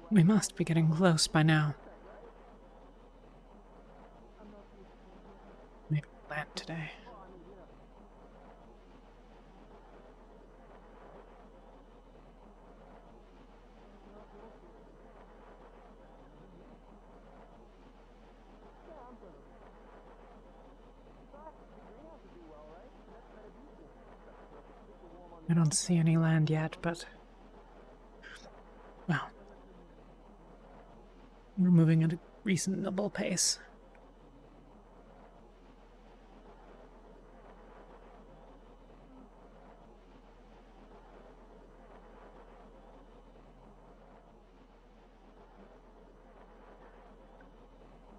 We must be getting close by now. Maybe we'll land today. I don't see any land yet, but... well... we're moving at a reasonable pace.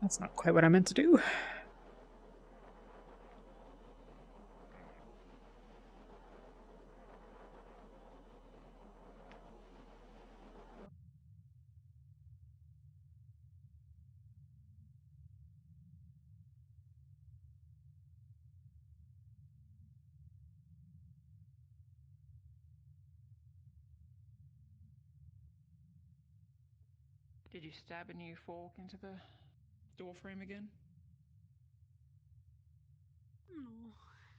That's not quite what I meant to do. Did you stab a new fork into the door frame again? No,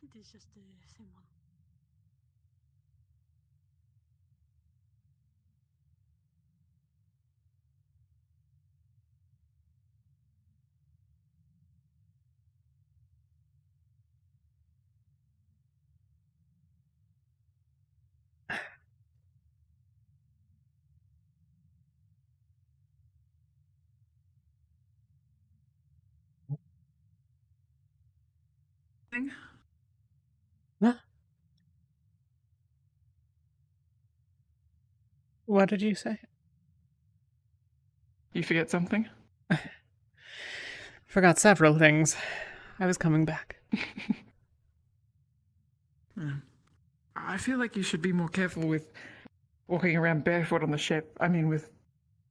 it is just the same one. Huh? What did you say? You forget something? Forgot several things. I was coming back. I feel like you should be more careful with walking around barefoot on the ship. I mean, with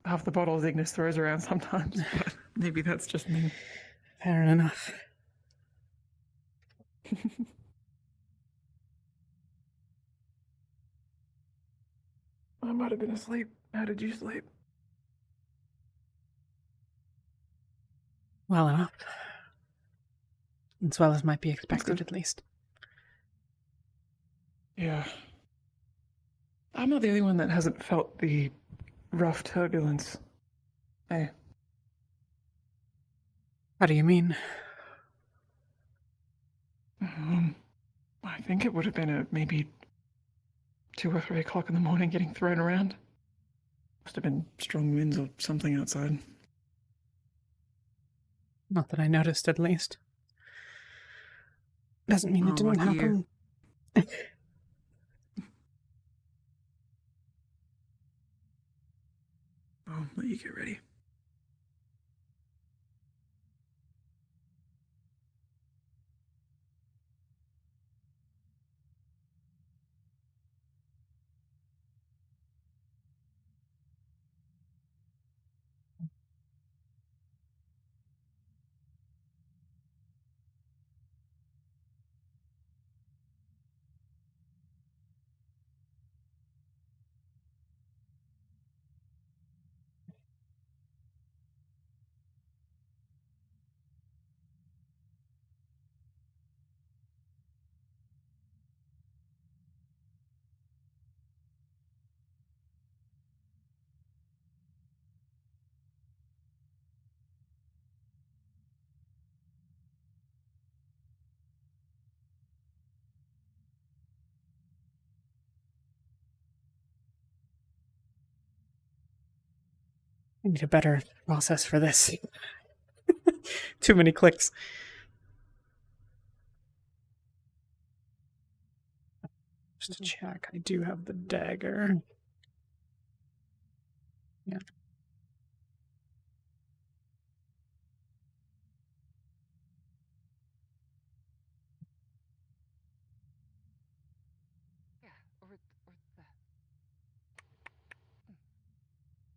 half the bottles Ignis throws around sometimes, but maybe that's just me. Fair enough. I might have been asleep. How did you sleep? Well enough. As well as might be expected, good. at least. Yeah. I'm not the only one that hasn't felt the rough turbulence. Hey. How do you mean? I think it would have been at maybe 2 or 3 o'clock in the morning getting thrown around. Must have been strong winds or something outside. Not that I noticed, at least. Doesn't mean it didn't happen. I'll let you get ready. I need a better process for this. Too many clicks. Just to check, I do have the dagger. Yeah. Yeah, or that.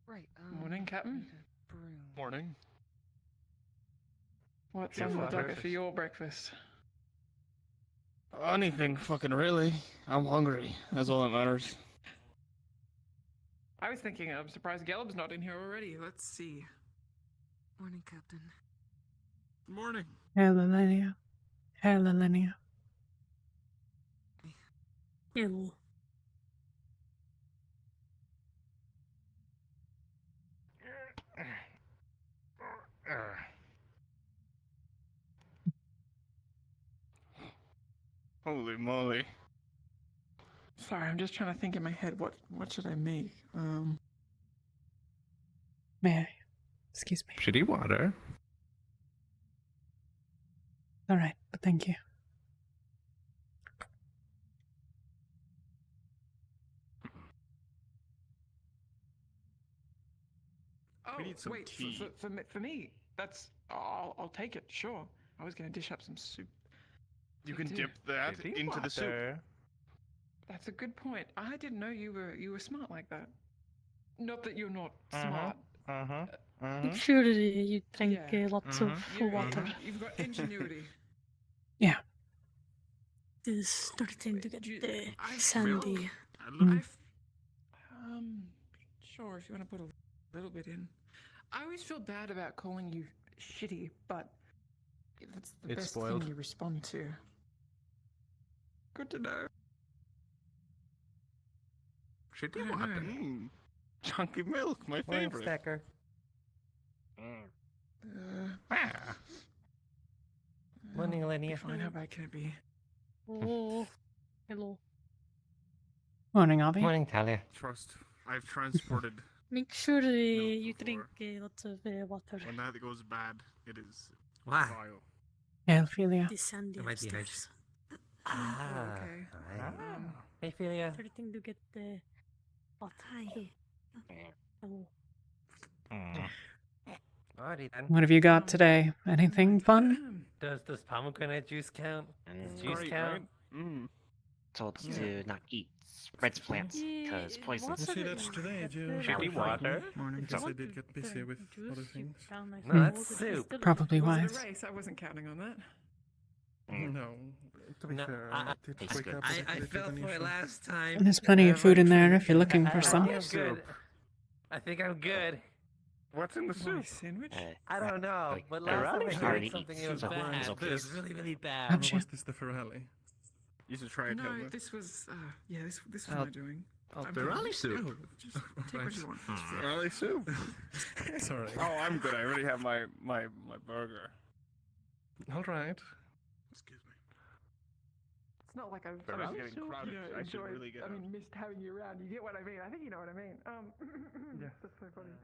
Right. Morning, Captain. Morning. What's Your on the docket breakfast. for your breakfast? Anything fucking really. I'm hungry. That's all that matters. I was thinking, I'm surprised Gelb's not in here already. Let's see. Morning, Captain. Morning. Hello, Linnea. Hello, Linnea. Hello. Holy moly. Sorry, I'm just trying to think in my head, what should I make? May I? Excuse me. Shitty water. All right, but thank you. Oh, We need some wait, tea. for me, that's, I'll take it, sure. I was going to dish up some soup. You can Dude, dip that Shitty into the soup. water. That's a good point. I didn't know you were smart like that. Not that you're not Uh-huh. smart. Make sure you drink Yeah. lots Mhm. of water. You've got ingenuity. It's starting to get I sandy. I've, sure, if you want to put a little bit in. I always feel bad about calling you shitty, but that's the It's best spoiled. thing you respond to. Good to know. Shitty I don't water. know. Chunky milk, my Morning, favorite. Stacker. Ah. Morning, be Linnea. fine. How bad can it be? Oh, hello. Morning, Avi. Morning, Talia. Trust. I've transported. Make sure you before. drink lots of water. When that goes bad, it is Why? vile. Hey, Ophelia. The sandy Am I upstairs. Ah. okay. Hi. Hey, Philia. Starting to get hot. Hi. Hello. Alrighty then. What have you got today? Anything fun? Does pomegranate juice count? Does juice Great, count? right? Mm. Told Yeah. to not eat spreads plants because poison. What's See, it- that's today, Joe. Shitty water? Morning, because I Want did get busy with juice, other you things. put down nice No, and that's cold, it's soup. still- Probably Was wise. it a race? I wasn't counting on that. No, to be No, fair, I- I did It's wake good. up a bit later than usual. last time. And there's plenty of food in there if you're looking for some. I'm good. I think I'm good. What's in the My soup? sandwich? I don't know, Like, but I last time I already heard something eat it was soup, bad. so It was please. really, really Oh, bad. Or shit. was this the Ferrari? You should try it, No, Helmut. this was, this was I'll- my doing. I'll I'm do fine. it. soup. Oh, Just take what you want. Early soup. sorry. Oh, I'm good. I already have my burger. All right. Excuse me. It's not like I've Ferrari's sort of, getting you know, crowded. I should enjoyed, really get I out. mean, missed having you around. You get what I mean? I think you know what I mean. Yeah. That's so funny.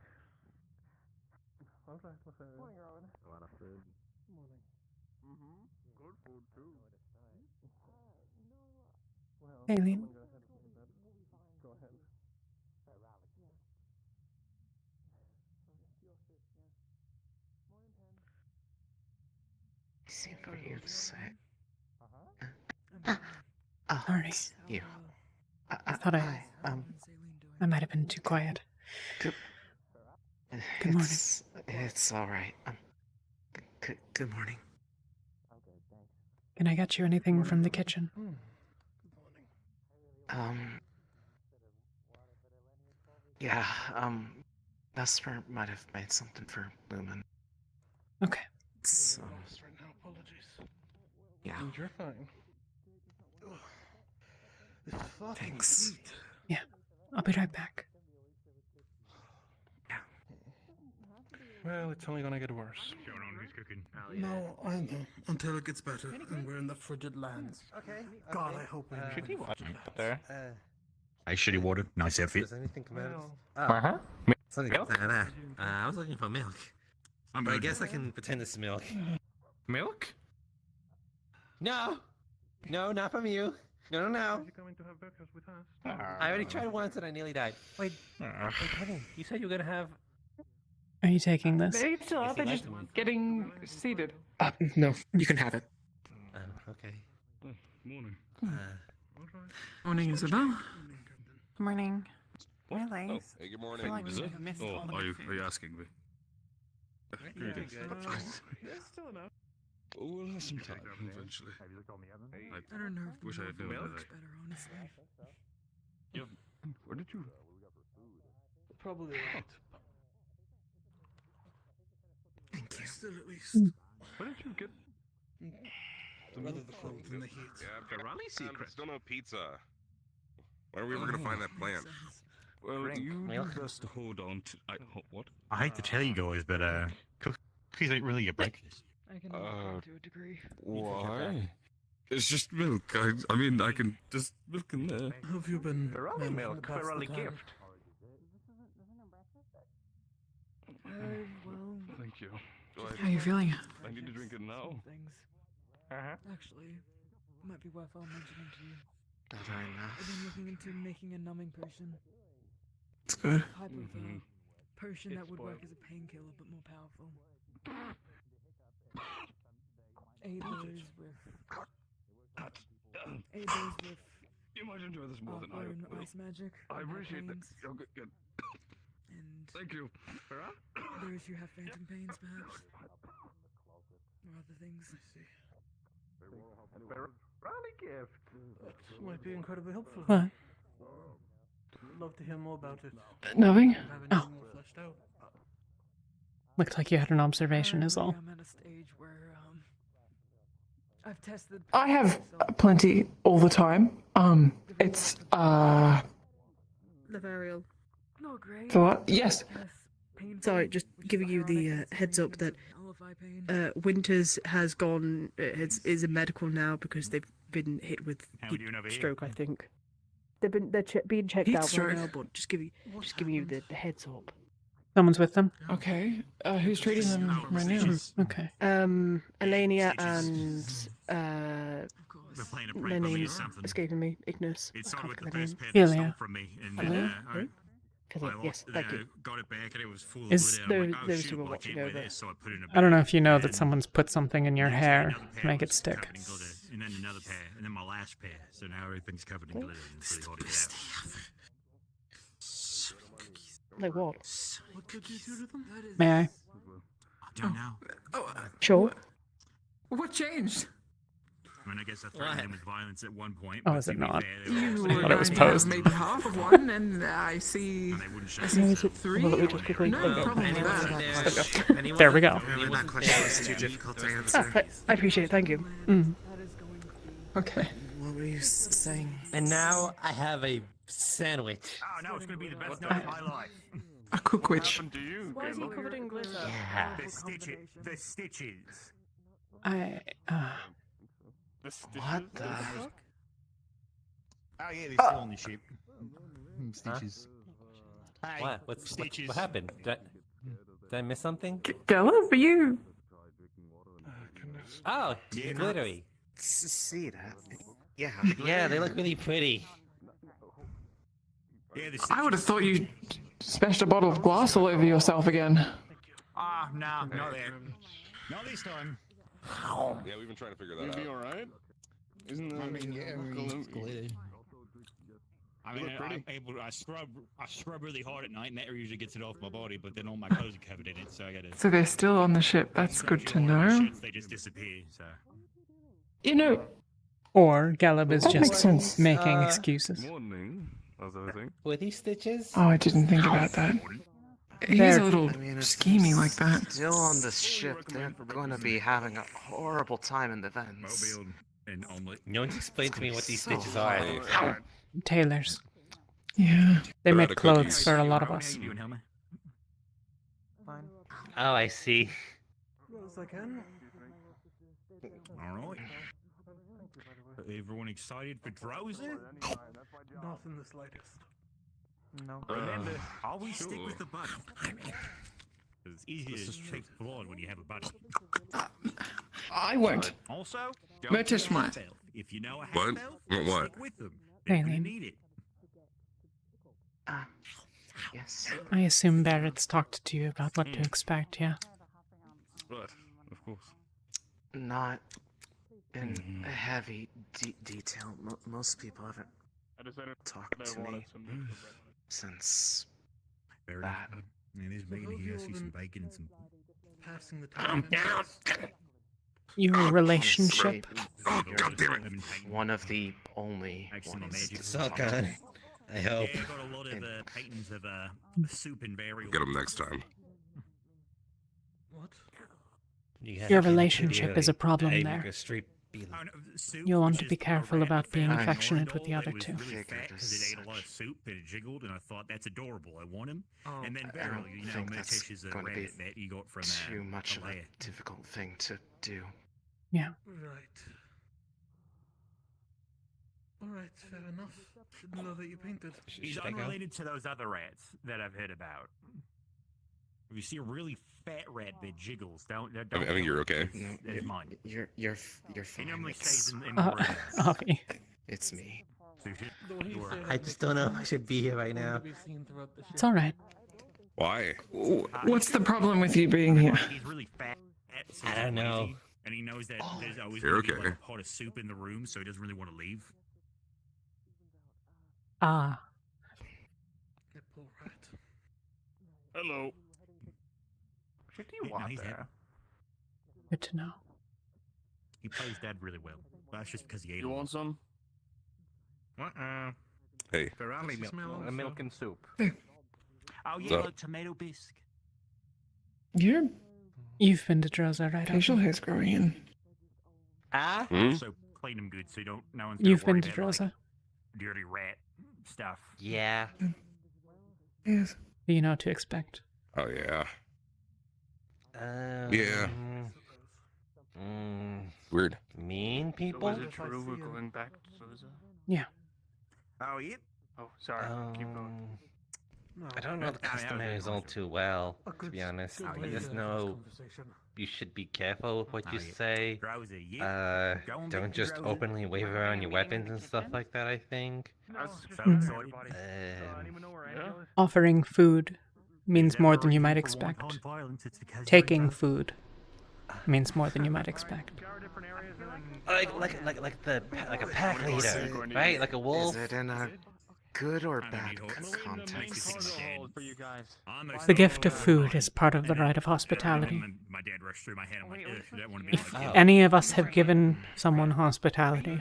All right. Morning, Rowan. A lot of food. Mm-hmm. Good food too. Aileen. Go ahead. Easy for you to say. Sorry. It's you. I thought I- Hi, I might have been too quiet. Good morning. It's all right. Good morning. Can I get you anything from the kitchen? Yeah, Vesper might have made something for Lumen. Okay. So, Right now, apologies. yeah. You're fine. Thanks. I'll be right back. Well, it's only gonna get worse. cooking. No, I know. Until it gets better, and we're in the frigid lands. Okay. God, I hope we make Shitty it water. there. Hey, shitty water. Nice outfit. Does anything come out of Well, Uh-huh. Something Milk? comes out of that. I was looking for milk. I'm But I good. guess I can pretend it's milk. Milk? No! No, not from you. No. are you coming to have breakfast with us? I already tried once and I nearly died. Wait, Penny, you said you were gonna have... Are you taking this? They still Yes, are. They're he just liked them. getting seated. No, you can have it. Okay. Morning. Morning, Isabel. Morning. Hey, good morning. Is it? Are you asking me? Good. There's still enough. We'll have some time eventually. I don't know if the Wish I had known milk that. looks better, honestly. Where did you? probably right. Thank you. Still, at least. Where did you get Rather the cold than the heat. the rally secret? Still no pizza. When are we ever gonna find that plant? Well, Drink, you milk. best hold on to. What? I hate to tell you guys, but cookies ain't really your breakfast. I can understand to a degree. Why? It's just milk. I mean, I can just milk in there. How have you been? The rally managing milk, to the pass rally time? gift. Well, Thank you. Do How are you feeling? I need to drink it now. some things. Actually, might be worthwhile mentioning to you. Did I not? I've been looking into making a numbing potion. It's good. Type of Mhm. potion that It's would work spoiled. as a painkiller but more powerful. Aid those with. Aid those with. You might enjoy this more than I Bone will. ice magic. I when they're appreciate that. pains, Oh, good. And Thank you. those who have phantom pains, perhaps. Or other things. Rally gift. That might be incredibly helpful. What? Love to hear more about it. Nothing? Haven't Oh. even more fleshed out. Looked like you had an observation, is all. I'm at a stage where I've tested. I have plenty all the time. It's Lavariel. Not great. the what? Yes. Yes, painful, Sorry, just which is giving you the ironic heads up that considering nullify pain. Winters has gone is a medical now because they've been hit with How we doing over here? stroke. I think they're being checked Heat out stroke? right now, but just giving you the heads up. Someone's with them? Okay. Who's treating them right now? Okay. Elenia Stages. and Of course. We're playing a their prank on me or names something. escaping me. Ignis. It I started can't with the think of their first name. pair they Ilya. stole from me, and Hello? then Hello? I Yes, thank you. got it back, and it was full of Is glitter. I'm like, oh, those shoot, who were well, I watching can't wear over. this, so I put it in a I don't know bag, if you know and that someone's put something in your then hair another to pair make it was stick. covered in glitter, and then another pair, and then my last pair. So now everything's covered in glitter, and it's really hard to get out. Like what? What did you do to them? That is. May I? I don't know. Sure. What changed? I mean, I guess I threatened them with violence at one point. Oh, but is to it be not? fair, they were You also- were thought it was going to have posed. maybe half of one, and I see. and they wouldn't show I see themselves. three. Well, let me just quickly No think of problem with that. There we go. Really, that question was too difficult to answer. I appreciate it. Thank you. Mm. That is going to be. Okay. What were you saying? And now I have a sandwich. Oh no, it's gonna be the best night of my life. A cook witch. To you, Why is he covered in glitter? Yeah. The stitches. I. What the? Oh yeah, they're still on the ship. Stitches. Hey, What stitches. happened? Did I miss something? Gala, for you. Oh, Yeah, no. glittery. See that? Yeah. Yeah, they look really pretty. Yeah, the I would have stitches. thought you smashed a bottle of glass all over yourself again. Ah, no, not that. Not this time. Yeah, we've been trying to figure that out. alright? Isn't that I mean, yeah, it's glittered. I mean, look pretty. I scrub really hard at night, and that usually gets it off my body. But then all my clothes are covered in it, so I gotta. So they're still on the ship. That's good to All the know. shits, they just disappear. So. You know, Or Galeb is That makes just sense. making excuses. Morning. How's everything? Were these stitches? oh, I didn't think about that. He's There- a little I mean, if schemy they're like that. Still on this ship, they're going to be having a horrible time in the vents. Mobile and omelet. No one's explained to me what these So stitches are. hard. Tailors. Yeah. They They're make out of clothes cookies. for a lot of How us. you doing, Helmer? Oh, I see. Well, as I can. All right. Everyone excited for Droza? Not in the slightest. No. Remember, always stick sure. with the buddy. It's easier to take blood when you have a buddy. I won't. Also, But don't just be a my- half-elf. If you know a What? half-elf, What? stick with them. They're gonna Aileen. need it. Yes. I assume Barrett's talked to you about what to expect, yeah? Right, of course. Not in heavy detail. Most people haven't talked to me since Very that. good. Man, there's bacon here. I see some bacon and some. Passing the time. Your relationship? You're one of the only Actually, ones magic. to Suck talk to on. me. I hope. Yeah, I got a lot of paintings of soup and burial. Get him next time. What? Your relationship is a problem there. Oh, no, soup, You'll want which to is be careful a about being rat affectionate with the doll other that was two. really fat Figured because as it ate a lot of such. soup and it jiggled, and I thought that's adorable. I want him. Oh, And then I burial, don't you know, think that's Murtish is a going to be rabbit that you got from too much of a Talia. difficult thing to do. Yeah. right. Alright, fair enough. Didn't know that you painted. He's Should I go? unrelated to those other rats that I've heard about. If you see a really fat rat that jiggles, don't I kill think you're it. okay. It's mine. You're He fine. normally It's, stays in the room. Okay. it's me. So you should- you are- I just don't know if I should be here right now. It's alright. Why? What's the problem with you being here? He's really fat. So I he's don't know. lazy, and he knows that there's always You're going to be like okay. a pot of soup in the room, so he doesn't really want to leave. Ah. Nipple rat. Hello. What do you want there? Good to know. He plays dead really well. That's just because he ate You a lot. want some? Hey. Ferrari Does it smell milk. also? Milk and soup. Oh yeah, So- like tomato bisque. Your You've been to Droza, right? facial Alvin? hair's growing in. Ah? Hmm? So clean them good, so you don't. No one's gonna You've worry been to about, Droza? like, dirty rat stuff. Yeah. Yes. Do you know what to expect? Oh yeah. Yeah. Weird. Mean So people? is it true we're going back to Droza? Yeah. Oh, yeah? Oh, sorry. Keep going. I don't know the customaries all too well, to be honest. I just know you should be careful with what you say. Droza, yeah. Don't just openly wave around your weapons and stuff like that, I think. Offering food means more than you might expect. Taking food means more than you might expect. Like a pack leader, right? Like a wolf. Is it in a good or bad context? The gift of food is part of the rite of hospitality. My dad rushed through my head. I'm like, ugh, that wouldn't be If like any of us have given someone hospitality,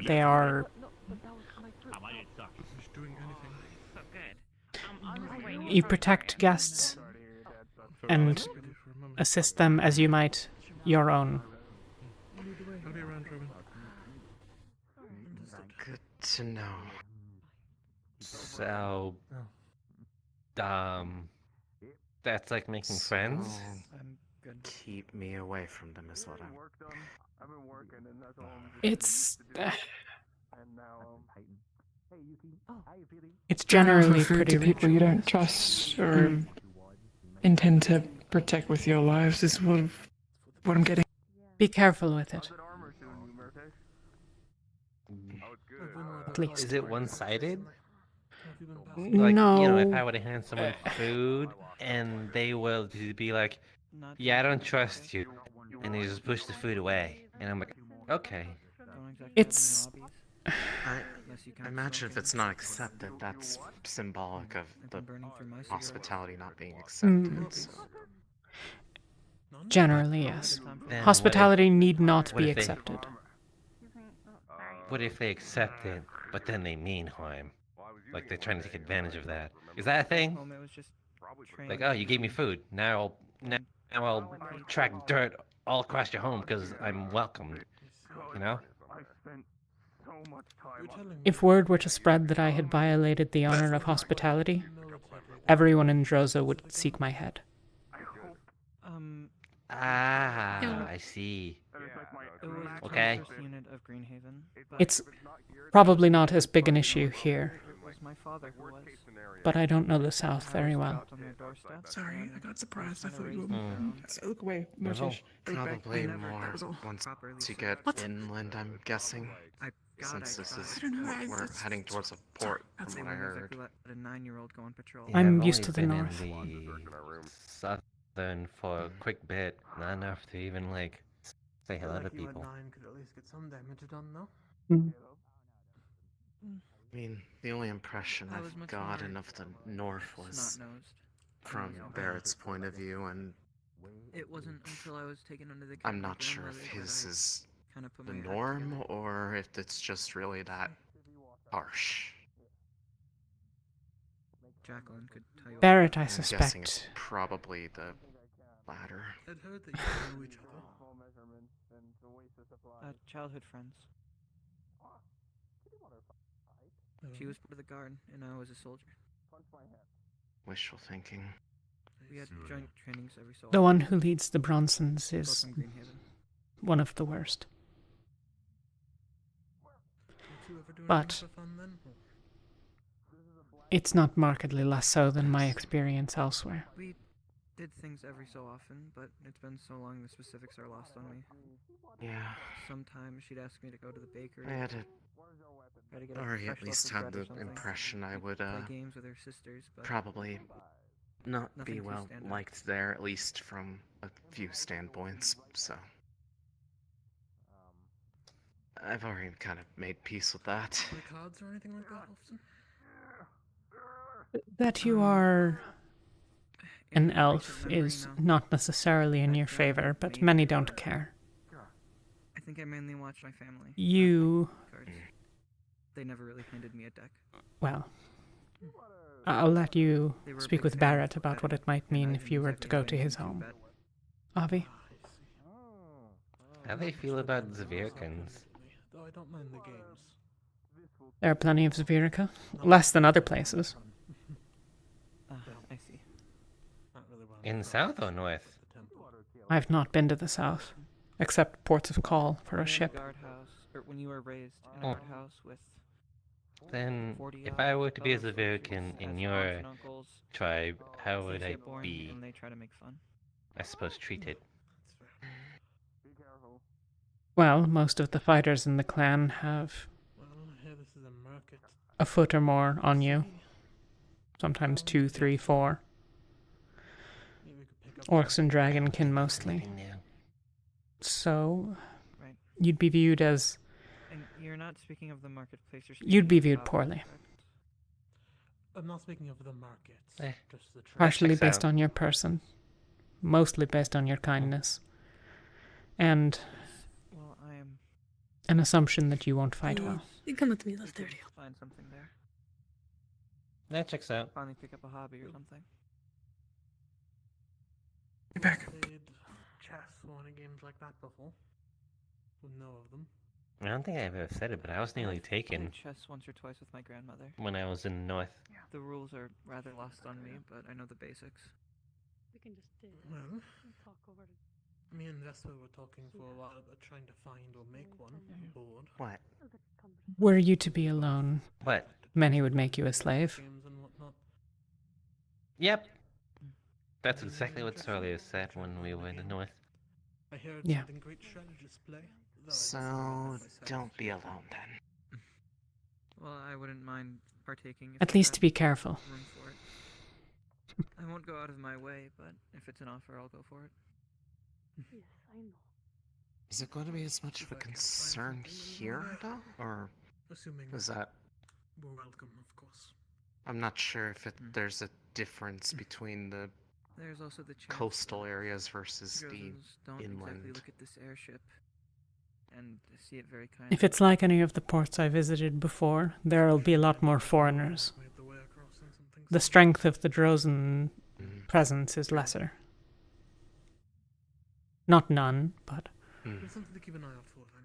they are my dad sucks. you protect guests and assist them as you might your own. I'll be around, Robin. Good to know. So, that's like making friends. So, keep me away from them is what I'm. It's it's generally food pretty to people you don't trust or Mm. intend to protect with your lives is what I'm getting. Be careful with it. At least. Is it one-sided? Have you been past Like, No. you know, if I were to hand someone food and they will just be like, yeah, I don't trust you, and they just push the food away, and I'm like, okay. It's I imagine if it's not accepted, that's symbolic of the hospitality not being accepted. So. generally yes. Then Hospitality need not what be if they- accepted. What if they accept it, but then they mean harm? Like they're trying to take advantage of that. Is that a thing? Like, oh, you gave me food. Now I'll track dirt all across your home because I'm welcomed. You know? You're telling me If word were to spread that I had violated the honor of hospitality, everyone in Droza would seek my head. Ah, I see. Okay. It's probably not as big an issue here, but I don't know the South very well. Sorry, I got surprised. I thought you were. Mm. Look away, There's all- Murtish. Look back. Probably I never- more that was all. once you get inland, I'm guessing. Since this is I don't know, we're that's- heading towards a port, That's from what I heard. Yeah, I'm I've used only to the been north. in the southern for a quick bit, not enough to even like say hello to people. 9 could at least get some damage done, no? Mm. I mean, the only impression I've gotten of the north was from Barrett's point of view, and It wasn't until I was taken under the I'm not sure if his is the norm or if it's just really that harsh. Jacqueline could tell you. Barrett, I I'm guessing it's suspect. probably the latter. I'd heard that you know each other. Childhood friends. She was part of the guard, and I was a soldier. Wishful thinking. We had joint trainings every so The often. one who leads the Bronsons Both is from Greenhaven. one of the worst. Don't you ever do But- anything for fun then? It's not markedly less so than my experience elsewhere. We did things every so often, but it's been so long the specifics are lost on me. Yeah, Sometimes she'd ask me to go to the bakery. I had try to get a already fresh at loaf least of had bread or the something, impression I would play games with her sisters, but probably not nothing be too well stand out. liked there, at least from a few standpoints, so I've already kind of made peace with that. Play cards or anything like that often? That you are an in elf recent memory, is no. not necessarily in your favor, but many don't care. I think I mainly watched my family. not You, play cards. They never really handed me a deck. well, I'll let you They were a speak big with fan Barrett of about what betting, it might and I mean didn't if you were have to any go to his intention to home. bet. Avi? How do they feel about Zvirkins? Though I don't mind the games. There are plenty of Zavirica. Less than other places. I see. Not really well In known south or north? the temple. I've not been to the south, except ports of call for a When ship. Guardhouse, or when you were raised in a Oh. guardhouse with Then, 40 if I were to be a fellow Zvirkin soldiers in as your aunts and uncles, tribe, how kids would I get born be, and they try to make fun. I suppose, treated? That's fair. Well, most of the fighters in the clan have Well, I hear this is a market. a foot or more on you. city. Sometimes 2, 3, 4. Maybe we could pick up Orcs and dragonkin mostly. Living now. So, Right. you'd be viewed as... And you're not speaking of the marketplace. You're You'd be speaking viewed of poorly. correct? I'm not speaking of the markets. Eh. Just the trade. Partially checks based out. on your person. Mostly based on your kindness. And Well, I am. an assumption that you won't fight well. You come with me, left there. Find something there. That checks out. Finally pick up a hobby or something. Get back. Played chess or any games like that before. Would know of them. I don't think I've ever said it, but I was nearly I've taken played chess once or twice with my grandmother. when I was in the north. The rules are rather lost on me, but I know the basics. We can just Well, talk over it. me and Vesper were talking for a while about trying to find or make one board. What? Were you to be alone, What? many would make you a slave. Games and whatnot. Yep. That's exactly what Talia said when we were in the north. I heard Yeah. something great strategists play. though I So, discovered myself. don't be alone then. Well, I wouldn't mind partaking. If At you least had be careful. room for it. I won't go out of my way, but if it's an offer, I'll go for it. Yes, I know. Is it going to be as much of a concern here, though? Or Assuming is that... we're welcome, of course. I'm not sure if there's a difference between the There's also the chance coastal that areas versus the... Drozans don't exactly inland. look at this airship and see it very kindly. If it's like any of the ports I visited before, there'll be a lot more foreigners. Made the way across and some things The like strength of the Drozan Mm, presence is lesser. Not none, but that. mm. Something to keep an eye out for then.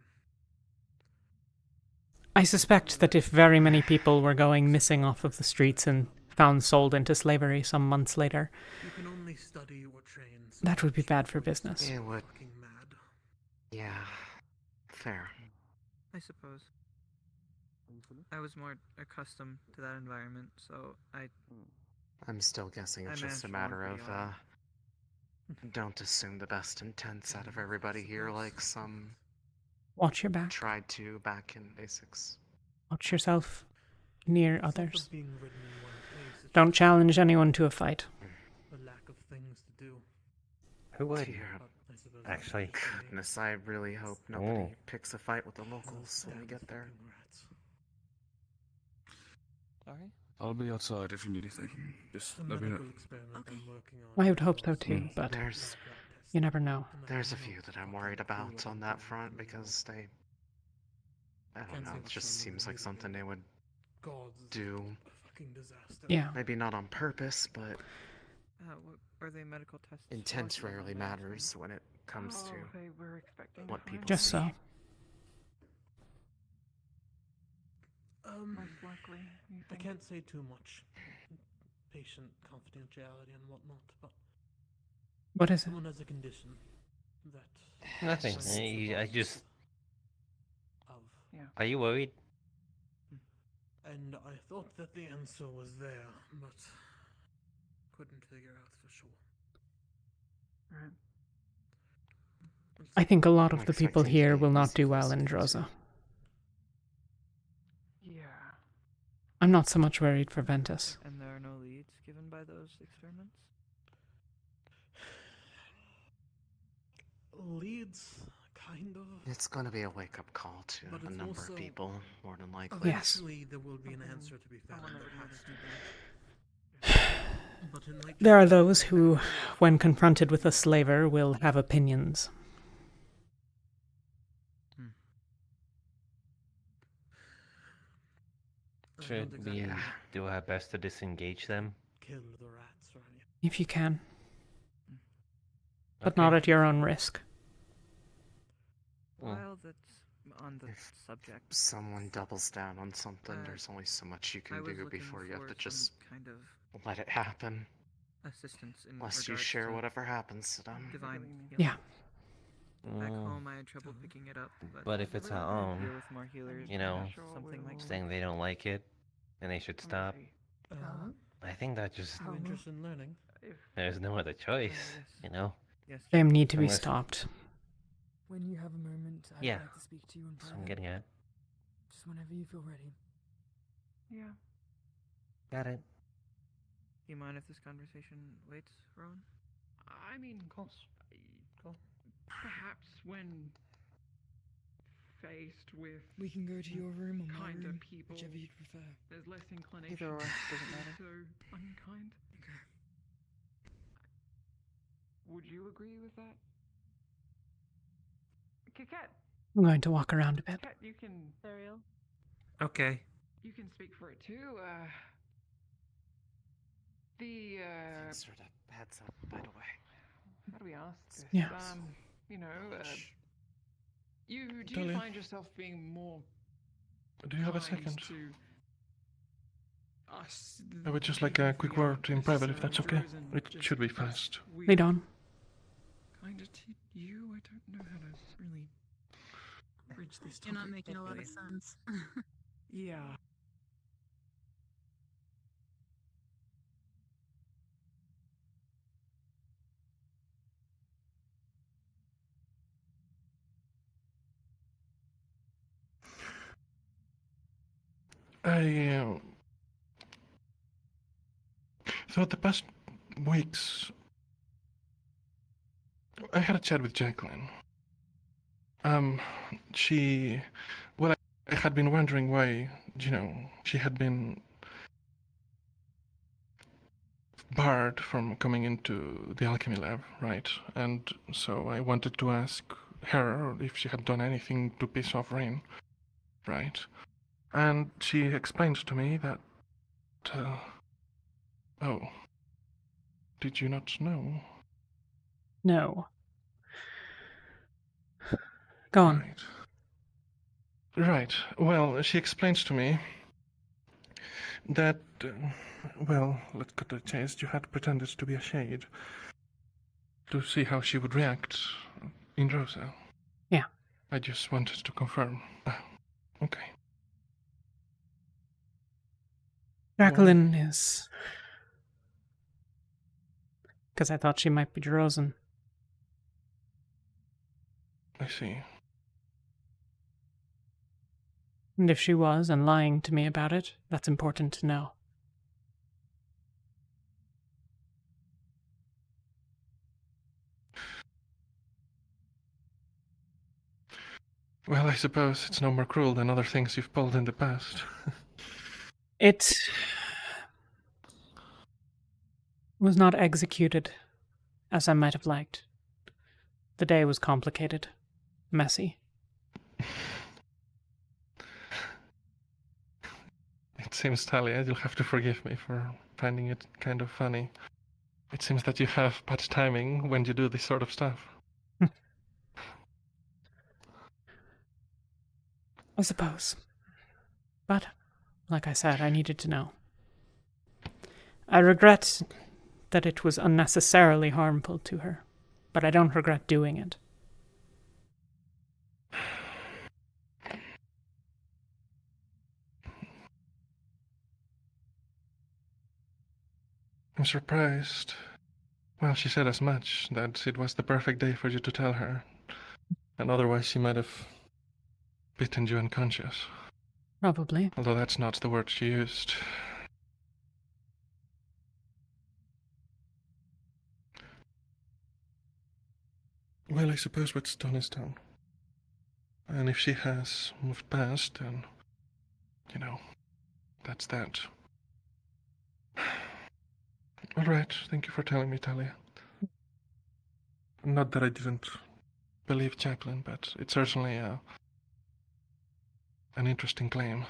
I suspect that if very many people were going missing off of the streets and found sold into slavery some months later, You can only study or train. so that would be much bad for before you start business. It would. fucking mad. Yeah. Fair. I suppose. I was more accustomed to that environment, so I'm still guessing it's I just a managed to matter work of, pretty don't assume the best intents out of everybody here like some Watch your back. tried to back in basics. Watch yourself near It's not the others. being ridden in one place, it's Don't just challenge anyone to a fight. the lack of things to do. Who would? Dear But I suppose Actually. that's just me. goodness, I really hope nobody Oh. picks a fight with the Those locals when we damn get there. fucking rats. sorry. I'll be outside if you need anything. Just The let me know. medical experiment I'm working on I would hope so involves too, some but There's- blood tests. you never know. And I There's a don't know few that I'm what worried to do about with on them that in front the because they... I don't Can't know, say it what's just wrong with seems the like video something game. they would Gods do. fucking fucking disaster. Yeah. Maybe not on purpose, but Were they medical tests? intent rarely matters when it comes to They were expecting what to people Just see. so. Most likely, you I think. can't say too much. Patient confidentiality and whatnot, but What is it? someone has a condition that Nothing. limits the I volume just. of. Are you worried? And I thought that the answer was there, but couldn't figure out for sure. Right. I think a lot of I'm the people expecting here today will to be not do well in simplistic, too. Droza. Yeah. I'm not so much worried for Ventus. And there are no leads given by those experiments? Leads, kind of. It's going to be a wake-up call to But a it's number also- of people, more than likely. Yes. Eventually, there will be an answer to be found. There has to be. But it might There are just- those who, when confronted with a slaver, will have opinions. I Should don't we exactly do our best to disengage them? kill the rats or anything. If you can. But Okay. not at your own risk. Well, While that's on the If subject, someone doubles down on something, Uh, there's only so much you I can was do looking before you have for to just some kind of let it happen. assistance in Unless you regards share to whatever happens to them. divine healing. Yeah. Back mm, home, I had trouble picking it up, but if it's our here own, with more healers, you know, something like saying they don't like it and they should stop, I think that just You're interested in learning? there's no other choice, you know. yes. They need to be Unless- stopped. When you have a moment, I'd Yeah. like to speak to you in That's what I'm private. getting at. Just whenever you feel ready. Yeah. Got it. Do you mind if this conversation waits, Rowan? I mean, perhaps when faced with We can go to your room or my kind room, of people, whichever you'd prefer. there's less inclination Either or, to doesn't be matter. so unkind. Okay. Would you agree with that? Cat, I'm going to walk around a bit. Cat, you can Okay. speak for it too. The Thanks for the heads up, by the way. how do we ask this? Yes. You know, do you Talia? find yourself being more Do you have a kind second? to us? I would just like a quick word in private, if that's okay. It should be fast. Lead on. Kind of to you. I don't know how to really bridge this You're not topic making a lot properly. of sense. Yeah. I throughout the past weeks, I had a chat with Jacqueline. She, well, I had been wondering why, she had been barred from coming into the alchemy lab, right? And so I wanted to ask her if she had done anything to piss off Rain, right? And she explained to me that, oh, did you not know? No. Go on. Right. Well, she explains to me that, let's cut to the chase. You had pretended to be a shade to see how she would react in Droza. Yeah. I just wanted to confirm. Okay. Jacqueline is... Because I thought she might be Drozen. I see. And if she was and lying to me about it, that's important to know. Well, I suppose it's no more cruel than other things you've pulled in the past. It was not executed as I might have liked. The day was complicated, messy. It seems, Talia, you'll have to forgive me for finding it kind of funny. It seems that you have bad timing when you do this sort of stuff. I suppose. But, like I said, I needed to know. I regret that it was unnecessarily harmful to her, but I don't regret doing it. I'm surprised. Well, she said as much, that it was the perfect day for you to tell her. And otherwise she might have bitten you unconscious. Probably. Although that's not the word she used. Well, I suppose what's done is done. And if she has moved past, then, that's that. All right, thank you for telling me, Talia. Not that I didn't believe Chaplin, but it's certainly an interesting claim.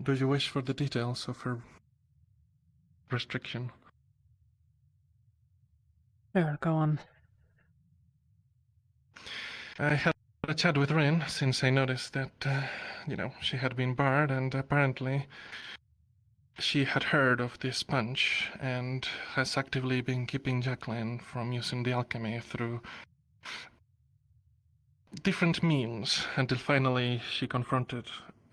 Do you wish for the details of her restriction? There, go on. I had a chat with Rin since I noticed that, she had been barred, and apparently she had heard of this punch and has actively been keeping Jacqueline from using the alchemy through different means until finally she confronted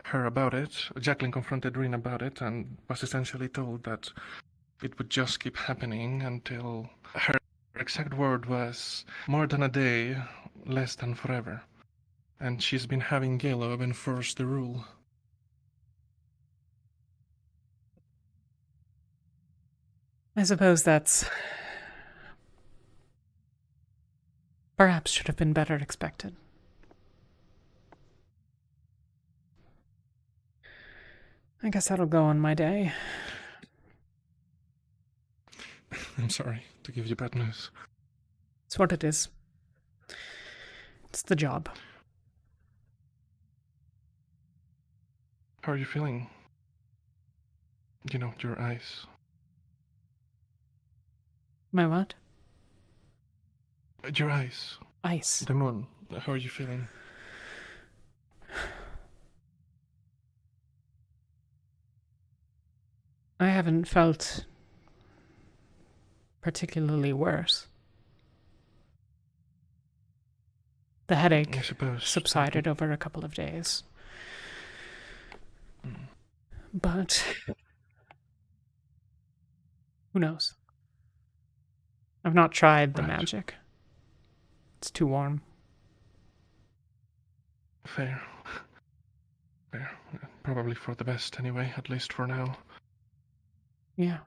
her about it. Jacqueline confronted Rin about it and was essentially told that it would just keep happening until her exact word was more than a day, less than forever. And she's been having Caleb enforce the rule. I suppose that's perhaps should have been better expected. I guess that'll go on my day. I'm sorry to give you bad news. It's what it is. It's the job. How are you feeling? Your eyes. My what? Your eyes. Ice. The moon. How are you feeling? I haven't felt particularly worse. The headache subsided over a couple of days. But who knows? I've not tried the magic. It's too warm. Fair. Probably for the best anyway, at least for now. Yeah.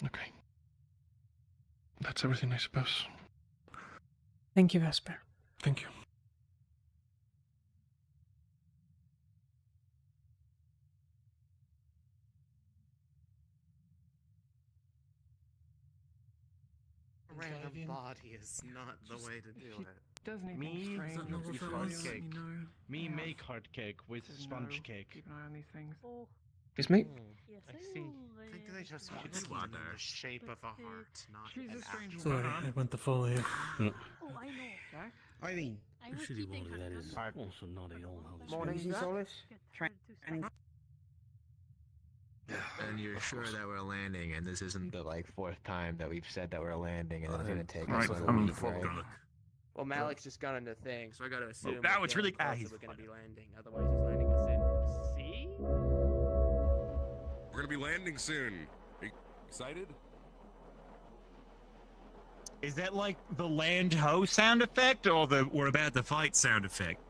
Okay. That's everything, I suppose. Thank you, Vesper. Thank you. A random body is not the way to do it. Doesn't Me, strange. hard cake. Me make hard cake with sponge cake. Keep an eye on these things. Excuse me? I see. I think they just want It's skin not in there. the shape of a heart, not She's an a strange apple. woman. Sorry, I went the full Oh, I know. Jack? Eileen. I was cheating her number. Also not at all how this Morning, works. Solis. And you're sure that we're landing, and this isn't the fourth time that we've said that we're landing, and it's gonna take us a week, right? Well, Malik's just gone into thing, so I gotta assume. Now it's really he's gonna be landing. Otherwise, he's landing us in. See? We're gonna be landing soon. Are you excited? Is that like the land ho sound effect or the we're about to fight sound effect?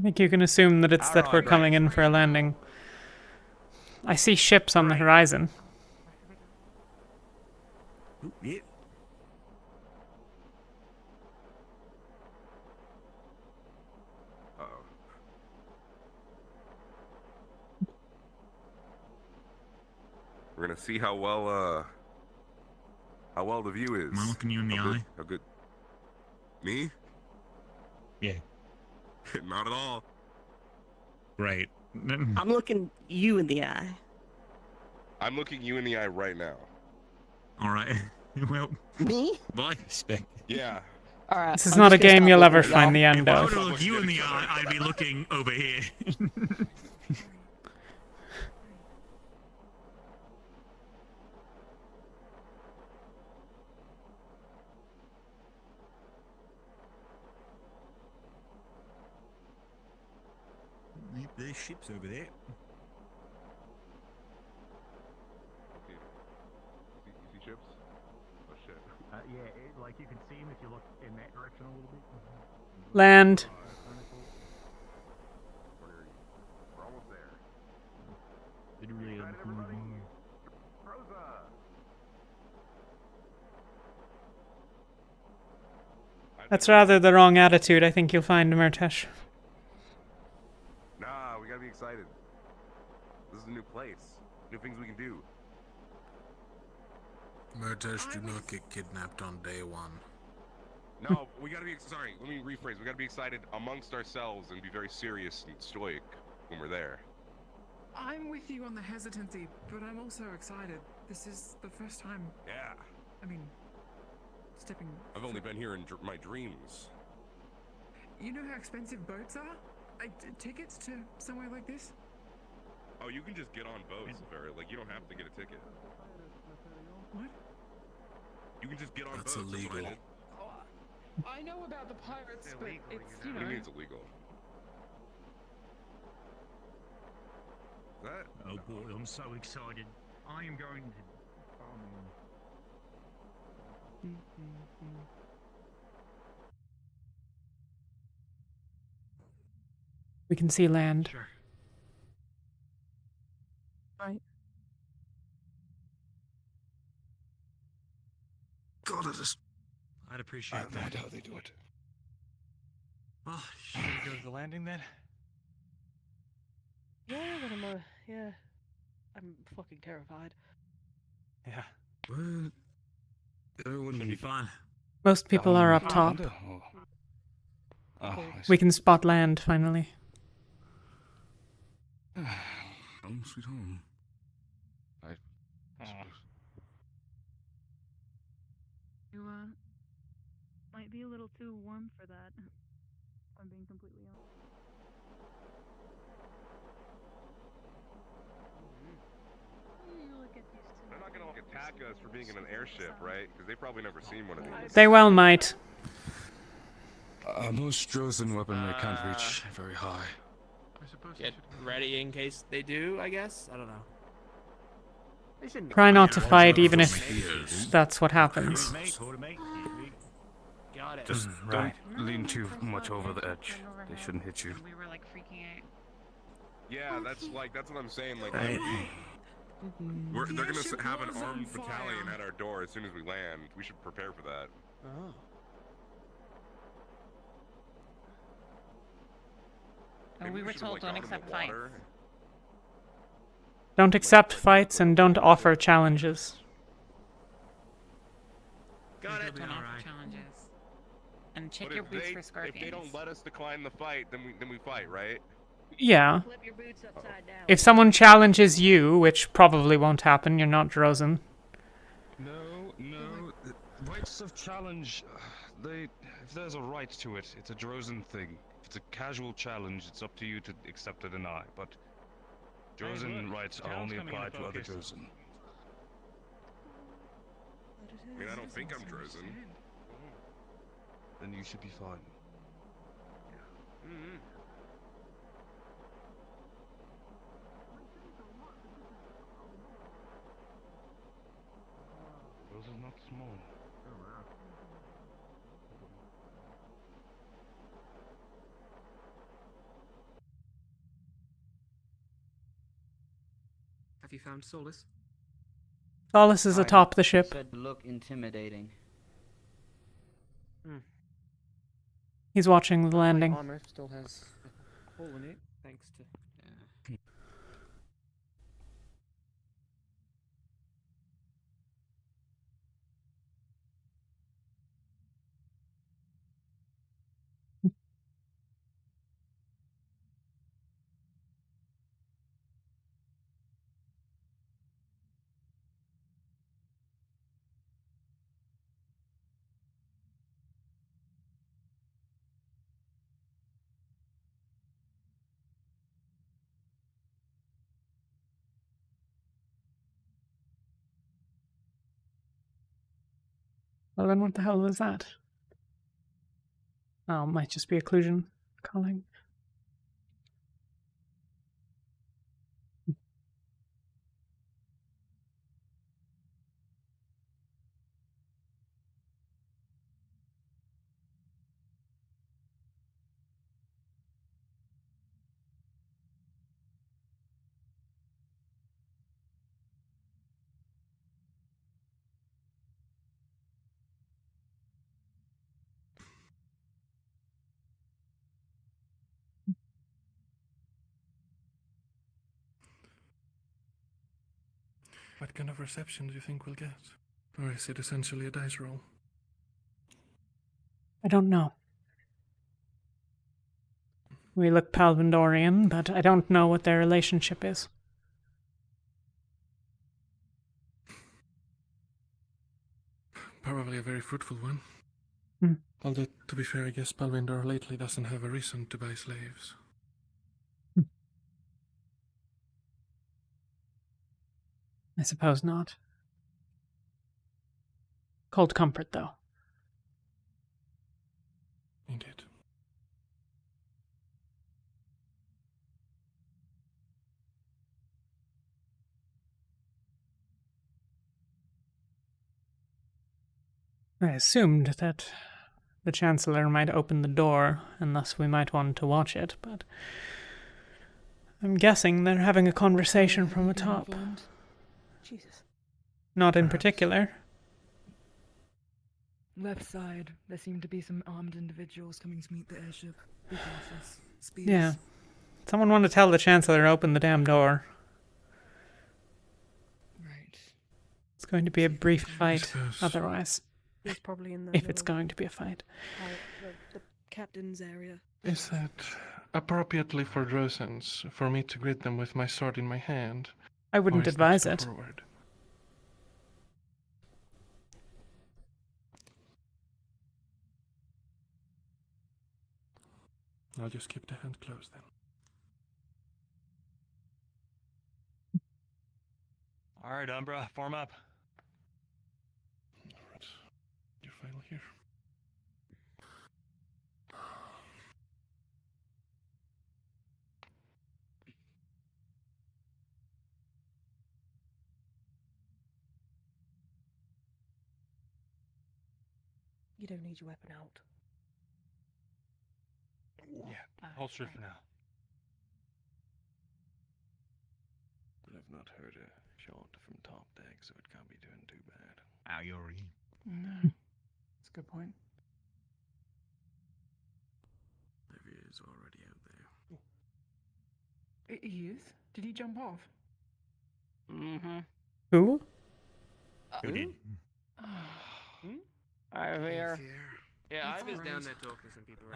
I think you can assume that it's that we're Alright, coming in for a landing. I see ships on the horizon. Ooh, yeah. We're gonna see how How well the view is. Am I looking you in the How good- eye? How good? Me? Yeah. Not at all. Right. I'm looking you in the eye. I'm looking you in the eye right now. All right. Well. Me? Bye. Respect. Yeah. All right. This is not a game you'll ever find the end If I were of. to look you in the eye, I'd be looking over here. There's ships over there. Okay. You see ships? Oh shit. Yeah, like you can see him if you look in that direction a little bit. Land. We're almost there. Literally on the corner of my eye. Droza! That's rather the wrong attitude, I think you'll find, Murtesh. Nah, we gotta be excited. This is a new place. New things we can do. Murtesh, do not get kidnapped on day one. No, we gotta be. Sorry, let me rephrase. We gotta be excited amongst ourselves and be very serious and stoic when we're there. I'm with you on the hesitancy, but I'm also excited. This is the first time. Yeah. I mean, stepping. I've only been here in my dreams. You know how expensive boats are? Tickets to somewhere like this? Oh, you can just get on boats, Barry. Like, you don't have to get a ticket. What? You can just get on That's boats. illegal. That's what I did. I know about the pirates, but it's, you What do know. you mean it's illegal? That? Oh boy, I'm so excited. I am going to. We can see land. Sure. Right. God, I'd appreciate that. how they do it. Well, should we go to the landing then? Yeah, but yeah. I'm fucking terrified. Yeah. Well, everyone Should be fine. Most people are up top. We can spot land, finally. Home sweet home. You, might be a little too warm for that. If I'm being completely honest. They're not gonna like attack us for being in an airship, right? Because they've probably never seen one of these. They well might. Most Drozen weaponry can't reach very high. Get ready in case they do, I guess? I don't know. They shouldn't. Try not to fight, even if that's what happens. Got it. Just don't lean too much over the edge. They shouldn't hit you. We were like freaking out. Yeah, that's what I'm saying. Like, Right. they're gonna have an armed battalion at our door as soon as we land. We should prepare for that. Oh. Maybe we were should have, told like, don't gone in the accept fights. water. Don't accept fights and don't offer challenges. Got it. Don't offer challenges. And check But your if boots they, for scorpions. if they don't let us decline the fight, then we fight, right? Yeah. Flip your boots upside down. If someone challenges you, which probably won't happen, you're not Drozen. No. The rights of challenge, if there's a right to it, it's a Drozen thing. If it's a casual challenge, it's up to you to accept or deny. But Drozen rights are only applied to other Drozen. I mean, I don't think I'm Drozen. Then you should be fine. Mm-hmm. Drozen's not small. Have you found Solus? Solace is atop the ship. Said look intimidating. He's watching the landing. Armor still has a hole in it, thanks to. Well, then what the hell was that? Oh, might just be occlusion calling. What kind of reception do you think we'll get? Or is it essentially a dice roll? I don't know. We look Palvindorian, but I don't know what their relationship is. Probably a very fruitful one. Hmm. Although, to be fair, I guess Palvindor lately doesn't have a reason to buy slaves. I suppose not. Cold comfort, though. Indeed. I assumed that the Chancellor might open the door, and thus we might want to watch it, but I'm guessing they're having a conversation from the top. Jesus. Not in particular. Left side, there seem to be some armed individuals coming to meet the airship. Be cautious. Speed Yeah. is- Someone want to tell the Chancellor to open the damn door. Right. It's going to be a brief fight, suppose. otherwise. He's probably in the If it's little, going to be a fight. the captain's area. Is that appropriately for Drozans, for me to greet them with my sword in my hand? I wouldn't Or is that advise too it. forward? I'll just keep the hand closed then. All right, Umbra, form up. Alright. Your file here. You don't need your weapon out. Yeah, holster for now. I've not heard a shot from top deck, so it can't be doing too bad. Ow, you're in. No. That's a good point. Olivia's already out there. He is? Did he jump off? Mm-hmm. Who? Who did? I'm here. Yeah, That's I was down alright. there talking to some people.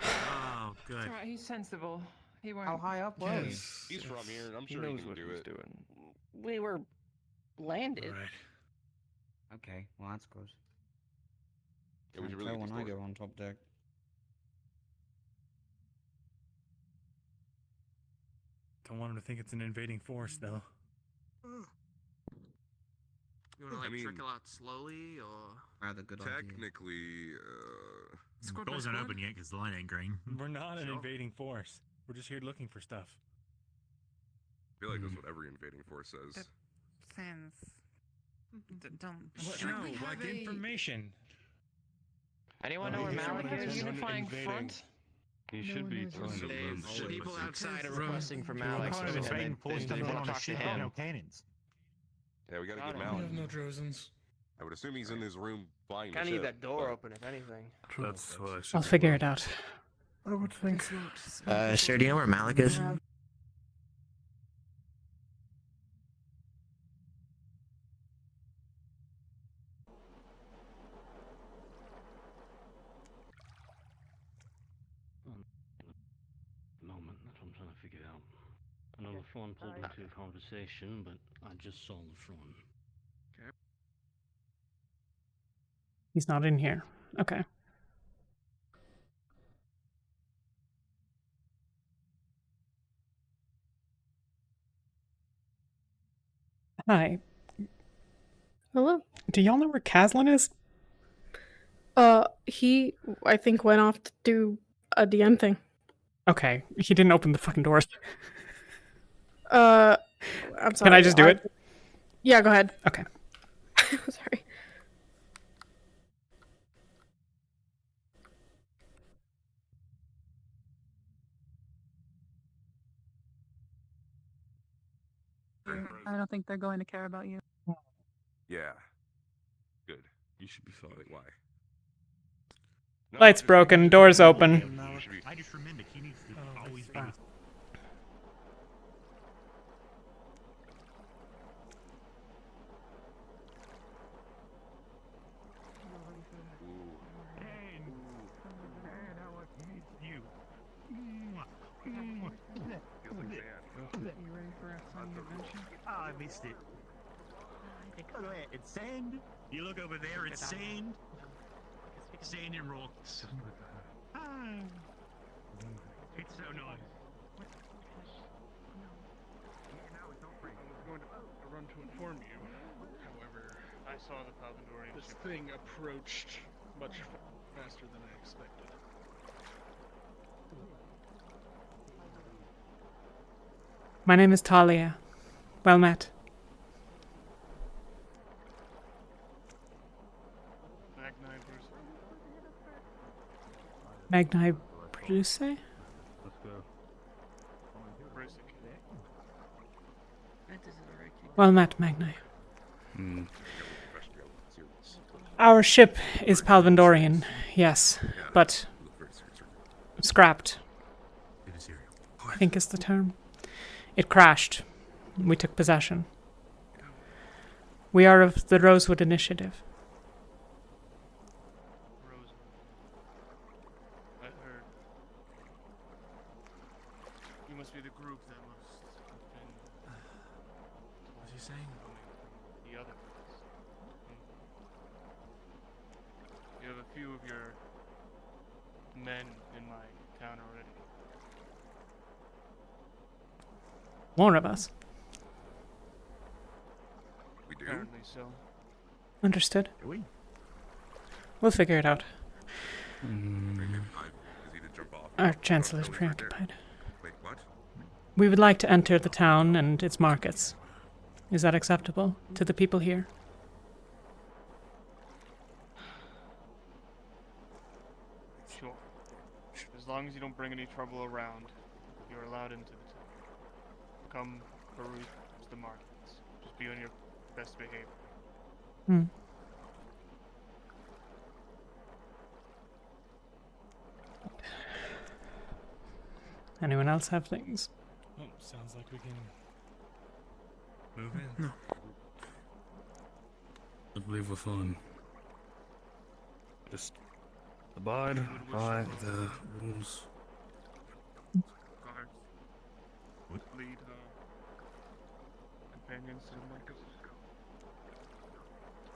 Oh, good. It's alright, he's sensible. He won't. How high up was was He's from here, and I'm He sure he knows can what do he's it. doing. We were landed. Okay, well that's good. Yeah, we should Can't really tell get when I these go on top deck. Don't want him to think it's an invading force, though. You want to I mean, trickle out slowly, or Rather good idea. Technically, Squad by Doors aren't squad? open yet because the line ain't green. We're not an Sure. invading force. We're just here looking for stuff. I feel like that's what every invading force says. Sense. Don't. No, like information. anyone know where Malik is? Unifying front? He should be telling the room. The people outside are Room. requesting for Malik, Room. and then Room. they still want to talk to him. cannons. Yeah, we gotta get We Malik. have no Drozans. I would assume he's in his room buying the Kind of need ship, that door but- open, if anything. That's what I should I'll figure it out. I would think. Sir, do you know where Malik is? Moment, that's what I'm trying to figure out. I know the front pulled into a conversation, but I just saw the front. He's not in here. Okay. Hi. Hello. Do y'all know where Caslin is? He, I think, went off to do a DM thing. Okay, he didn't open the fucking doors. I'm sorry. Can I just do it? Yeah, go ahead. Okay. Sorry. I don't think they're going to care about you. Yeah. Good. You should be fine. Why? Light's broken, doors open. I just remembered he needs to always be. You ready for a fun adventure? Oh, I missed it. Look at that, it's sand. You look over there, it's sand. Sand and rocks. It's so nice. I was going to run to inform you. However, I saw the Palvadorian this thing approached much faster than I expected. My name is Talia. Well met. Magni Bruce? Let's go. Well met, Magni. Our ship is Palvandorian, yes, but scrapped, I think is the term. It crashed. We took possession. We are of the Rosewood Initiative. I heard. You must be the group that must have been. What's he saying? The other place. You have a few of your men in my town already. More of us. We do? Apparently so. Understood. Do we? We'll figure it out. Is he to jump off? Our Chancellor's preoccupied. Wait, what? We would like to enter the town and its markets. Is that acceptable to the people here? Sure. As long as you don't bring any trouble around, you're allowed into the town. Come peruse the markets. Just be on your best behavior. Hmm. Anyone else have things? Oh, sounds like we can move in. No. I believe we're fine. Just abide by the rules. Guards. Lead companions to the market.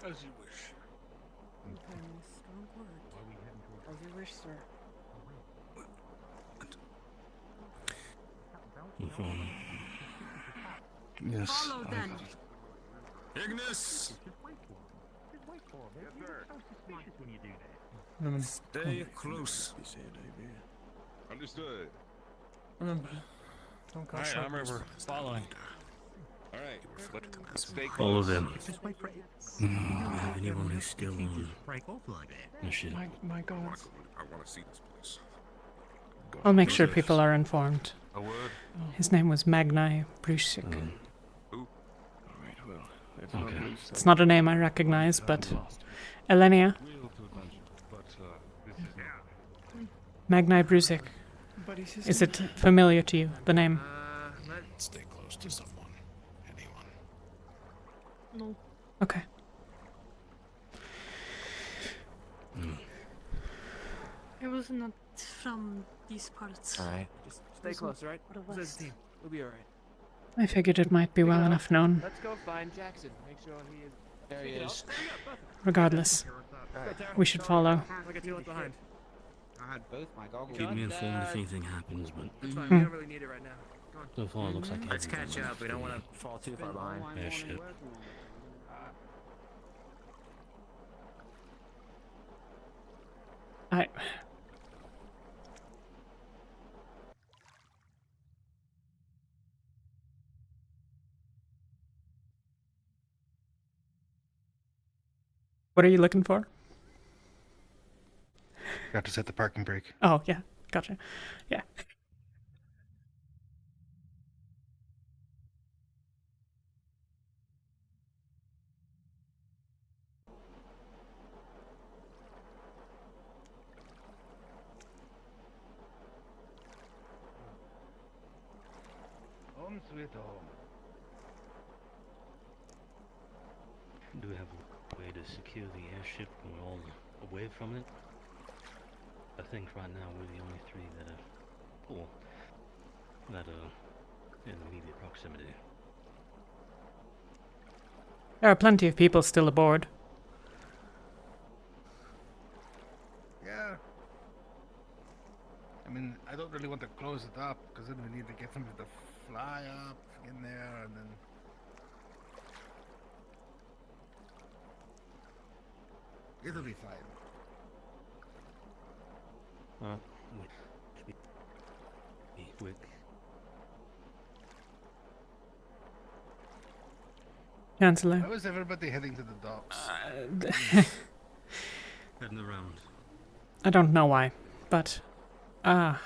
As you wish. Strong word. As you wish, sir. We're fine. Yes. Follow then. Ignis! Stay close. Understood. Remember, don't go I remember following. All right. Stay close. Follow them. Just wait for it. Do you have anyone who's still on Break off like that. mission? My God. I want to see this place. I'll make sure people are informed. A word? His name was Magni Bruce. Who? Okay. It's not a name I recognize, but Elenia. Magni Brusik. Is it familiar to you, the name? Let's stay close to someone. Anyone. No. Okay. I was not from these parts. Alright. Just stay close, right? Or the This is west. the team. We'll be alright. I figured it might be well enough known. Let's go find Jackson. Make sure he is. There he is. Regardless, we should follow. Look at you look behind. I had both my goggles. Keep me informed if anything happens, but That's fine. We don't really need it right now. Go on. so far it looks like Let's everyone's catch up. We don't want to fall too far behind. Airship. What are you looking for? Got to set the parking brake. Oh, yeah. Gotcha. Yeah. Home sweet home. Do we have a way to secure the airship when we're all away from it? I think right now we're the only three that are in immediate proximity. There are plenty of people still aboard. Yeah. I mean, I don't really want to close it up because then we need to get somebody to fly up in there and then. It'll be fine. Be quick. Chancellor. How is everybody heading to the docks? Heading around. I don't know why, but the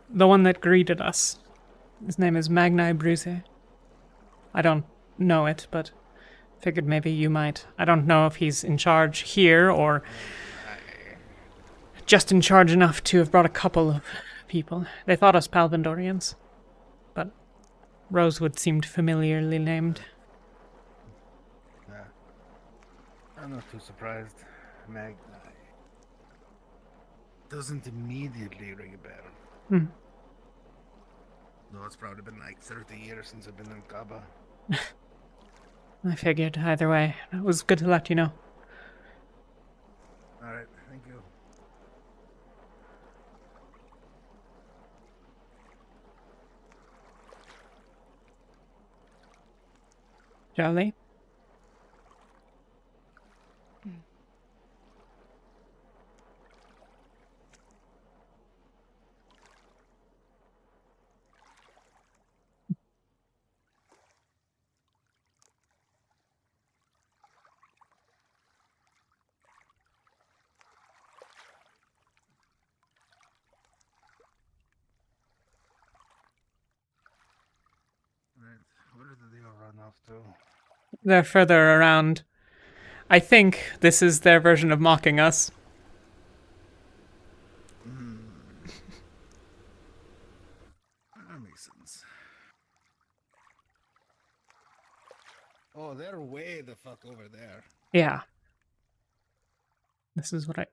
one that greeted us, his name is Magnus. I don't know it, but figured maybe you might. I don't know if he's in charge here or just in charge enough to have brought a couple of people. They thought us Palvandorians, but Rosewood seemed familiarly named. Yeah. I'm not too surprised. Mag doesn't immediately ring a bell. Hmm. No, it's probably been like 30 years since I've been in Khaba. I figured either way. It was good to let you know. Alright, thank you. Jolly? Right, where did they all run off to? They're further around. I think this is their version of mocking us. That makes sense. Oh, they're way the fuck over there. Yeah. This is what I...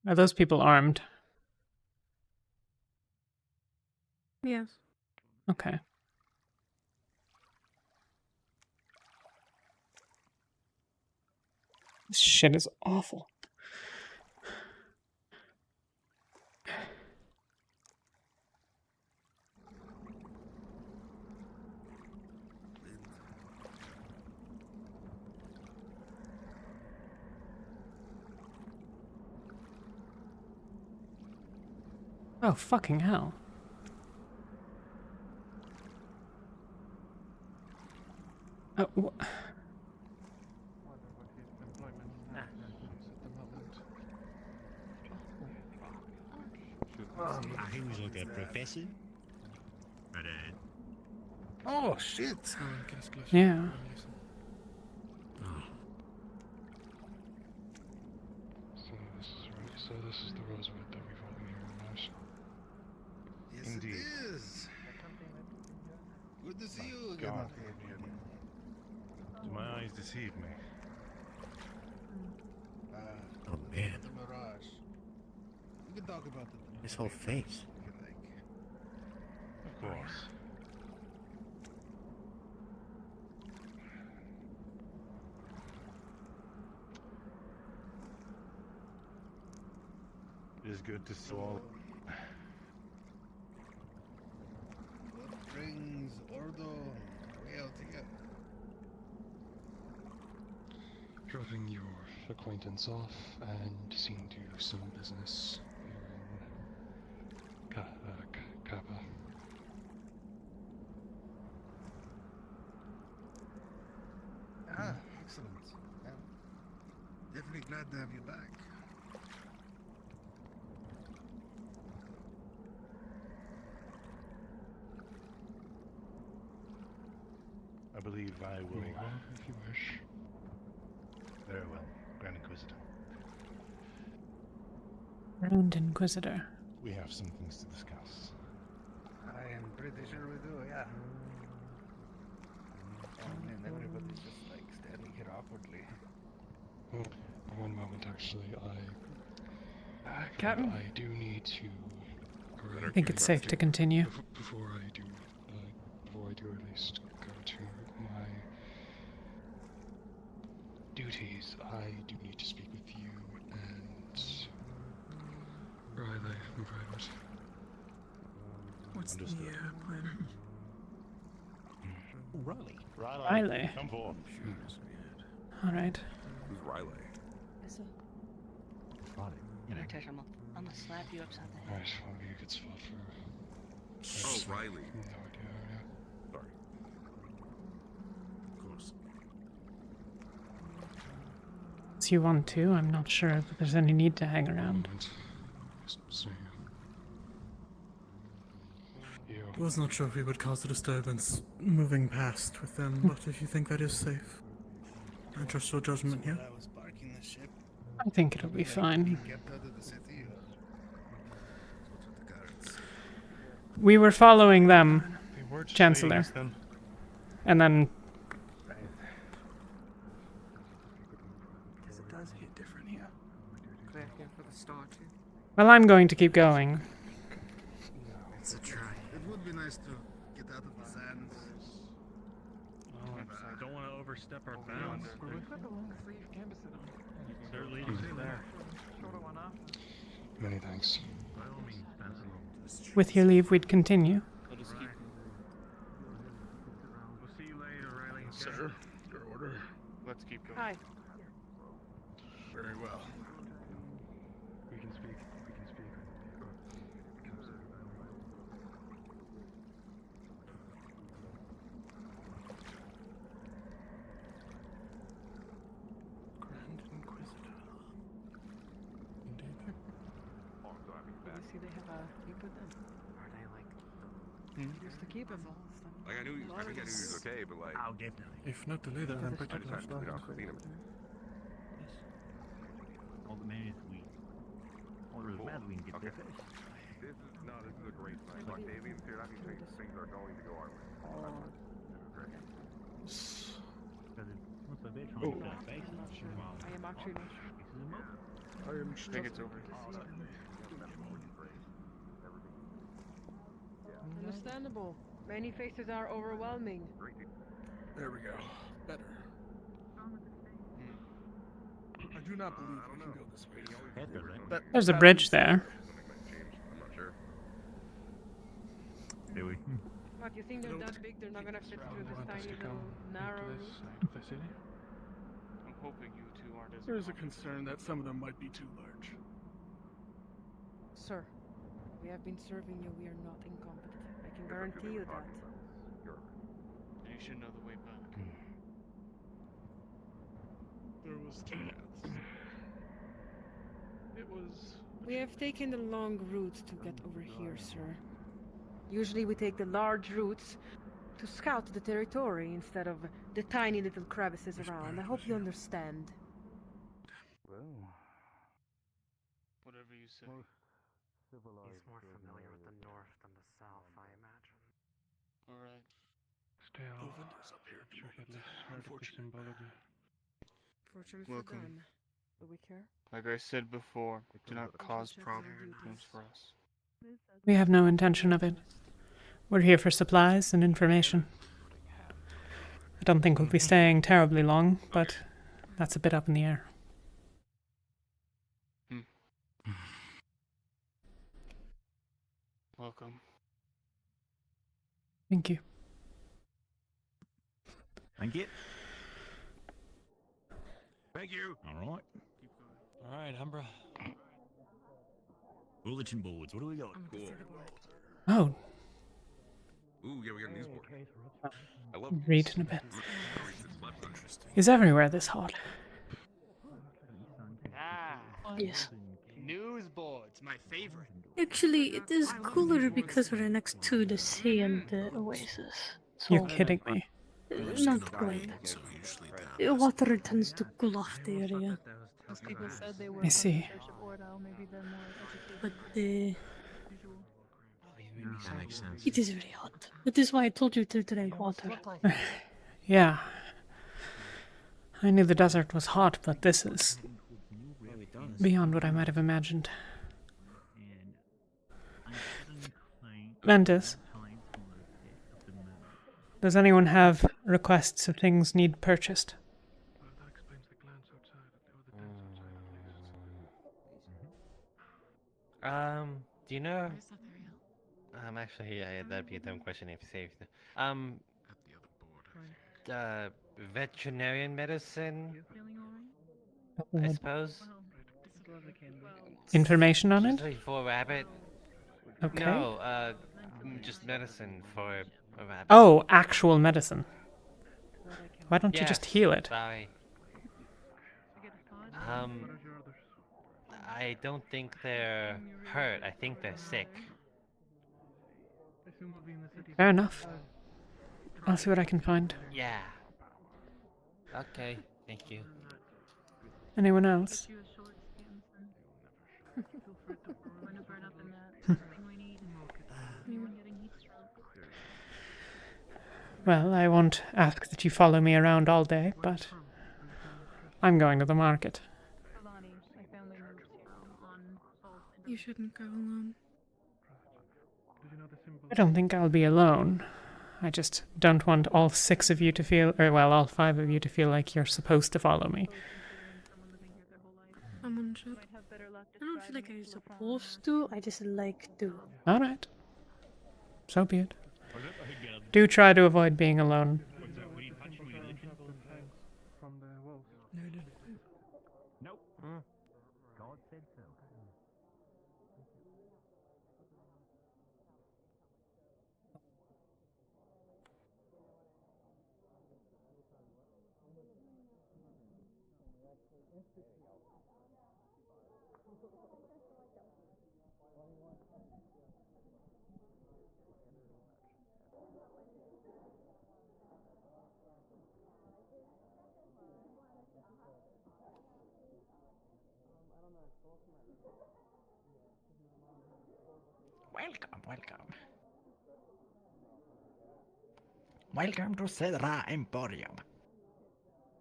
Are those people armed? Yes. Okay. This shit is awful. Oh, fucking hell. He was like a professor. But, oh, shit. Yeah. So this is the Rosewood that we've all been hearing about. Yes, Indeed. it is. Good to see you again, God. Octavian. Do my eyes deceive me? Oh man, The Mirage. We can talk about it. his whole face. Of course. It is good to see all. What brings Ordo way out here? Dropping your acquaintance off and seen to some business here in Khaba. Ah, excellent. Yeah. Definitely glad to have you back. I believe I will. Very well, if you wish. Very well, Grand Inquisitor. Grand Inquisitor. We have some things to discuss. I am pretty sure we do, yeah. Oh man, everybody's just like standing here awkwardly. Well, one moment, actually, Captain? I do need to. I think it's safe to continue. Before I do at least go to my duties, I do need to speak with you and Riley in private. What's Understood. the plan? Riley. Riley. Come forth. All right. Who's Riley? I'm gonna slap you upside the head. Right, well, you could swap for. Oh, Riley. No idea, yeah. Sorry. Of course. So you want to? I'm not sure that there's any need to hang around. Was not sure if we would cause a disturbance moving past with them, but if you think that is safe, I trust your judgment here. I was parking the ship. I think it'll be fine. Kept out of the city. What's with the guards? We were following them, They were just Chancellor. ladies then. And then Because it does hit different here. Clear here for the star too. well, I'm going to keep going. It's a try. It would be nice to get out of the sand. I don't want to overstep our bounds. We've got the long sleeve canvas on. Certainly do there. Shorter one off. Many thanks. By all means, pass along. With your leave, we'd continue. I'll just keep. We'll see you later, Riley. Sir, your order. Let's keep going. Hi. Very well. We can speak. Grand Inquisitor. Indeed. You see, they have a keep with them. Are they like? Just to keep them. Like I think I knew he was okay, but like. I'll give them. If not the leader, then pretty I just close hadn't by. seen him. All the minutes all the mad we can get Okay. their fish. This is a great sign. Octavian, here, I think things are going to go our way. What's the bit on I'm the not face? sure. I am actually not sure. I think it's over. Understandable. Many faces are overwhelming. There we go. Better. I do not believe we can go this way. There's a bridge there. I'm not sure. Do we? What, you think they're that big? They're not gonna fit through this tiny little narrow route? Side of the city. I'm hoping you two aren't as. There is a concern that some of them might be too large. Sir, we have been serving you. We are not incompetent. I can guarantee you that. You should know the way back. There was two paths. It was. We have taken the long route to get over here, sir. Usually we take the large routes to scout the territory instead of the tiny little crevices around. I hope you understand. Well, Whatever you say. He's more familiar with the north than the south, I imagine. Alright. Still, check at least heard of the symbology. Fortunately Welcome. for them. Do we care? Like I said before, do not cause problems for us. We have no intention of it. We're here for supplies and information. I don't think we'll be staying terribly long, but that's a bit up in the air. Welcome. Thank you. thank you. Thank you. All right. Alright, Umbra. Bulletin boards, what do we got? Cool. Oh, Ooh, yeah, we got a news board. I love reading a bit. Is everywhere this hot? Ah, Yes. news boards, my favorite. Actually, it is cooler because we're next to the sea and the oasis. So, You're kidding me. not quite. Water tends to cool off the area. Most people said they were I see. maybe they're more educated. But That makes sense. it is very hot. That is why I told you to drink water. Yeah. I knew the desert was hot, but this is beyond what I might have imagined. Ventus, does anyone have requests of things need purchased? Do you know? Actually, yeah, that'd be a dumb question if you saved. Veterinarian medicine, I suppose. Information on it? Usually for a rabbit. Okay. No, just medicine for a rabbit. Oh, actual medicine. Why don't you just Yes, heal it? Sorry. I don't think they're hurt. I think they're sick. Fair enough. I'll see what I can find. Yeah. Okay, thank you. Anyone else? Well, I won't ask that you follow me around all day, but I'm going to the market. You shouldn't go alone. I don't think I'll be alone. I just don't want all 6 of you to feel, or well, all 5 of you to feel like you're supposed to follow me. I'm unsure. I don't feel like I'm supposed to, I just like to. Alright. So be it. Do try to avoid being alone. Nope. God said so. Welcome. Welcome to Cedra Emporium.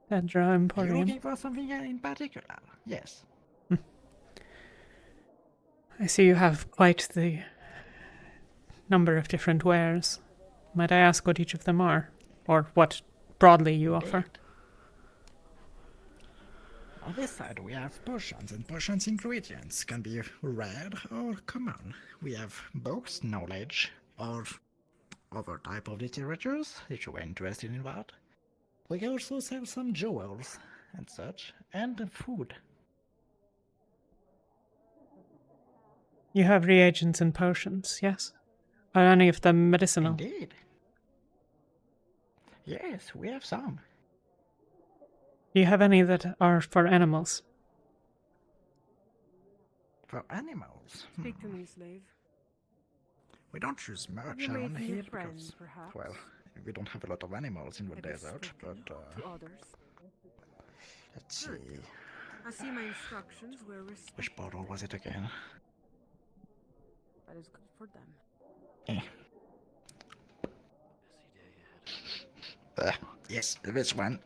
Cedra You're Emporium. looking for something in particular? Yes. I see you have quite the number of different wares. Might I ask what each of them are? Or what broadly you offer? On this side we have potions, and potions ingredients can be rare or common. We have books, knowledge, or other type of literatures, if you're interested in that. We also sell some jewels and such, and food. You have reagents and potions, yes? Are any of them medicinal? Indeed. Yes, we have some. Do you have any that are for animals? For animals? Speak to me, slave. We don't use Have much you made around me a here friend, because, perhaps? well, we don't have a lot of animals in the Have you desert, but, spoken to others? let's see. Good. I see my instructions were respected. Which bottle was it again? That is good for them. Yes, this one.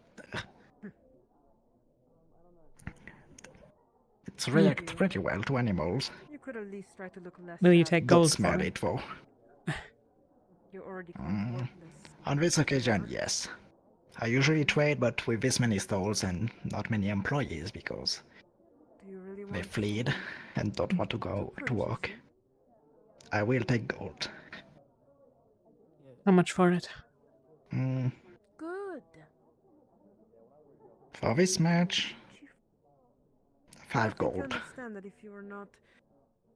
It reacts pretty well to animals. You could at least try to look less. Will you sad. take Don't gold smell for it, though. You're already quite worthless. On this occasion, yes. I usually trade, but with this many stalls and not many employees because Do you really they want fled and don't want to go to work. I will take gold. How much for it? Good. For this match, 5 But I gold. can understand that if you are not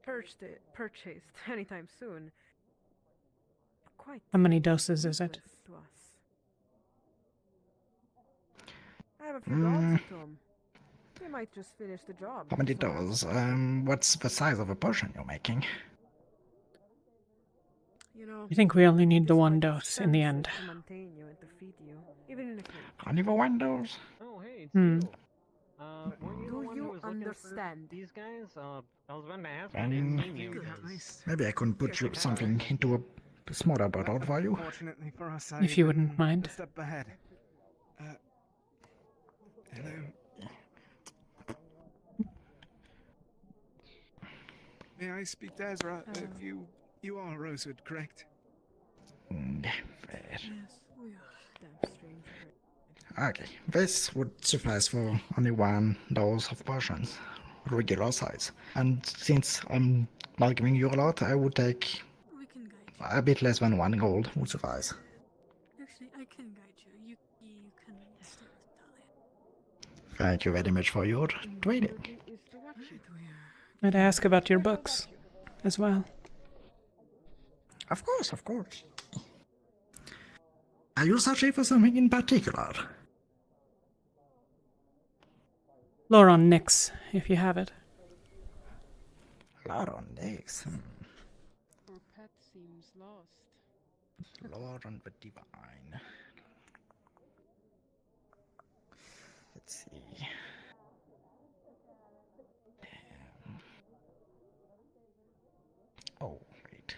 purchased anytime soon. Quite How many doses is it? useless to us. I have a few dogs at home. They might just finish the job. How many so I- does? What's the size of a potion you're making? You know, I think we only need the it's one quite dose in the end. expensive to maintain you and to feed you, even in a cage. Only the one dose? Oh, hey, it's Hmm. you. Weren't you the Do one you who was looking for understand? these guys? I was about to ask. I didn't see you. Maybe I can put you something into a smaller bottle for you. Fortunately for us, If you wouldn't mind. A step ahead. Hello. May I speak to Ezra? You are Rosewood, correct? Yes, we are. Damn strange. Okay, this would suffice for only 1 dose of potions, regular size. And since I'm not giving you a lot, I would take We can guide a bit less than 1 gold would suffice. you. Actually, I can guide you. You can stay with Talia. Thank you very much for your trading. Might I ask about your books as well? Of course, of course. Are you searching for something in particular? Lore on Nyx, if you have it. Lore on Nyx. Our pet seems lost. Lore on the Divine. Let's see. Oh, wait.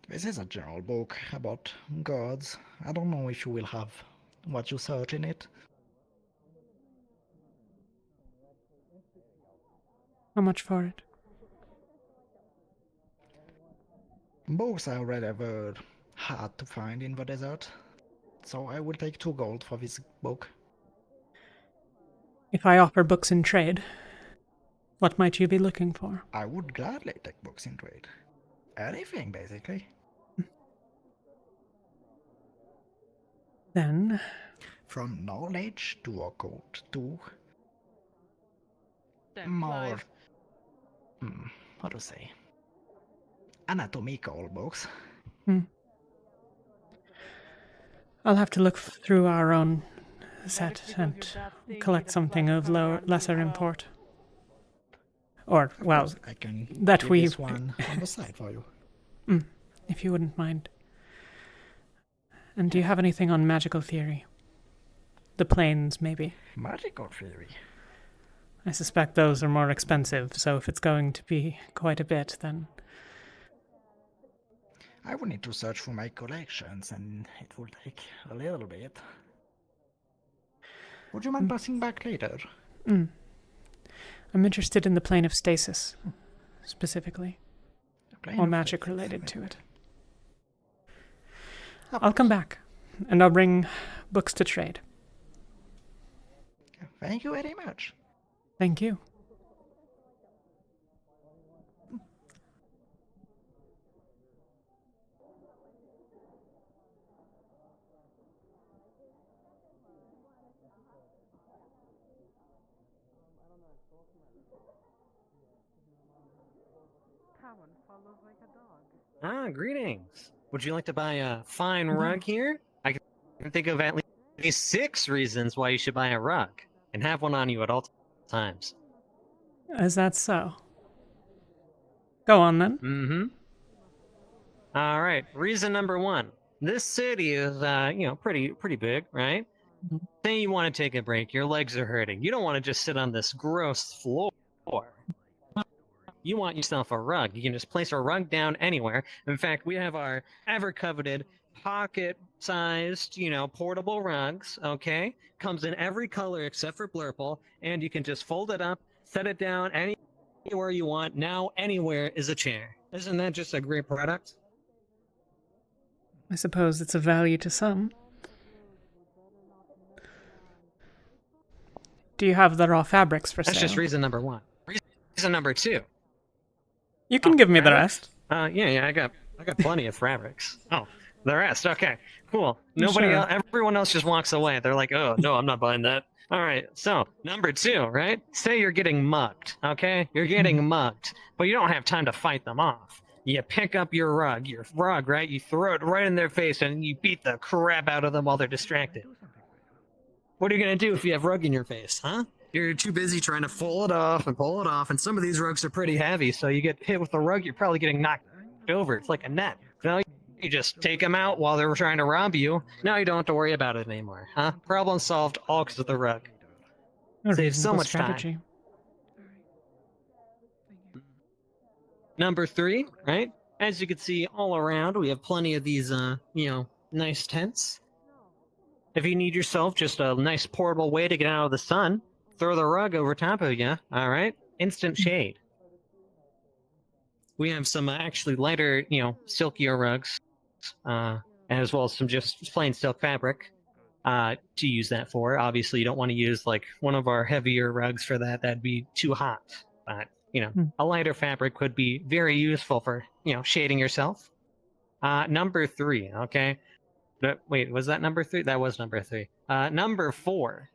This is a general book about gods. I don't know if you will have what you search in it. How much for it? Books are rather hard to find in the desert, so I will take 2 gold for this book. If I offer books in trade, what might you be looking for? I would gladly take books in trade. Anything, basically. Then... From knowledge to occult to... more... how to say? Anatomical books. I'll have to look through our own set and collect something of lesser import. Or, well, I can that give we... this one on the side for you. If you wouldn't mind. And do you have anything on magical theory? The planes, maybe? Magical theory? I suspect those are more expensive, so if it's going to be quite a bit, then... I will need to search for my collections, and it will take a little bit. Would you mind passing back later? I'm interested in the plane of stasis, specifically. Or magic related to it. I'll come back, and I'll bring books to trade. Thank you very much. Thank you. Follows like a dog. Greetings. Would you like to buy a fine rug here? I can think of at least 6 reasons why you should buy a rug, and have one on you at all times. Is that so? Go on, then. All right. Reason number 1. This city is, pretty big, right? Say you want to take a break. Your legs are hurting. You don't want to just sit on this gross floor. You want yourself a rug. You can just place a rug down anywhere. In fact, we have our ever-coveted pocket-sized, portable rugs, okay? Comes in every color except for blurple, and you can just fold it up, set it down anywhere you want. Now, anywhere is a chair. Isn't that just a great product? I suppose it's of value to some. Do you have the raw fabrics for sale? That's just reason number 1. Reason number 2. You can give me the rest. Yeah, I got plenty of fabrics. Oh, The rest, okay, cool. Nobody Sure. else, everyone else just walks away. They're like, oh, no, I'm not buying that. All right, so number 2, right? Say you're getting mugged, okay? You're getting mugged, but you don't have time to fight them off. You pick up your rug, right? You throw it right in their face and you beat the crap out of them while they're distracted. What are you gonna do if you have rug in your face, huh? You're too busy trying to pull it off, and some of these rugs are pretty heavy, so you get hit with the rug, you're probably getting knocked over. It's like a net. You just take them out while they were trying to rob you. Now you don't have to worry about it anymore, huh? Problem solved, all because of the rug. Saves so much time. Number 3, right? As you can see all around, we have plenty of these, nice tents. If you need yourself just a nice portable way to get out of the sun, throw the rug over top of you, all right? Instant shade. We have some actually lighter, silkier rugs, as well as some just plain silk fabric to use that for. Obviously, you don't want to use like one of our heavier rugs for that. That'd be too hot. But, a lighter fabric could be very useful for, shading yourself. Number 3, okay? Wait, was that number 3? That was number 3. Number 4.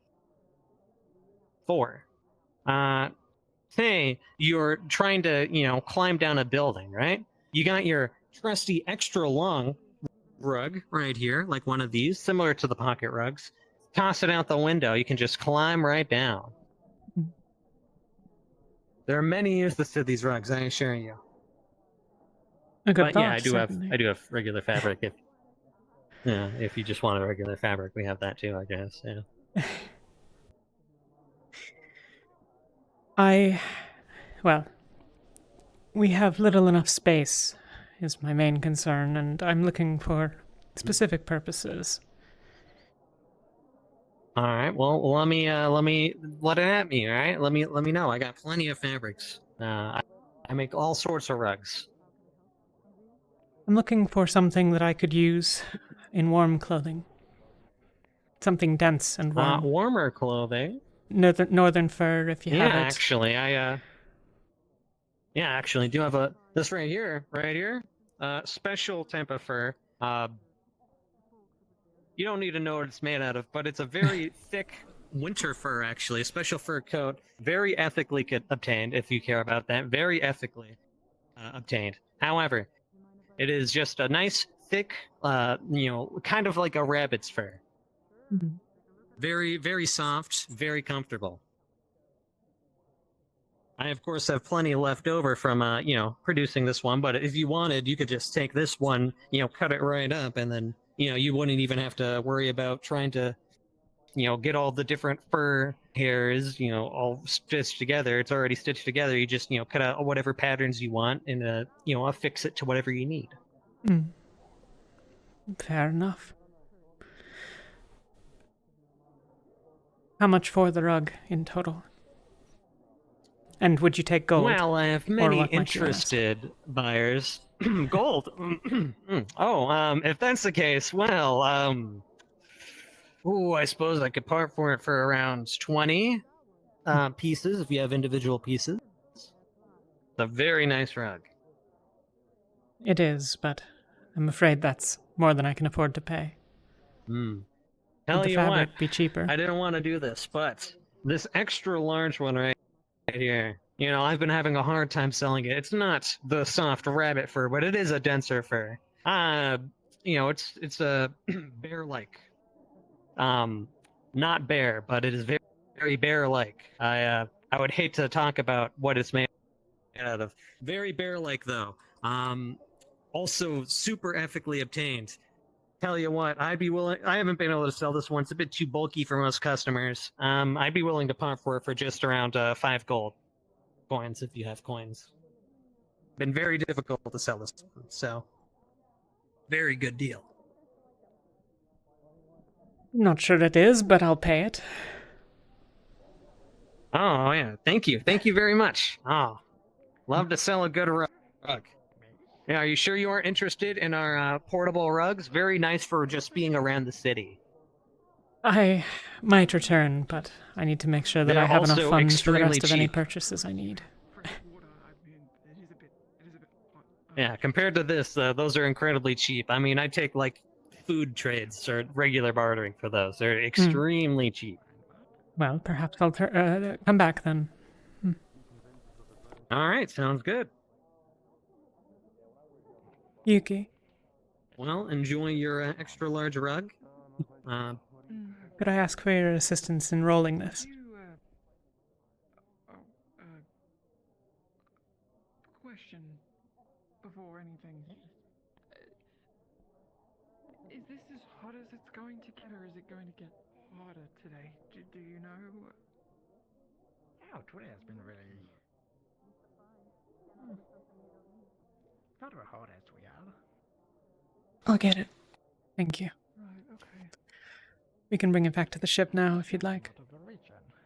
Say you're trying to, climb down a building, right? You got your trusty extra long rug right here, like one of these, similar to the pocket rugs. Toss it out the window. You can just climb right down. There are many uses to these rugs, I assure you. But yeah, I do have regular fabric. If you just want a regular fabric, we have that too, I guess. Yeah. Well, we have little enough space, is my main concern, and I'm looking for specific purposes. All right. Well, let it at me. All right. Let me know. I got plenty of fabrics. I make all sorts of rugs. I'm looking for something that I could use in warm clothing. Something dense and warm. Warmer clothing. Northern fur, if you have it. Actually, I do have this right here, special type of fur. You don't need to know what it's made out of, but it's a very thick winter fur, actually, a special fur coat, very ethically obtained, if you care about that, very ethically obtained. However, it is just a nice, thick, kind of like a rabbit's fur. Mm-hmm. Very, very soft, very comfortable. I, of course, have plenty left over from, producing this one, but if you wanted, you could just take this one, cut it right up, and then, you wouldn't even have to worry about trying to, get all the different fur hairs, all stitched together. It's already stitched together. You just, cut out whatever patterns you want and, affix it to whatever you need. Fair enough. How much for the rug in total? And would you take gold? Well, I have many interested buyers. Gold? If that's the case, well, I suppose I could part for it for around 20 pieces, if you have individual pieces. It's a very nice rug. It is, but I'm afraid that's more than I can afford to pay. Tell Would the you fabric what, be cheaper? I didn't want to do this, but this extra large one right here, I've been having a hard time selling it. It's not the soft rabbit fur, but it is a denser fur. It's a bear-like. Not bear, but it is very, very bear-like. I would hate to talk about what it's made out of. Very bear-like, though. Also super ethically obtained. Tell you what, I'd be willing. I haven't been able to sell this one. It's a bit too bulky for most customers. I'd be willing to part for it for just around 5 gold coins if you have coins. Been very difficult to sell this one, so very good deal. Not sure it is, but I'll pay it. Oh yeah, thank you very much. Oh, love to sell a good rug. Yeah, are you sure you aren't interested in our portable rugs? Very nice for just being around the city. I might return, but I need to make sure that They're I have enough funds for the extremely rest of any cheap. purchases I need. Yeah, compared to this, those are incredibly cheap. I mean, I take like food trades or regular bartering for those. They're extremely cheap. Well, perhaps I'll come back then. All right, sounds good. Yuki, Well, enjoy your extra large rug. could I ask for your assistance in rolling this? Question before anything. Is this as hot as it's going to get, or is it going to get hotter today? Do you know? Oh, today has been really... not as hot as we are. I'll get it. Thank you. Right, okay. We can bring it back to the ship now if you'd like.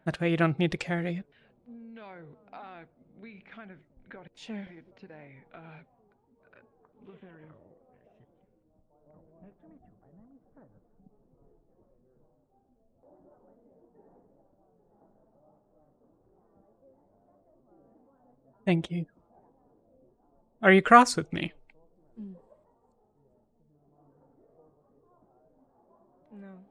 That way you don't need to carry it. No, we kind of got it today. Lothario. Thank you. Are you cross with me? No.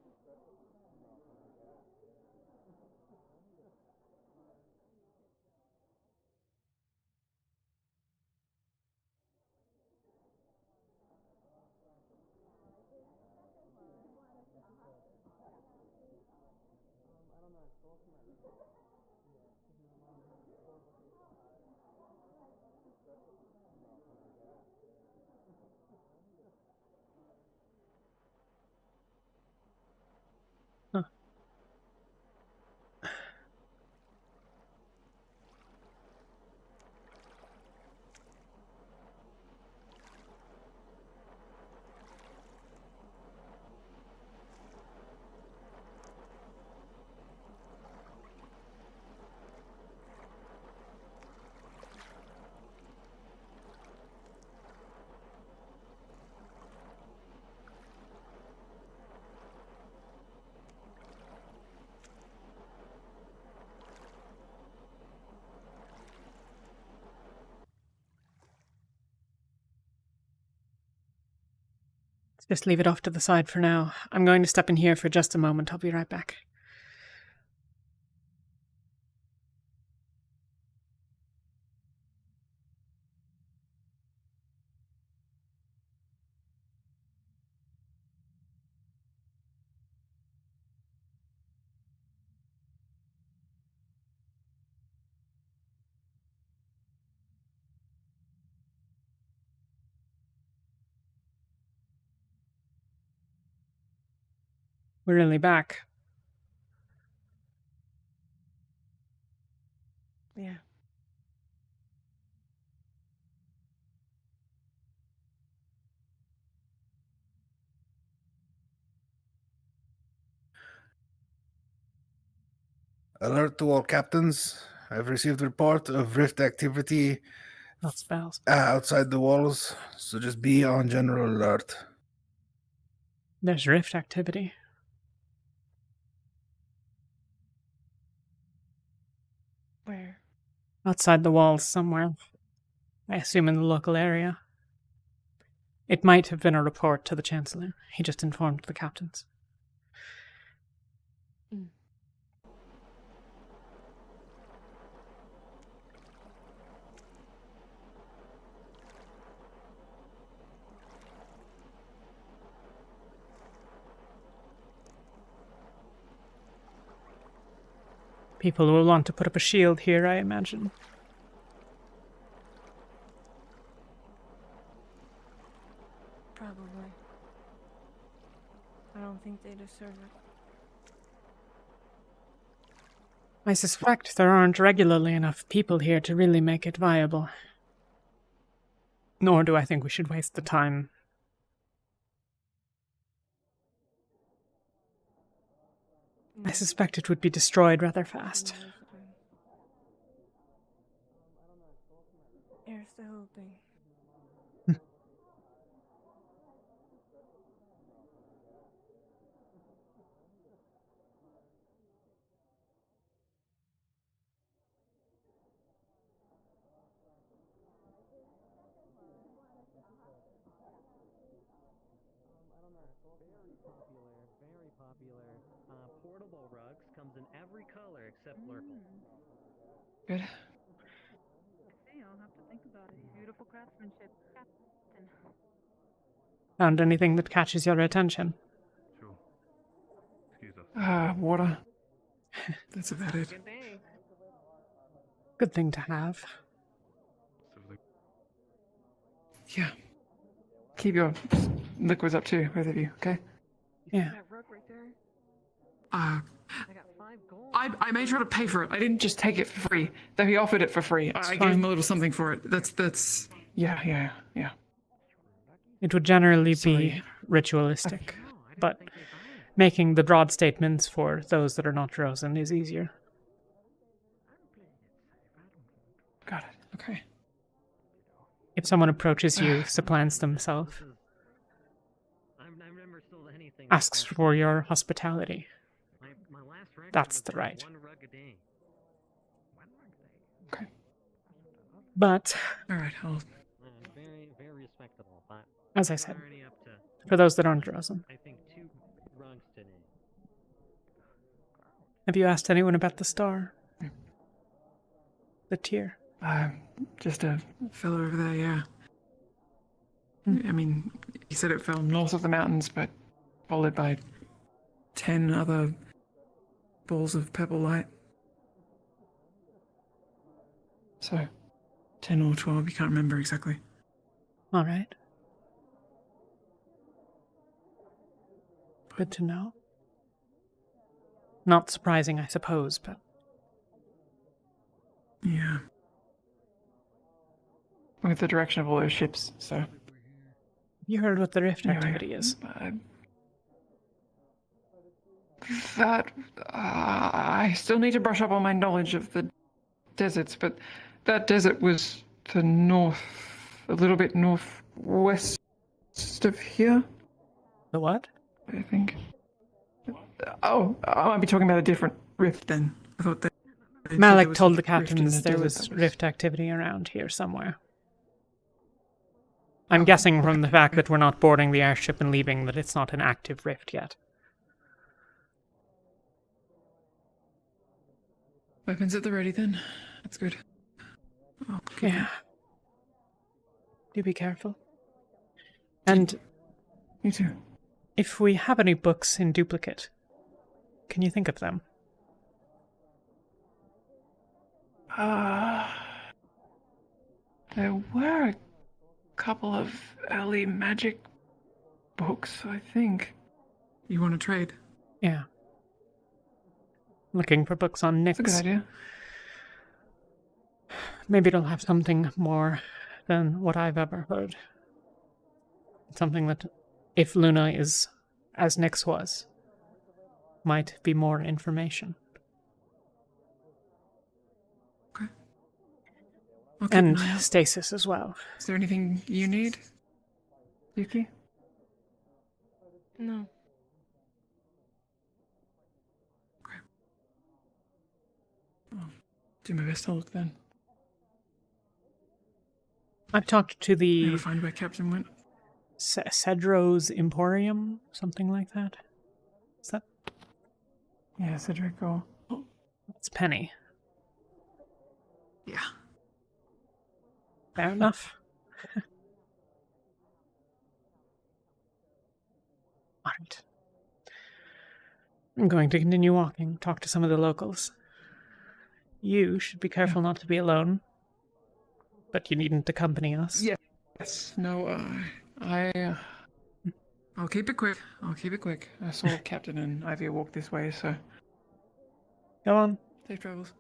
Let's just leave it off to the side for now. I'm going to step in here for just a moment. I'll be right back. We're really back. Yeah. Alert to all captains. I've received a report of rift activity Not spells. outside the walls, so just be on general alert. There's rift activity. Where? Outside the walls somewhere. I assume in the local area. It might have been a report to the Chancellor. He just informed the captains. People will want to put up a shield here, I imagine. Probably. I don't think they deserve it. I suspect there aren't regularly enough people here to really make it viable. Nor do I think we should waste the time. I suspect it would be destroyed rather fast. Here's the hoping. Very popular. Portable rugs comes in every color except purple. Good. See, I'll have to think about it. Beautiful craftsmanship, Captain. Found anything that catches your attention? Sure. Excuse us. Water. That's about it. Good thing to have. Yeah. Keep your liquids up too, both of you, okay? Yeah. I made sure to pay for it. I didn't just take it for free. Though he offered it for free. I gave him a little something for it. That's yeah. It would generally be ritualistic, but making the broad statements for those that are not Drozen is easier. Got it. Okay. If someone approaches you, supplants themselves, asks for your hospitality, that's the right. Okay. But, alright, Very, very respectable. But as I said, already up to, for those that aren't Drozen, I think 2 rugs today. have you asked anyone about the star? The tier? Just a fellow over there, yeah. I mean, he said it fell north of the mountains, but followed by 10 other balls of purple light. So, 10 or 12, you can't remember exactly. All right. Good to know. Not surprising, I suppose, but... Yeah. With the direction of all those ships, so... You heard what the rift Anyway, activity is. I still need to brush up on my knowledge of the deserts, but that desert was the north, a little bit northwest of here. The what? I think. Oh, I might be talking about a different rift then. I thought that. Malik told the captains there was rift activity around here somewhere. I'm guessing from the fact that we're not boarding the airship and leaving that it's not an active rift yet. Weapons at the ready then. That's good. Yeah. Do be careful. And... You too. If we have any books in duplicate, can you think of them? There were a couple of early magic books, I think. You want to trade? Yeah. Looking for books on Nyx. That's a good idea. Maybe it'll have something more than what I've ever heard. Something that, if Luna is as Nyx was, might be more information. Okay. And stasis as well. Is there anything you need, Yuki? No. Do my best to look then. I've talked to the... Never find where Captain went. Cedro's Emporium? Something like that? Is that... Yeah, Cedric or... That's Penny. Yeah. Fair enough. Alright. I'm going to continue walking, talk to some of the locals. You should be careful not to be alone. But you needn't accompany us. Yes. No, I'll keep it quick. I saw Captain and Ivy walk this way, so... Go on. Safe travels.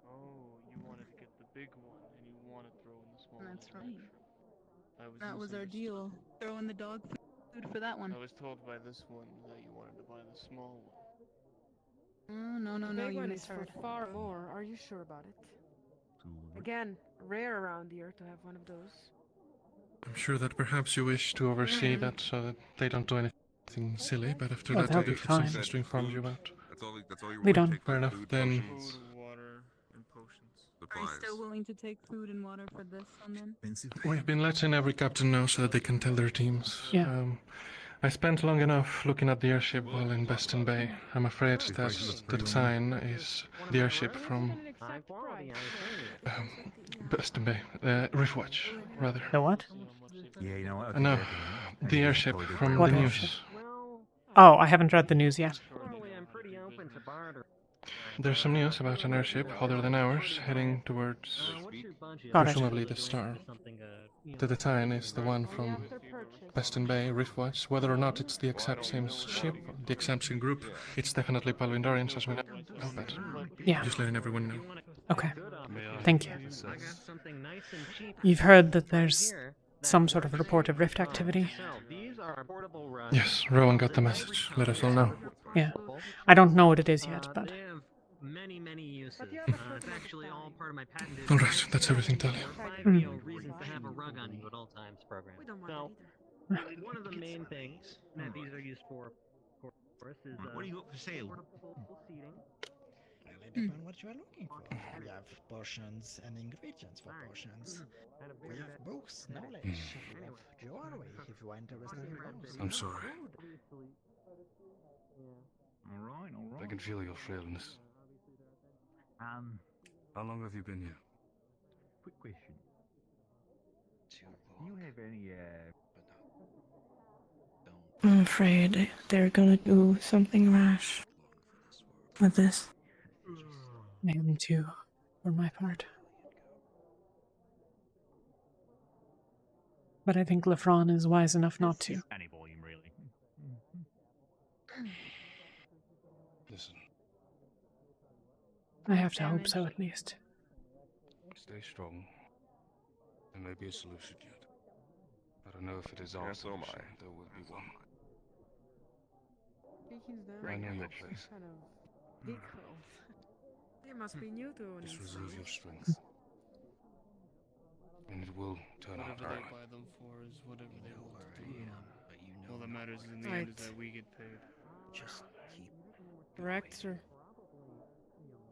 Oh, you wanted to get the big one, and you want to throw in the small one. That's right. That was our deal. Throw in the dog food for that one. I was told by this one that you wanted to buy the small one. Oh, no, The big you one is for misheard. far more. Are you sure about it? Again, rare around here to have one of those. I'm sure that perhaps you wish to oversee that so that they don't do anything silly, but after Well, that that'll I do be have some fine. things to inform you about. That's all you We want don't. to take. Fair enough, Food, then. potions, Food, water, and potions. Are supplies. you still willing to take food and water for this one then? We've been letting every captain know so that they can tell their teams. Yeah. I spent long enough looking at the airship while in Beston Bay. I'm afraid that the design is the airship from Beston Bay. Riftwatch, rather. The what? Yeah, you know what? No, the airship from What the airship? news. Oh, I haven't read the news yet. There's some news about an airship other than ours heading towards Got it. presumably the Star. The design is the one from Beston Bay, Riftwatch. Whether or not it's the exact same ship, the exact same group, it's definitely Palindarians as we know. But Yeah. just letting everyone know. Okay. Thank you. You've heard that there's some sort of report of rift activity? Yes, Rowan got the message. Let us all know. Yeah. I don't know what it is yet, but... Many uses. It's actually all part of my patented. Alright, that's everything, Talia. Reasons to have a rug on you at all times program. So, one of the main things that these are used for, of course, is What do you got for sale? seating. Depend on what you are looking for. We have potions and ingredients for potions. We have books, knowledge. We have jewelry if you are interested in those. I'm sorry. All right. I can feel your frailness. How long have you been here? Quick question. Do you have any, I'm afraid they're gonna do something rash with this. I am too, for my part. But I think Lefron is wise enough not to. Any volume, really. Listen, I have to hope so, at least. stay strong. There may be a solution yet. I don't know if it is our so am solution. I. There will be one. I I know your place. Kind of big girls. They must be new to Just this. reserve your strength. And it will turn out Whatever they right. buy them for is whatever they want to do. All that matters in the end is that we get paid. Just keep. Correct, sir.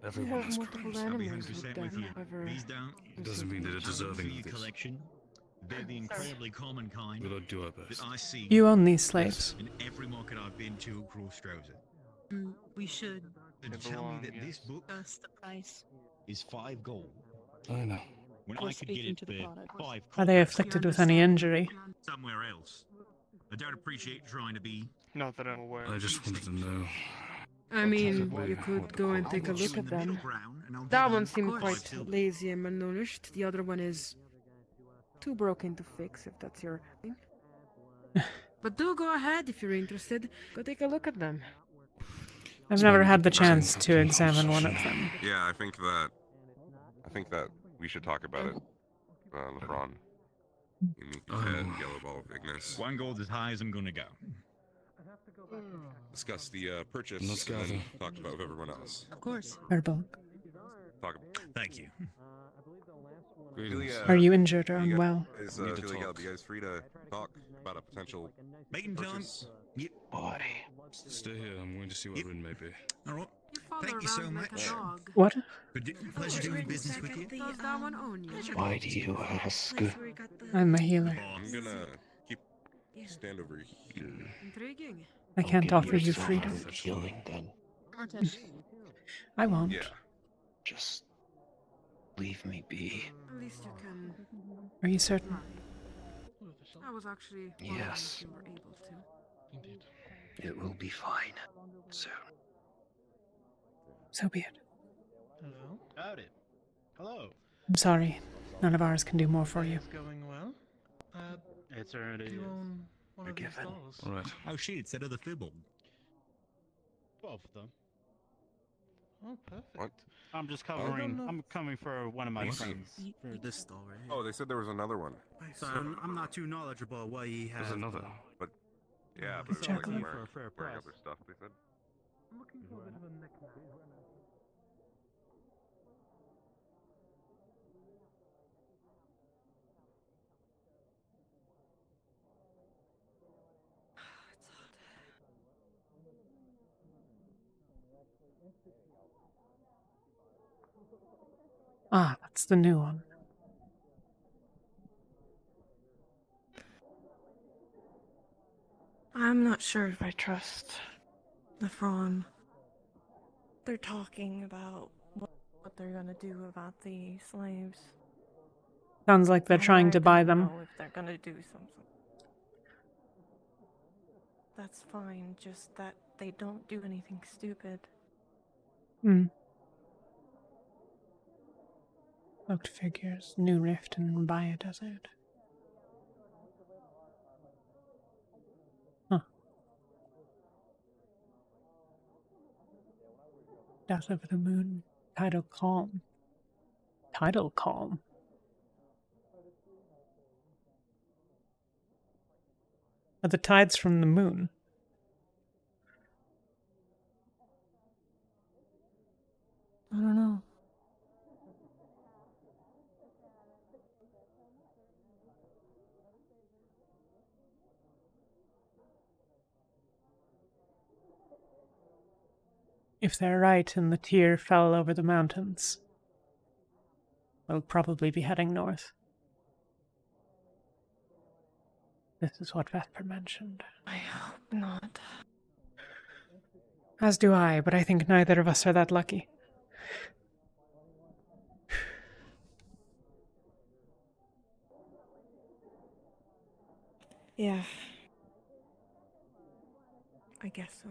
We Everyone have has multiple crimes. I'll be animals 100% with with them, you. however. These don't. It doesn't mean that it's deserving for of your this. collection. They're the incredibly common kind We'll do our best. that I see You own these slaves. in every market I've been to across Droza. We should And tell me that this book discuss the price. is 5 gold. I know. When We're I could get speaking it to the for product. 5 Are they coppers afflicted with any injury? somewhere else. I don't appreciate trying to be. Not that I'm aware. I just wanted to know. I mean, Possibly you could what go and the take a quality look is. at them. Middle ground, and I'll That give one you seemed 5 quite silver. lazy and malnourished. The other one is too broken to fix, if that's your thing. But do go ahead if you're interested. Go take a look at them. I've never had the chance to examine one of them. Yeah, I think that we should talk about it, LeBron. You need to head Yellow Ball of Ignis. 1 gold as high as I'm gonna go. Discuss the purchase Let's and then gather. talk about with everyone else. Of course. Herbal. Talk. Thank you. Greetings. Are you injured or unwell? Is Need to Talia, talk. you guys free to talk about a potential Making time. purchase? Yep. Stay here. I'm going to see what Rin may be. All right. You follow Thank you so around like much. a dog. What? Pleasure doing business with you. Does that one own you? Why do you ask? I'm a healer. I'm gonna stand over here. Intriguing. I can't offer you Yourself freedom. healing then. I won't. Yeah. Just leave me be. At least you can. Are you certain? I was actually wondering Yes. if you were able to. It will be fine. Soon. So be it. Hello? Howdy. Hello. I'm sorry. None of ours can do more for you. It's going well. It's already. Do you own one of these Forgiven. dolls? All right. Oh shit, it's that other fibble. Both of them. Oh, perfect. What? I'm just don't covering. know. I'm coming for one of my What? friends. For this stall right here. Oh, they said there was another one. So I'm not too knowledgeable what he has. There's another. But yeah, but it's Check like them. wearing, For a fair wearing price. other stuff. They said. I'm looking for a bit of a knick-knack. Ah, that's the new one. I'm not sure if I trust the Fron. They're talking about what they're gonna do about the slaves. Sounds like they're trying to buy them. I don't know if they're gonna do something. That's fine, just that they don't do anything stupid. Hmm. Cloaked figures, new rift and biodesert. Huh. Death of the moon. Tidal calm. Tidal calm. Are the tides from the moon? I don't know. If they're right and the tear fell over the mountains, we'll probably be heading north. This is what Vesper mentioned. I hope not. As do I, but I think neither of us are that lucky. Yeah. I guess so.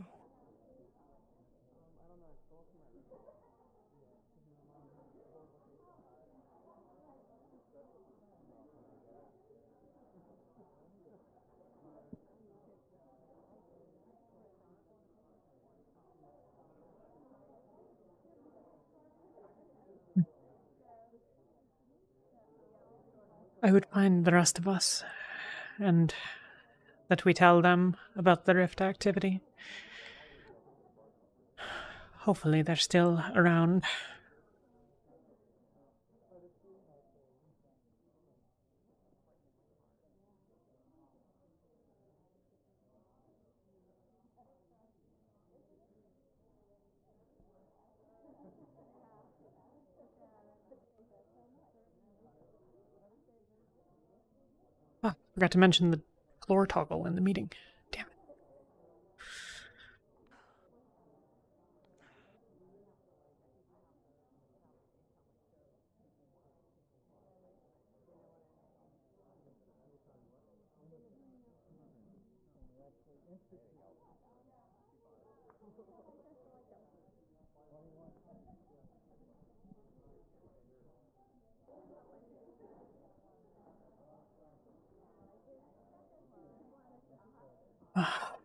I would find the rest of us, and that we tell them about the rift activity. Hopefully they're still around. Ah, forgot to mention the floor toggle in the meeting. Damn it. Ah.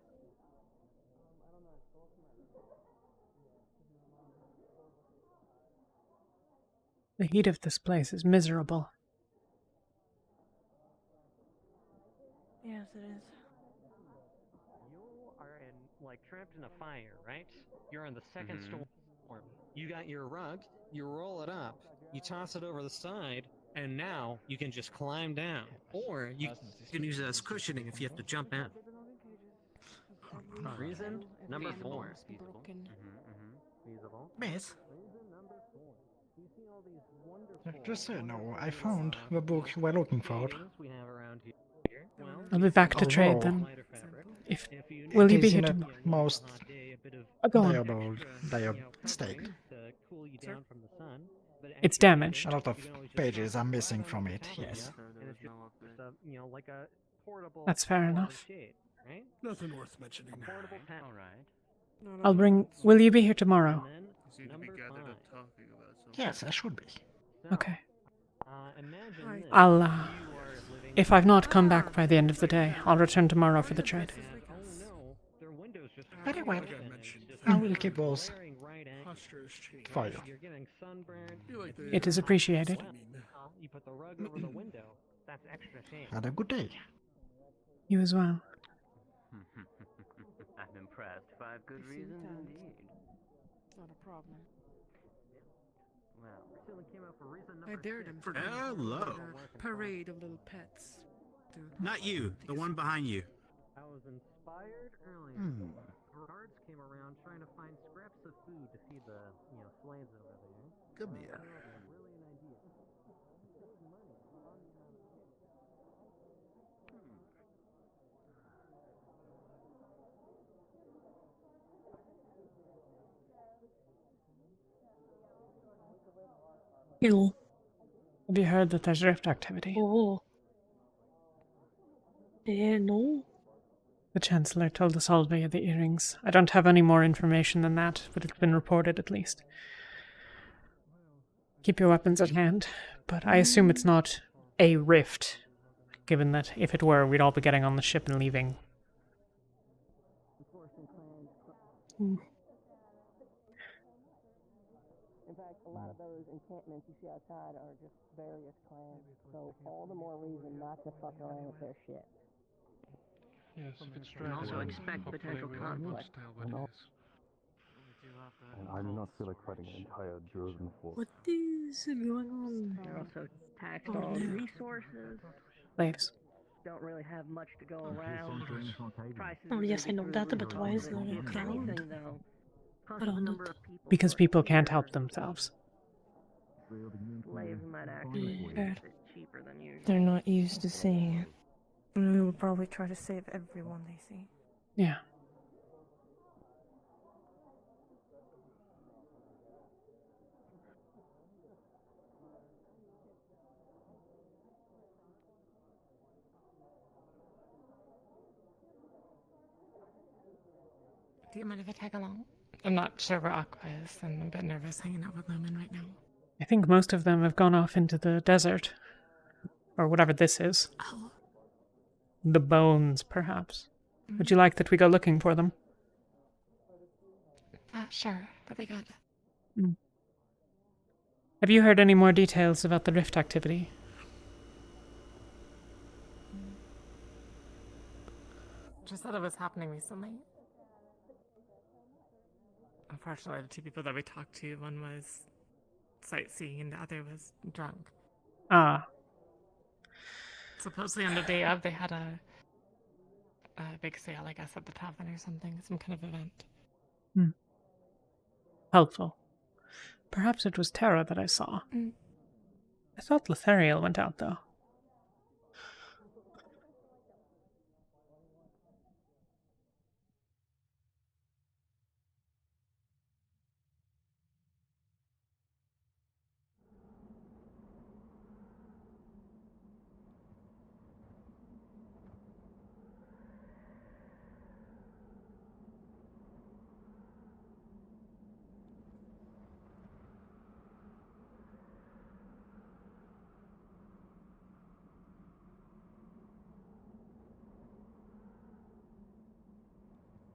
The heat of this place is miserable. Yes, it is. You are trapped in a fire, right? You're on the second storm. You got your rug, you roll it up, you toss it over the side, and now you can just climb down. Or you can use it as cushioning if you have to jump out. Reason number 4. Feasible. Miss? Reason number 4. You see all these wonderful, Just so you know, I found the book you were looking for. we have around here. Well, I'll be back to trade then. Will you be here in tomorrow? a most Go on. dire state. It's damaged. A lot of pages are missing from it, yes. That's fair enough. Nothing worth mentioning now. Will you be here tomorrow? Yes, I should be. Okay. If I've not come back by the end of the day, I'll return tomorrow for the trade. Very well. I will keep those for you. It is appreciated. You put the rug over the window. That's extra shame. Have a good day. You as well. I'm impressed. 5 good reasons indeed. Not a problem. Well, I dared him to Hello. a parade of little pets. Not you, the one behind you. I was inspired earlier. guards came around trying to find scraps of food to feed the, slaves over there. Come here. Really an idea. Hello. Have you heard that there's rift activity? Oh. No. The Chancellor told us all via the earrings. I don't have any more information than that, but it's been reported at least. Keep your weapons at hand, but I assume it's not a rift, given that if it were, we'd all be getting on the ship and leaving. Hmm. In fact, a lot of those encampments you see outside are just various clans, so all the more reason not to fuck around with their shit. Yes, if it's And also dragon, expect hopefully potential we conflict. understand what it is. And I do not feel like fighting an entire Drozen force. What is going on? They're also taxed Oh, all no. resources. Slaves. Don't really have much to go around. Prices Oh, are yes, I gonna know be that, through but the why roof. is there a If crowd anything, though, cost of the around number it? of people Because people can't help themselves. slaves might actually be Yeah. a bit cheaper than usual. They're not used to seeing it. They will probably try to save everyone they see. Yeah. Do you mind if I tag along? I'm not sure where Aqua is, and I'm a bit nervous hanging out with Lumen right now. I think most of them have gone off into the desert. Or whatever this is. Oh. The bones, perhaps. Would you like that we go looking for them? Sure. That'd be good. Have you heard any more details about the rift activity? Just that it was happening recently. Unfortunately, the two people that we talked to, one was sightseeing and the other was drunk. Ah. Supposedly on the day of, they had a big sale, I guess, at the tavern or something, some kind of event. Helpful. Perhaps it was Terra that I saw. I thought Lethariel went out, though.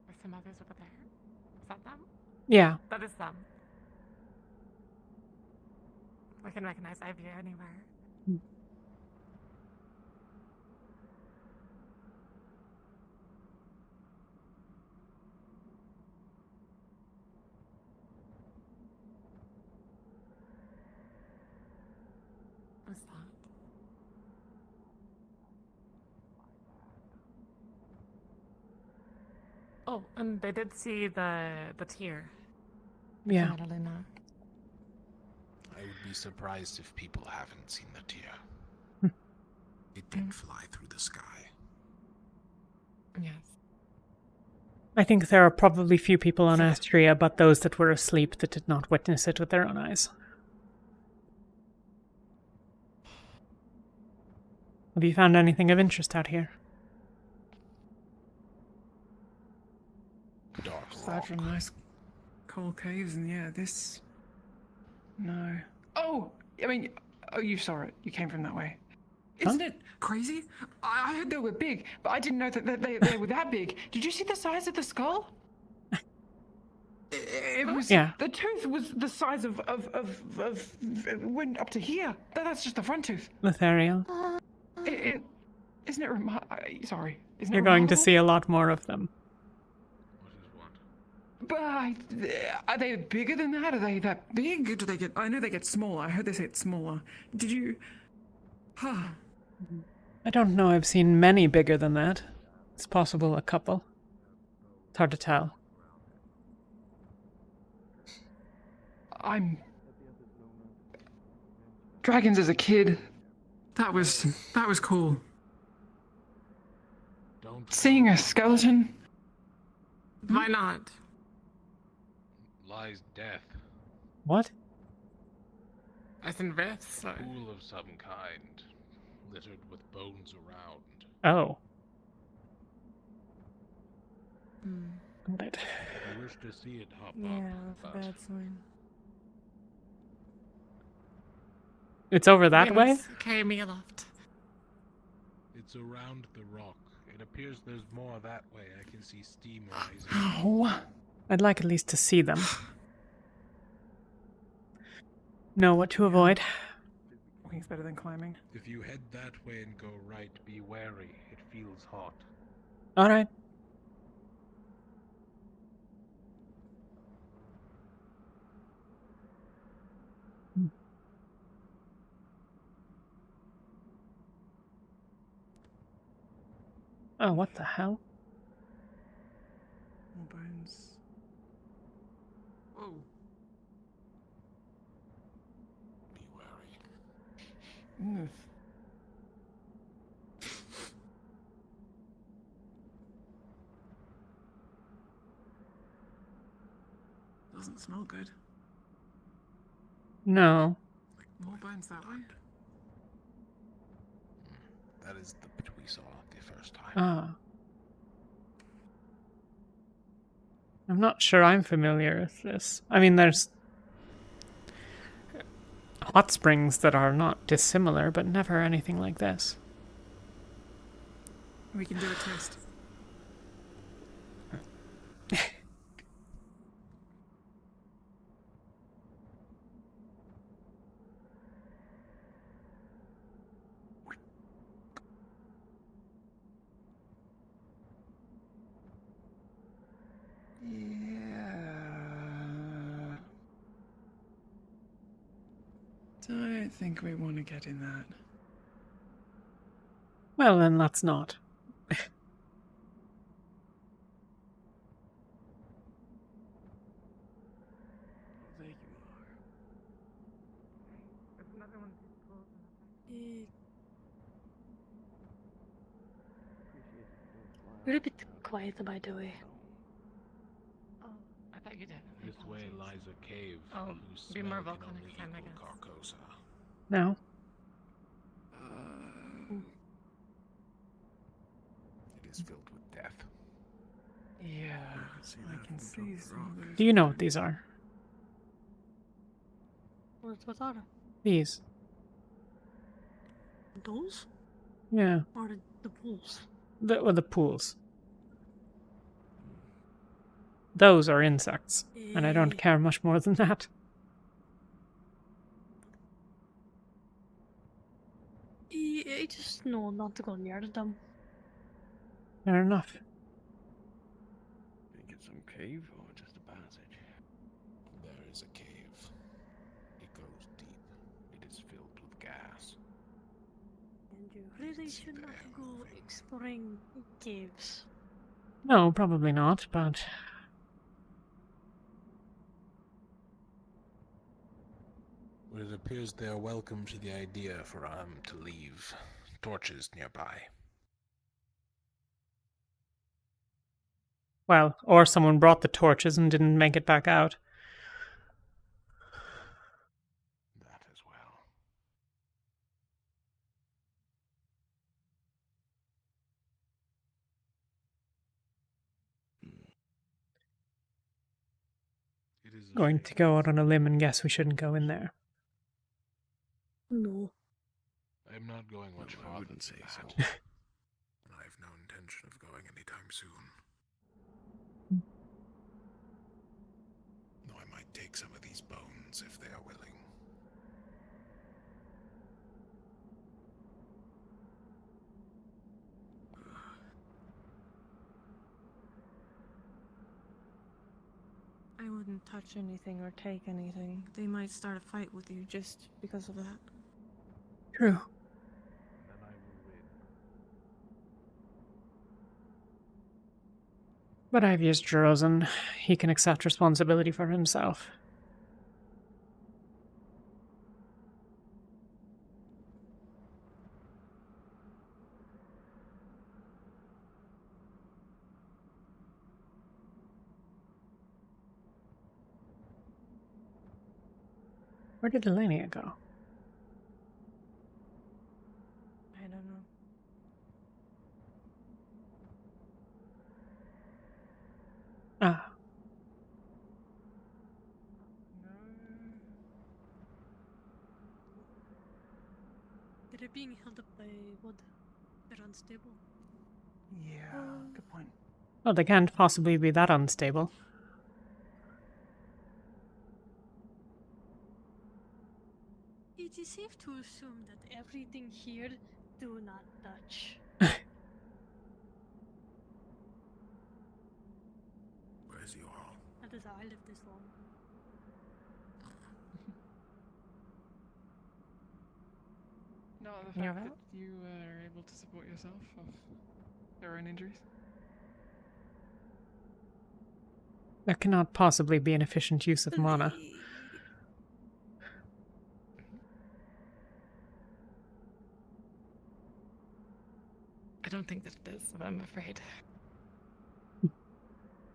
There's some others over there. Is that them? Yeah. That is them. We can recognize Ivy anywhere. What's that? Oh, and they did see the tier. Yeah. Madalena. I would be surprised if people haven't seen the tier. It did fly through the sky. Yes. I think there are probably few people on Astria but those that were asleep that did not witness it with their own eyes. Have you found anything of interest out here? Aside from nice coal caves and this. No. Oh! I mean, you saw it. You came from that way. Isn't it crazy? I heard they were big, but I didn't know that they were that big. Did you see the size of the skull? It was. Yeah. The tooth was the size of went up to here. That's just the front tooth. Lethariel? Isn't it sorry. Isn't You're it going to remarkable? see a lot more of them. But are they bigger than that? Are they that big? Do they get? I know they get smaller. I heard they say it's smaller. Did you? I don't know, I've seen many bigger than that. It's possible a couple. It's hard to tell. I'm... Dragons as a kid. That was cool. Seeing a skeleton? Why not? Lies death. What? As in Veth's? Pool of some kind, littered with bones around. Oh. Hmm. It. I wish to see it hop Yeah, up, that's a but bad sign. It's over that way? Carry me aloft. it's around the rock. It appears there's more that way. I can see steam rising. Oh. I'd like at least to see them. Know what to avoid. Walking's better than climbing. If you head that way and go right, be wary. It feels hot. Alright. Oh, what the hell? More bones. Whoa. Be wary. Doesn't smell good. No. More bones that way? That is the bit we saw the first time. Ah. I'm not sure I'm familiar with this. I mean, there's hot springs that are not dissimilar, but never anything like this. We can do a test. Don't think we want to get in that. Well, then let's not. There you are. There's another one too close in You're a bit quiet, by the way. Oh, I thought you'd have. This way lies a cave. Oh, whose be smell more can vocal only next time, I equal guess. Carcosa. No. It is filled with death. Yeah, I can see some of those. Do you know what these are? What are they? These. Those? Yeah. Or the pools? The pools. Those are insects, and I don't care much more than that. I just know not to go near them. Fair enough. Think it's some cave or just a passage? There is a cave. It goes deep. It is filled with gas. And you really should not go exploring caves. No, probably not, but... Well, it appears they are welcome to the idea for to leave torches nearby. Well, or someone brought the torches and didn't make it back out. That as well. It is Going to go out on a limb and guess we shouldn't go in there. No. I'm not going much farther. I wouldn't say so. I have no intention of going anytime soon. Though I might take some of these bones if they are willing. I wouldn't touch anything or take anything. They might start a fight with you just because of that. True. Then I will win. But I've used Droza. He can accept responsibility for himself. Where did Elenia go? I don't know. Ah. They're being held up by wood. They're unstable. Yeah, good point. Well, they can't possibly be that unstable. It is safe to assume that everything here do not touch. Where's your hall? That is how I lived this long. No, the fact that you are able to support yourself of your own injuries. There cannot possibly be an efficient use of mana. I don't think that it is, but I'm afraid.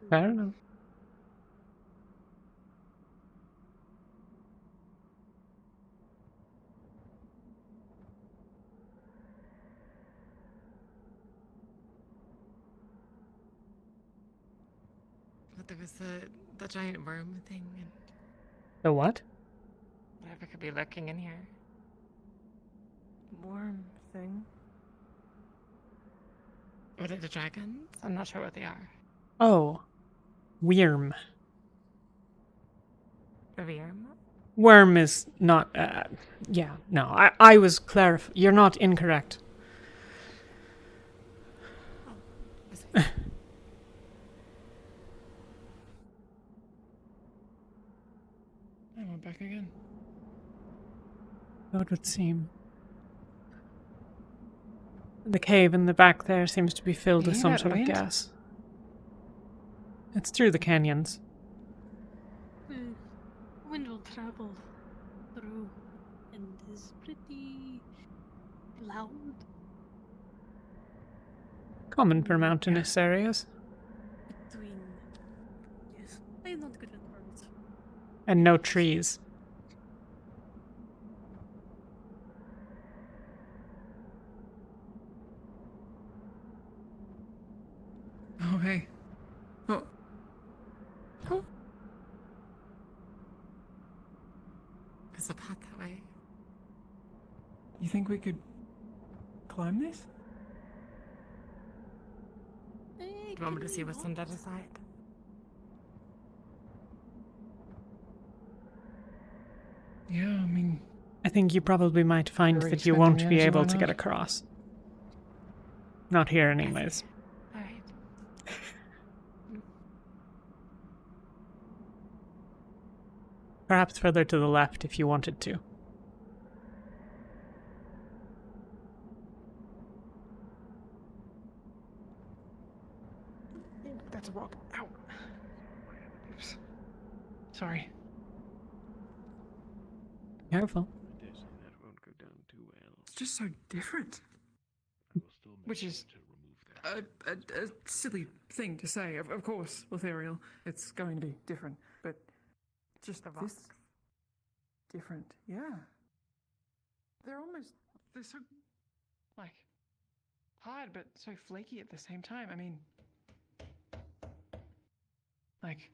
Fair enough. But there was the giant worm thing and The what? whatever could be lurking in here. Worm thing. What are the dragons? I'm not sure what they are. Oh. Wyrm. A worm? Worm is not... yeah, no. I was clarifying. You're not incorrect. And we're back again. So it would seem. The cave in the back there seems to be filled with Yeah, some that sort of wind? gas. It's through the canyons. The wind will travel through and is pretty loud. Common for mountainous areas. Between. Yes, I am not good at words. And no trees. Oh, hey. Oh. There's a path that way. You think we could climb this? Do you want me to see what's on the other side? Yeah, I mean... I think you probably might find Already that you spent won't the be energy, able why to get not? across. Not here anyways. Alright. Perhaps further to the left if you wanted to. That's a rock. Ow. Oops. Sorry. Careful. That won't go down too well. It's just so different. Which is a silly thing to say. Of course, Ethereal, it's going to be different. But just this different. Yeah. They're so, like, hard but so flaky at the same time. I mean, like,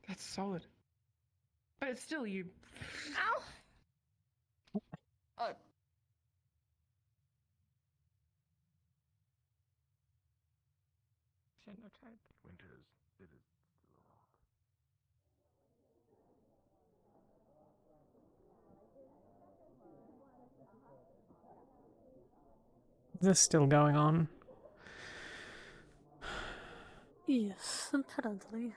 that's solid. But it's still you. Ow! Shouldn't have tried. Winters, it is Is this still going on? Yes, apparently.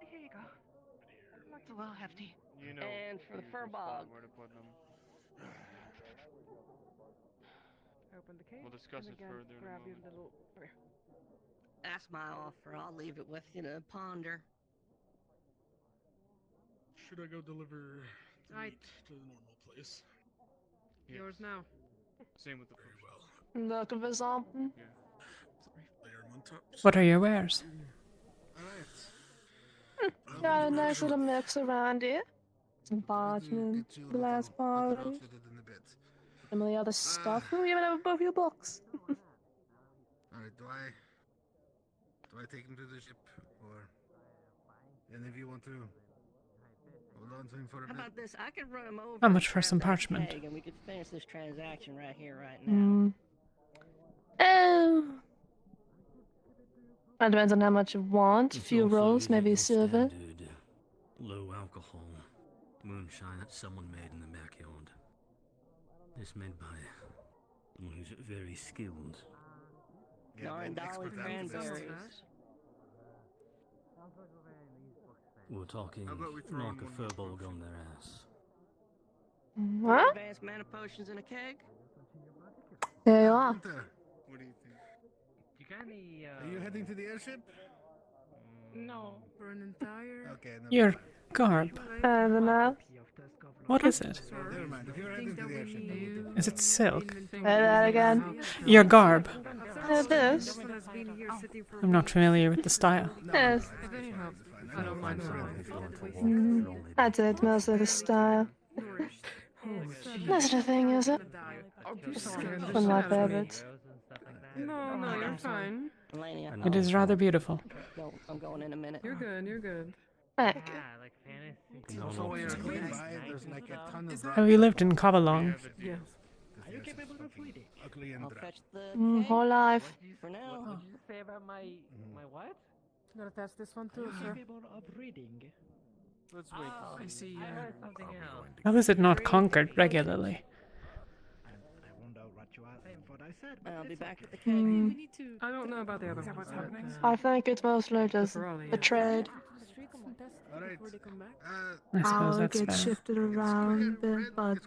Here you go. That's a little hefty. You know, And for the fur bog. where to put them. Open the cage. We'll discuss and it again, further in a grab your moment. little. Come here. That's my offer. I'll leave it with you to ponder. should I go deliver the Right. meat to the normal place? Yours now. Same with the Very well. Looking for something? Yeah. Layer 'em on top. What are your wares? Alright. Got a nice little mix around here. Some parchment, glass bottles, Outfitted in a bit. some of the other stuff. We'll give it up above your books. Alright, do I take him to the ship, or any of you want to hold on to him for a How bit? about this? I could run him over. How much and for grab some that parchment? keg, and we could finish this transaction right here, right now. Oh. That depends on how much you want. A few rolls, maybe a silver. Standard, low alcohol moonshine that someone made in the backyard. It's made by someone who's very skilled. $9 cranberries. We're talking How about we throw like in a one more furball on their ass. What? Advanced mana potions in a keg. There you are. What do you think? You got any? Are you heading to the airship? No. For an entire. Okay. No, Your garb. I don't know. What is it? never mind. If you're heading to the airship, then we'll do it. Is it silk? Say that again. Your garb. This? I'm not familiar with the style. Yes. I don't mind. That's it, most of the style. That's the thing, is it? One of my favorites. No, you're fine. Melania, It is rather beautiful. I'm going in a minute. You're good, you're good. Heck. Like fantasy. Also, while you're close by, there's like a ton of Have you lived in Khaba long? Yes. Are you capable of reading? Ugly and I'll dry. fetch the keg Whole life. for now. What did you say about my what? Gotta test this one too, sir. Let's wait. Oh, I see, I heard something else. How is it not conquered regularly? I'll be back at the keg. Hmm. I don't know about the other one. What's happening? I think it's mostly just a trade. Alright. I suppose Power that's gets fair. shifted around a bit, but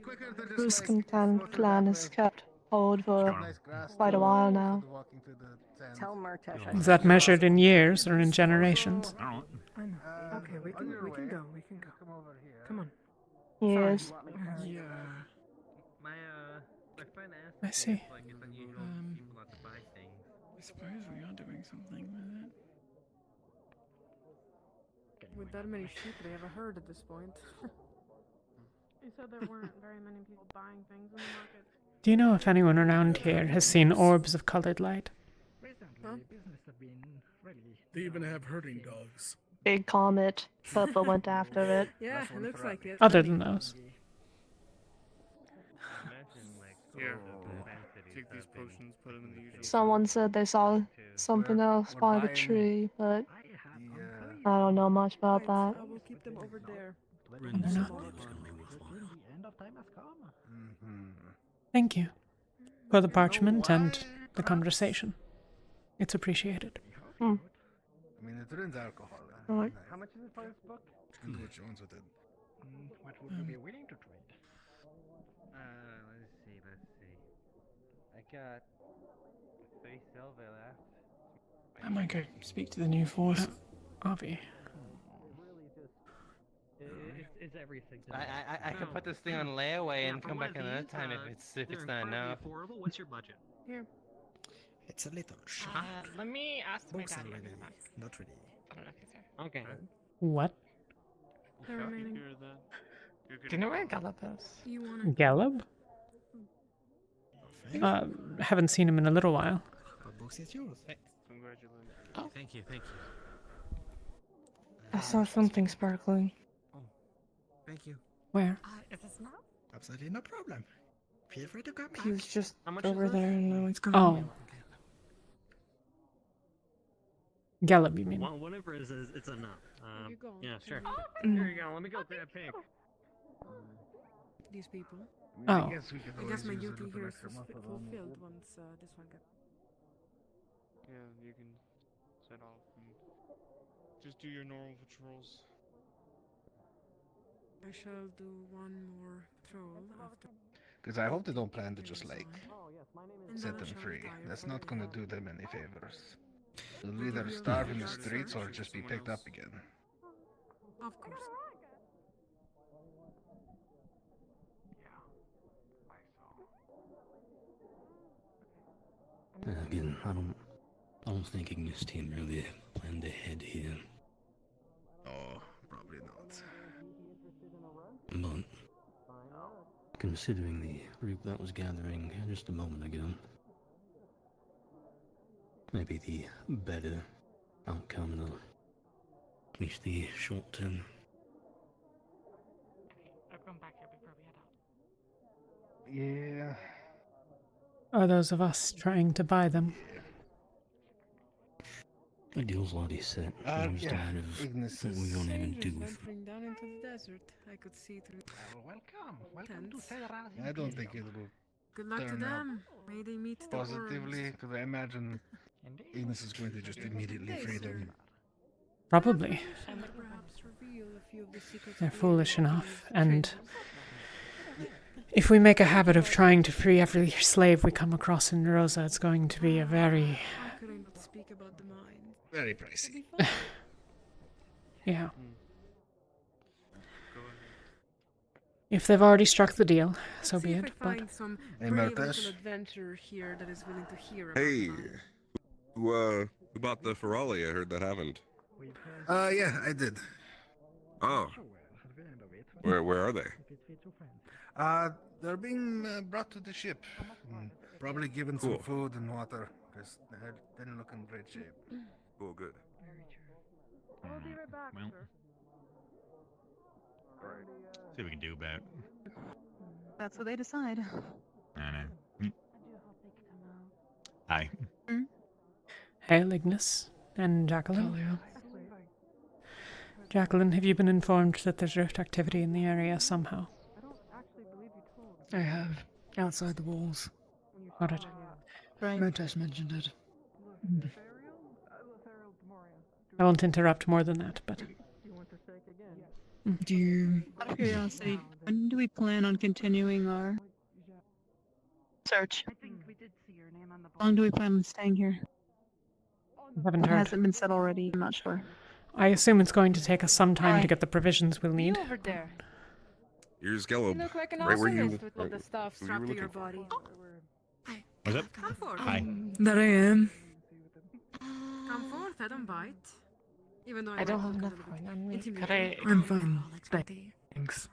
Bruce clan has kept hold for quite a while now. Tell Murtesh I Is that measured in years or in generations? I know. Okay, we can go. We can go. Come on. Years. Yeah. My friend asked I me see. if, like, it's unusual for people not to buy things. I suppose we are doing something with it. With that many sheep, they have a herd at this point. You said there weren't very many people buying things in the market. Do you know if anyone around here has seen orbs of colored light? Huh? They even have herding dogs. Big comet. Purple went after it. Yeah, it looks like it. Other than those. Imagine like Here, fancy take these potions, put them in the usual. Someone said they saw something else by the tree, but I don't know much about that. I will keep them over there. Thank you for the parchment and the conversation. It's appreciated. Hmm. I mean, it ruins alcohol. Right. How much is it for this book? You can do what you want with it. What would you be willing to trade? Let's see. I got 3 silver left. I might go speak to the new force. Avi. It's everything. I could put this thing on layaway and come back another time if it's not enough. Affordable. What's your budget? Here. It's a little shy. Let me ask my Books dad. are ready. Not ready. Okay. What? The remaining. Do you know where Gallup is? You want Gallup? Haven't seen him in a little while. What books is yours? Congratulations. Oh. Thank you. I saw something sparkling. Thank you. Where? Is this not? Absolutely no problem. Feel free to come back. He was just How much over is this? there and now he's gone. Oh. Gallup, you mean? Whatever it is, it's enough. You go. Yeah, sure. Mm. Here you go. Let me go grab pink. These people. Oh. I guess my duty here is fulfilled once this one gets. Yeah, you can set off and just do your normal patrols. I shall do one more patrol after. Because I hope they don't plan to just like set them free. That's not gonna do them any favors. They'll either starve in the streets or just be picked up again. Of course. Again, I don't think Ignis team really planned ahead here. Oh, probably not. But considering the group that was gathering just a moment ago, maybe the better outcome in at least the short term. I'll come back here before we head out. Yeah. Are those of us trying to buy them? The deal's already set. Just a matter of Ignis what we're gonna even do. Venturing down into the desert. I could see through. Welcome to Terra. I don't think it will Good luck to turn out them. May they meet the positively, because I imagine Ignis is going to just immediately free them. Probably. They're foolish enough, and if we make a habit of trying to free every slave we come across in Droza, it's going to be a very... Very pricey. Yeah. If they've already struck the deal, so be it, but... some Hey, brave Martes. little adventurer here that is willing to hear about Hey, mine. who bought the Ferrari? I heard that happened. Yeah, I did. Oh. Where are they? They're being brought to the ship. Probably given some Cool. food and water, because they didn't look in great shape. Cool, good. I'll be right back, Well. sir. See what we can do about. That's what they decide. I know. Hi. Hail, Ignis and Jacqueline. Jacqueline, have you been informed that there's rift activity in the area somehow? I have. Outside the walls. Got it. Right. Motas mentioned it. I won't interrupt more than that, but... Do you... Out of curiosity, when do we plan on continuing our search? How long do we plan on staying here? I haven't It heard. hasn't been said already. I'm not sure. I assume it's going to take us some time to get the provisions we'll need. Over there. Here's Gello. You look like an Right where you... arsonist with all the stuff who you were strapped to your looking for. body. What's up? Come forth. Hi. That I am. Come forth, I don't bite. Even though I don't have might enough look a coin little on me. Could intimidating. I... I'm fine. Thanks.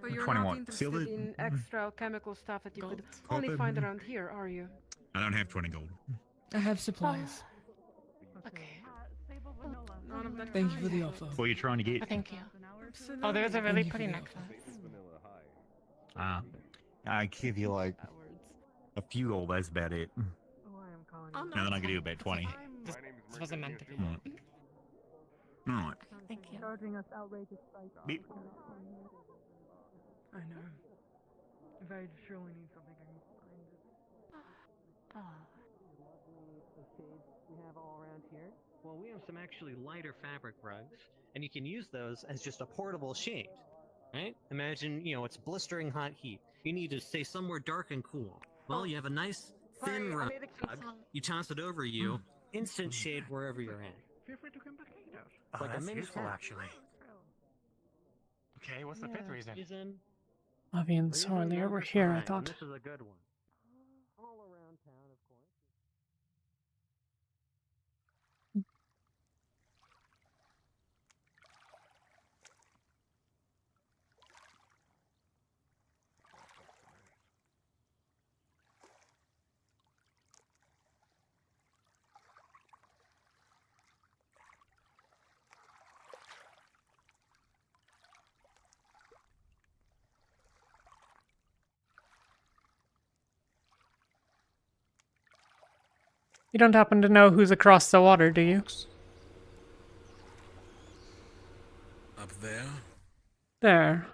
But you're 21. not interested Seal it. in extra chemical stuff that you could only find around here, are you? I don't have 20 gold. I have supplies. Okay. None of that Thank you kind. for the offer. What are you trying to get? Thank you. Absolutely. Oh, there's a really Thank you pretty for the necklace. I give you like a few gold, that's about it. Oh, And then I can do about 20. This wasn't meant to be. Alright. Thank you. Charging us outrageous prices. Beep. I know. If I truly need something, I can find it. We have all around here. Well, we have some actually lighter fabric rugs, and you can use those as just a portable shade. Right? Imagine, it's blistering hot heat. You need to stay somewhere dark and cool. Well, you have a nice thin rug. You toss it over you, instant shade wherever you're at. Feel free to come back later. It's like a mini tent. actually. Okay, what's the fifth reason? Avi and Sorlier were here, I thought. This is a good one. All around town, of course. You don't happen to know who's across the water, do you? Up there? There.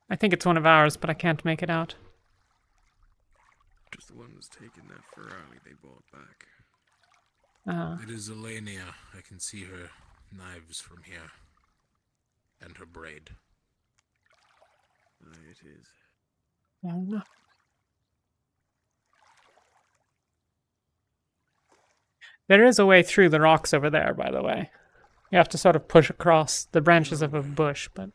I think it's one of ours, but I can't make it out. Just the one who's taking that Ferrari they bought back. Uh-huh. It is Elenia. I can see her knives from here. And her braid. It is. Well enough. There is a way through the rocks over there, by the way. You have to sort of push across the branches of a bush, but...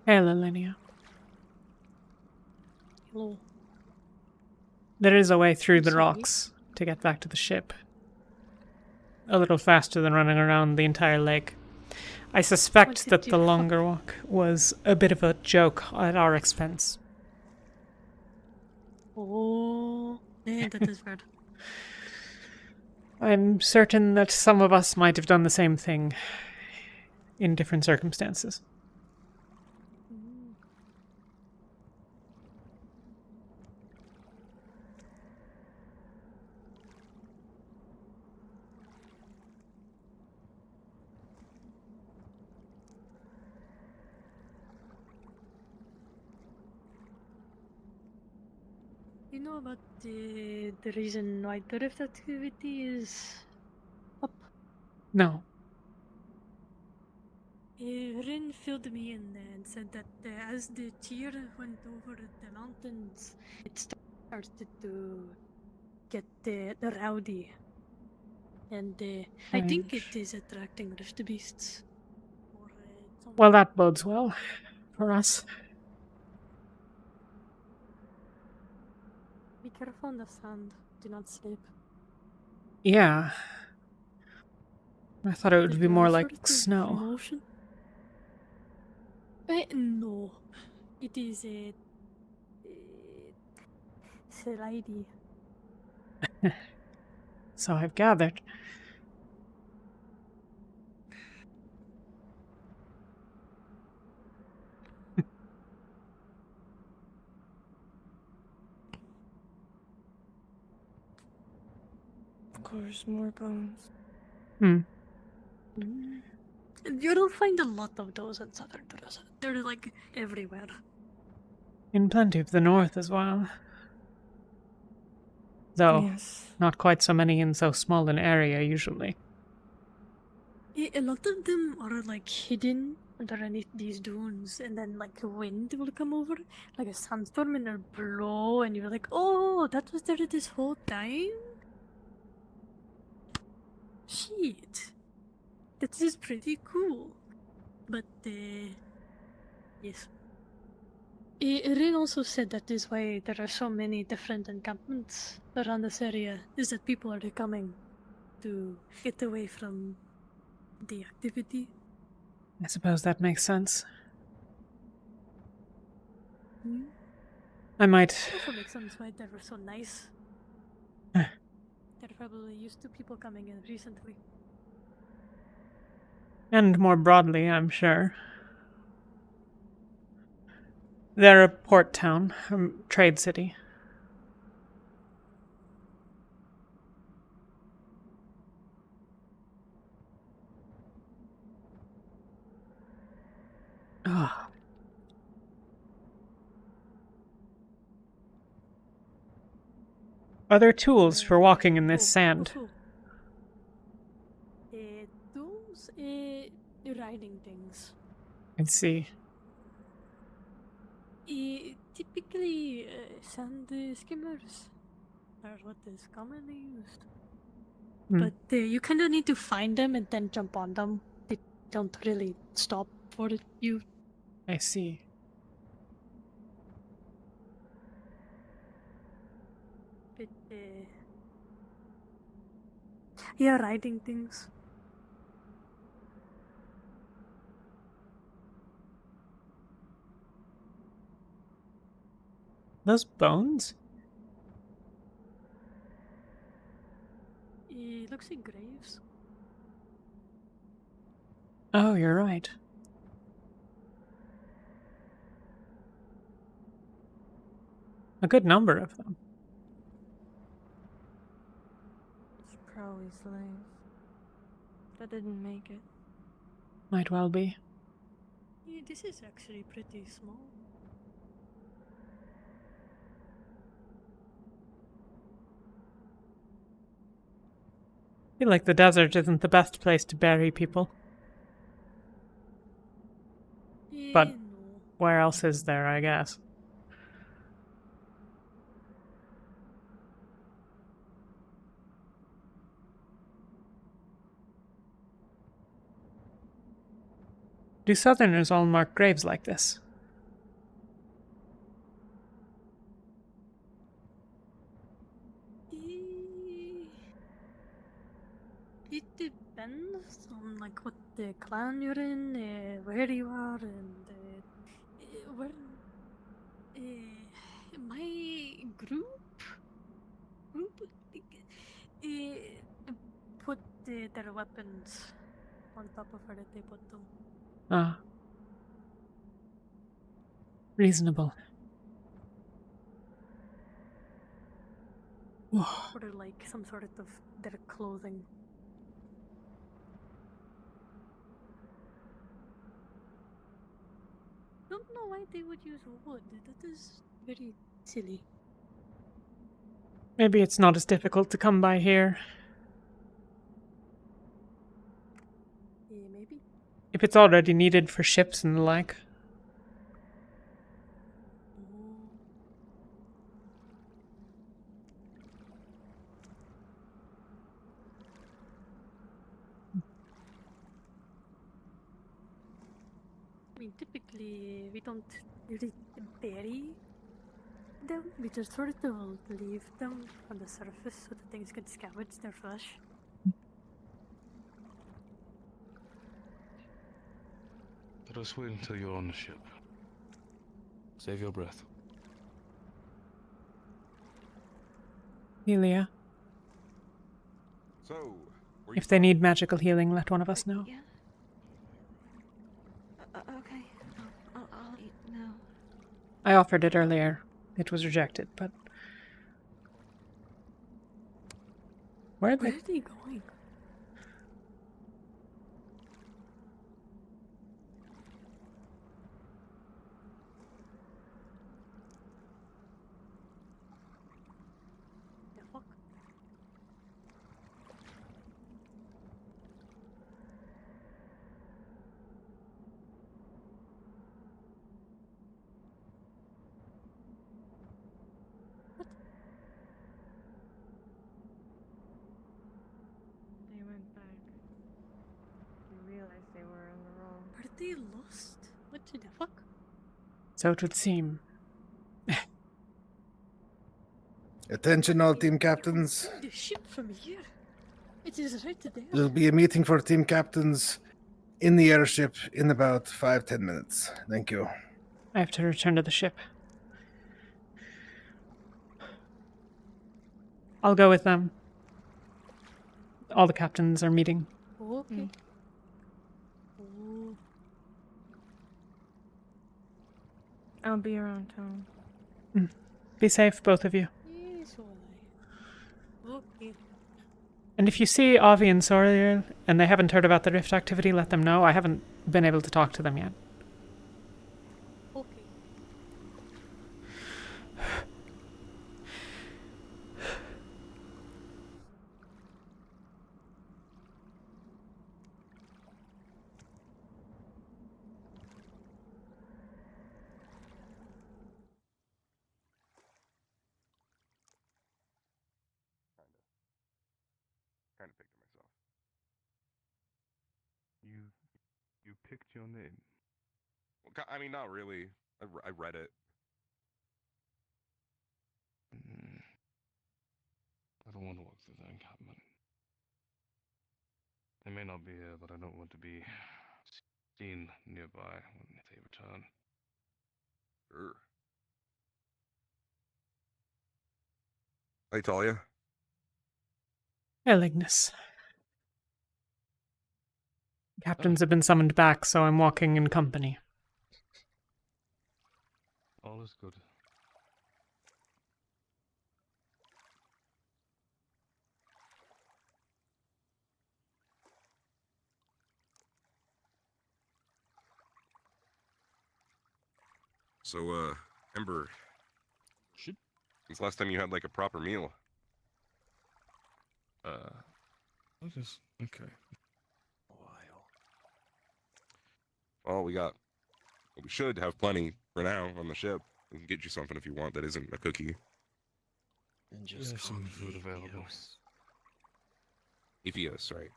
Hey, Lilinia. Hello. There is a way through I'm the sorry. rocks to get back to the ship. A little faster than running around the entire lake. I suspect that the longer walk was a bit of a joke at our expense. Oh, yeah, that is bad. I'm certain that some of us might have done the same thing in different circumstances. You know about the reason why the rift activity is up? No. Rin filled me in and said that as the tier went over the mountains, it started to get rowdy. And I think it is attracting rift beasts. Well, that bodes well for us. Be careful on the sand. Do not slip. Yeah. I thought it would be more like snow. Motion? No. It is a slidey. So I've gathered. Of course, more bones. You don't find a lot of those in southern Droza. They're like everywhere. In plenty of the north as well. Though, Yes. not quite so many in so small an area usually. A lot of them are like hidden underneath these dunes, and then like a wind will come over, like a sandstorm, and it'll blow, and you're like, oh, that was there this whole time? Shit. That is pretty cool. But, yes. Rin also said that is why there are so many different encampments around this area, is that people are coming to get away from the activity. I suppose that makes sense. I might... It also makes sense why they were so nice. They're probably used to people coming in recently. And more broadly, I'm sure. They're a port town, a trade city. Ah. Are there tools for walking in this sand? Tools? Riding things. I see. Typically, sand skimmers are what is commonly used. But you kind of need to find them and then jump on them. They don't really stop for you. I see. But, yeah, riding things. Those bones? It looks like graves. Oh, you're right. A good number of them. It's probably slaves. That didn't make it. Might well be. Yeah, this is actually pretty small. I feel like the desert isn't the best place to bury people. But where else is there, I guess? Do Southerners all mark graves like this? It depends on like what the clan you're in, where you are, and where. My group put their weapons on top of where they put them. Ah. Reasonable. Or like some sort of their clothing. Don't know why they would use wood. That is very silly. Maybe it's not as difficult to come by here. Yeah, maybe. If it's already needed for ships and the like. I mean, typically we don't really bury them. We just sort of leave them on the surface so that things can scavenge their flesh. Let us wait until you're on the ship. Save your breath. Talia, So, if they need magical healing, let one of us know. Yeah. Okay. I'll eat now. I offered it earlier. It was rejected, but... Where are they? Where are they going? The fuck? They went back. They realized they were in the wrong. Are they lost? What the fuck? So it would seem. Attention all team captains. The ship from here. It is right there. There'll be a meeting for team captains in the airship in about 5-10 minutes. Thank you. I have to return to the ship. I'll go with them. All the captains are meeting. Okay. I'll be around town. Be safe, both of you. Yes, okay. And if you see Avi and Soriel and they haven't heard about the rift activity, let them know. I haven't been able to talk to them yet. Okay. Kind of picked it myself. You picked your name. Well, I mean, not really. I read it. I don't want to walk through that encampment. They may not be here, but I don't want to be seen nearby when they return. Sure. Hey, Talia. Magnus. Captains have been summoned back, so I'm walking in company. All is good. So, Ember. When's the last time you had, like, a proper meal? Okay. Well, we should have plenty for now on the ship. We can get you something if you want that isn't a cookie. And just There's some food available. Evios, right?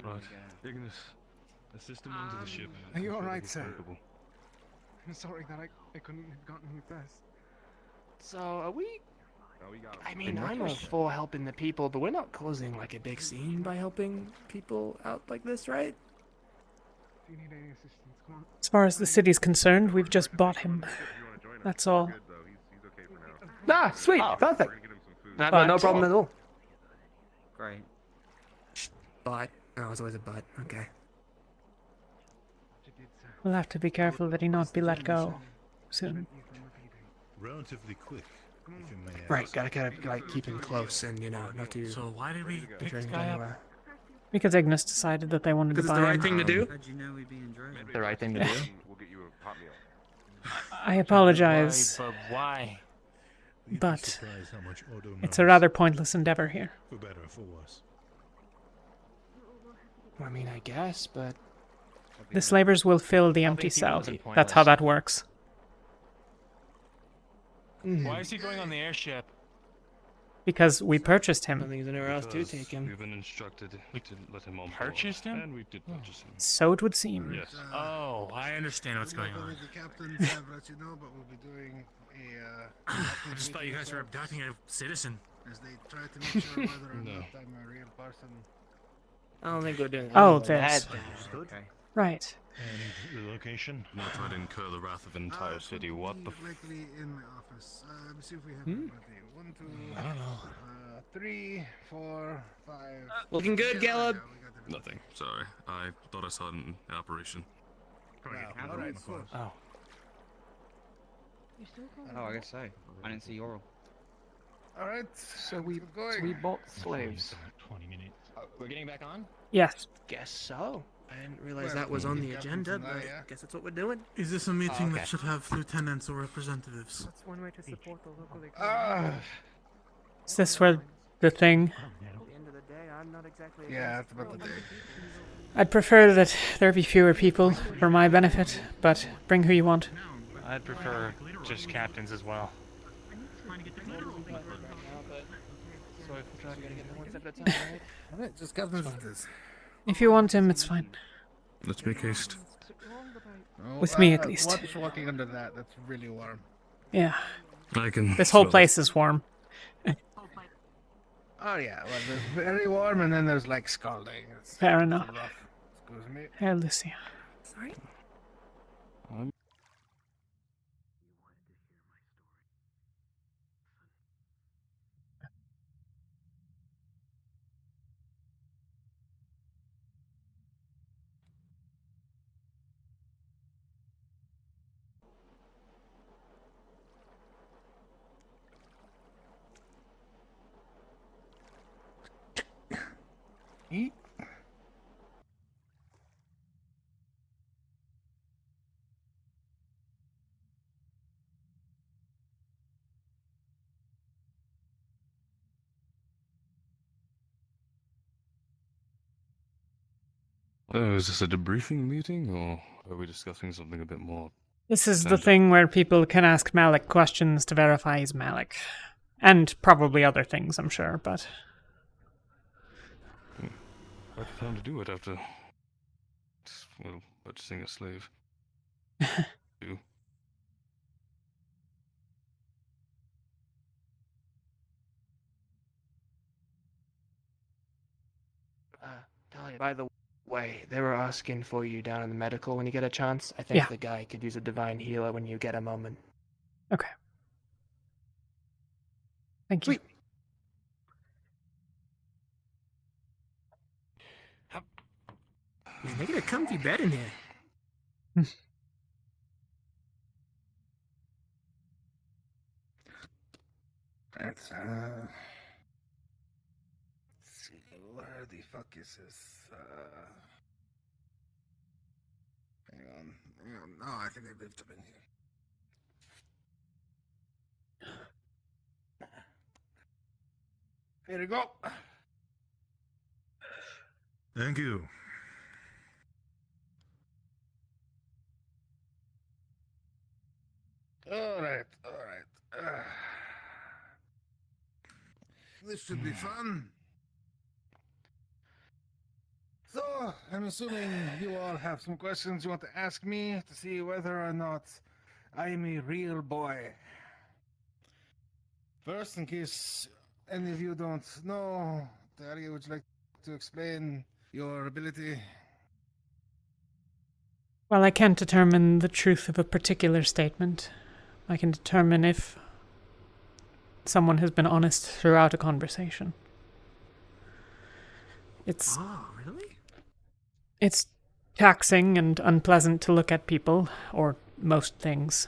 Right, Ignis. Assist him onto the ship. Are you all right, He's sir? comfortable. I'm sorry that I couldn't have gotten you first. So, are we... No, we got him. I mean, I'm all for helping the people, but we're not causing, like, a big scene by helping people out like this, right? Do you need any assistance? Come on. As far as the city's concerned, we've just bought him. That's all. He's okay for now. Ah, sweet, perfect. No, But- no problem at all. Great. But, oh, it's always a but, okay. We'll have to be careful that he not be let go soon. Relatively quick, if you may ask. Right, gotta like, keep him close and, you know, not to... So why did we pick turn this him guy up? anywhere. Because Ignis decided that they wanted to Because it's buy the right him. thing to do? How'd you know we'd be in Droza? The right thing to do? We'll get you a hot meal. I apologize, But why? but it's a rather pointless endeavor here. For better or for worse. I mean, I guess, but... The slavers will fill the empty think he cell. wasn't That's how pointless. that works. Why is he going on the airship? Because we purchased I don't him. think there's anywhere else to Because take him. We've been instructed to let him on board. Purchased him? And we did purchase him. So it would seem. Yes. Oh, I understand what's going on. The captains have let you know, but we'll be doing a. I just thought you guys were abducting a citizen. As they try to make sure whether or No. not I'm a real person. I don't think we're doing Oh, anything like this. that. Okay. Right. And the location? Not try to incur the wrath of an entire city. What the f... Likely in my office. Let me see if we have Hmm? it ready. 1, 2, I don't know. 3, 4, 5. Looking good, Gallup. Nothing. Sorry. I thought I saw it in operation. Alright, Oh. Oh, I guess so. I didn't see your. Alright. So we bought slaves. 20 minutes. We're getting back on? Yes. Guess so. I didn't realize Well, that was on the the agenda, captain's but eye, yeah. I guess that's what we're doing. Is this a meeting okay. that should have lieutenants or representatives? That's one way to support the local Ah. Is this where the thing? At the end of the day, I'm not exactly. Yeah, that's about the day. I'd prefer that there be fewer people for my benefit, but bring who you want. I'd prefer just captains as well. Sorry for trying to get them one step at a time, right? Alright, just captains it is. If you want him, it's fine. Let's make haste. With me, at least. What's walking under that? That's really warm. Yeah. I can... This whole smell it. place is warm. Oh yeah, well there's very warm and then there's like scalding. It's Fair enough. rough. Excuse me. Here, Lucia. Sorry. Eat. Oh, is this a debriefing meeting, or are we discussing something a bit more? This is the Tangent. thing where people can ask Malik questions to verify he's Malik. And probably other things, I'm sure, but... What time to do it after... well, purchasing a slave? Do. Talia, by the way, they were asking for you down in the medical when you get a chance. I think Yeah. the guy could use a divine healer when you get a moment. Okay. Thank you. Sweet. He's making a comfy bed in here. Let's see, where the fuck is this? Hang on. No, I think I left him in here. Here we go. Thank you. Alright. This should be fun. So, So, I'm assuming you all have some questions you want to ask me to see whether or not I'm a real boy. First, in case any of you don't know, Talia, would you like to explain your ability? Well, I can't determine the truth of a particular statement. I can determine if someone has been honest throughout a conversation. It's really? It's taxing and unpleasant to look at people, or most things.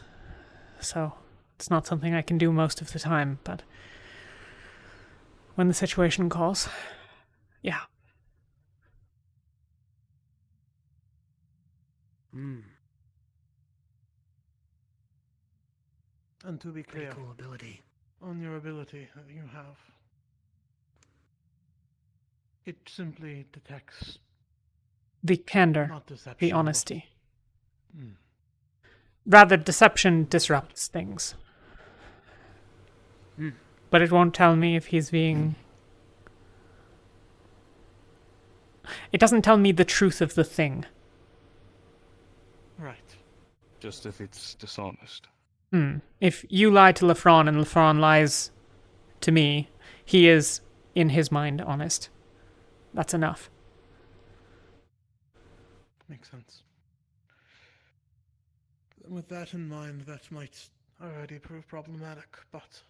So, it's not something I can do most of the time, but when the situation calls, yeah. And to be Pretty clear, cool ability. on your ability that you have, it simply detects The candor, not deception, the but- honesty. Rather, deception disrupts things. But it won't tell me if he's being... It doesn't tell me the truth of the thing. Right. Just if it's dishonest. If you lie to Lefron and Lefron lies to me, he is, in his mind, honest. That's enough. Makes sense. With that in mind, that might already prove problematic, but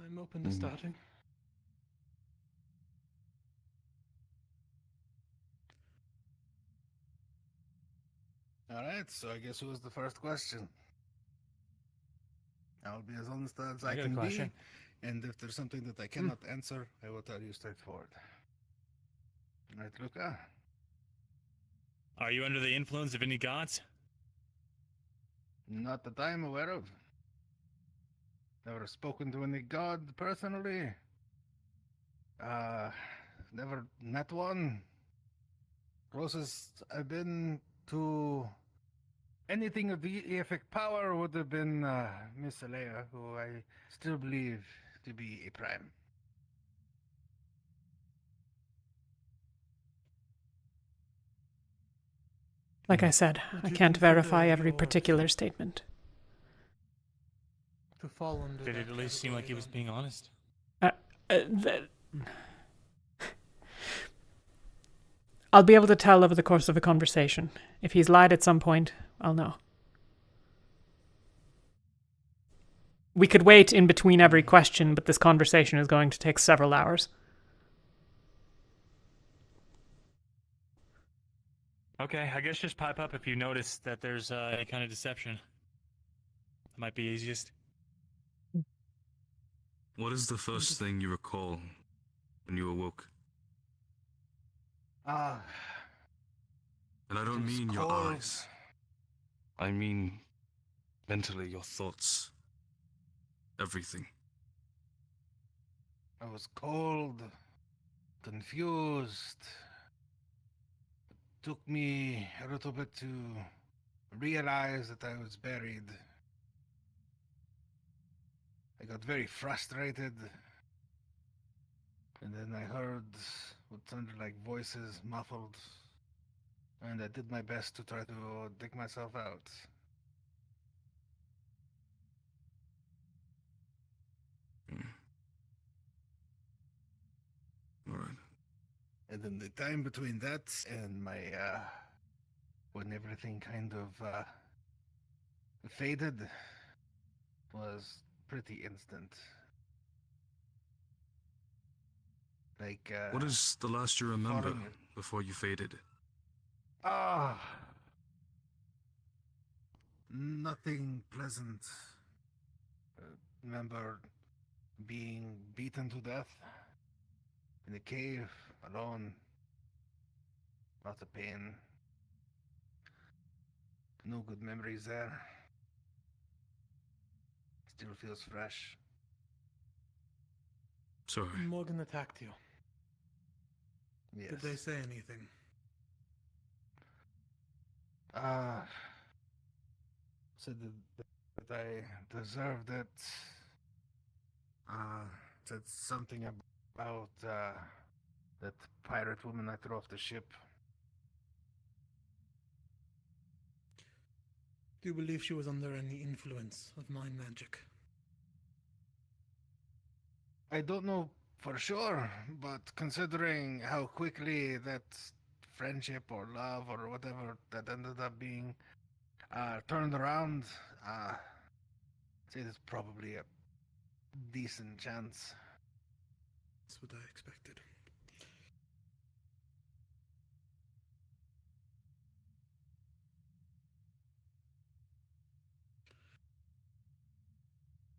I'm open to starting. Alright, so I guess who was the first question? I'll be as honest as I I got a can question. be, and if there's something that I cannot answer, I will tell you straightforward. Right, Luca? Are you under the influence of any gods? Not that I'm aware of. Never spoken to any god personally. Never met one. Closest I've been to anything of deific power would have been Miss Alea, who I still believe to be a prime. Like I said, Would I you can't consider verify every yours particular statement. to fall under Did it that at least seem like he category was then? being honest? I'll be able to tell over the course of a conversation. If he's lied at some point, I'll know. We could wait in between every question, but this conversation is going to take several hours. Okay, I guess just pipe up if you notice that there's any kind of deception. That might be easiest. What is the first thing you recall when you awoke? Ah. And I don't It was mean your cold. eyes. I mean mentally, your thoughts. Everything. I was cold, confused. It took me a little bit to realize that I was buried. I got very frustrated. And then I heard what sounded like voices muffled. And I did my best to try to dig myself out. Alright. And then the time between that and my, when everything kind of, faded was pretty instant. Like, What is the last you remember falling- before you faded? Nothing pleasant. Remember being beaten to death in a cave, alone. Lots of pain. No good memories there. Still feels fresh. Sorry. Morgan attacked you. Yes. Did they say anything? Said that I deserved it. Said something about that pirate woman I threw off the ship. Do you believe she was under any influence of mind magic? I don't know for sure, but considering how quickly that friendship or love or whatever that ended up being turned around, I'd say there's probably a decent chance. That's what I expected.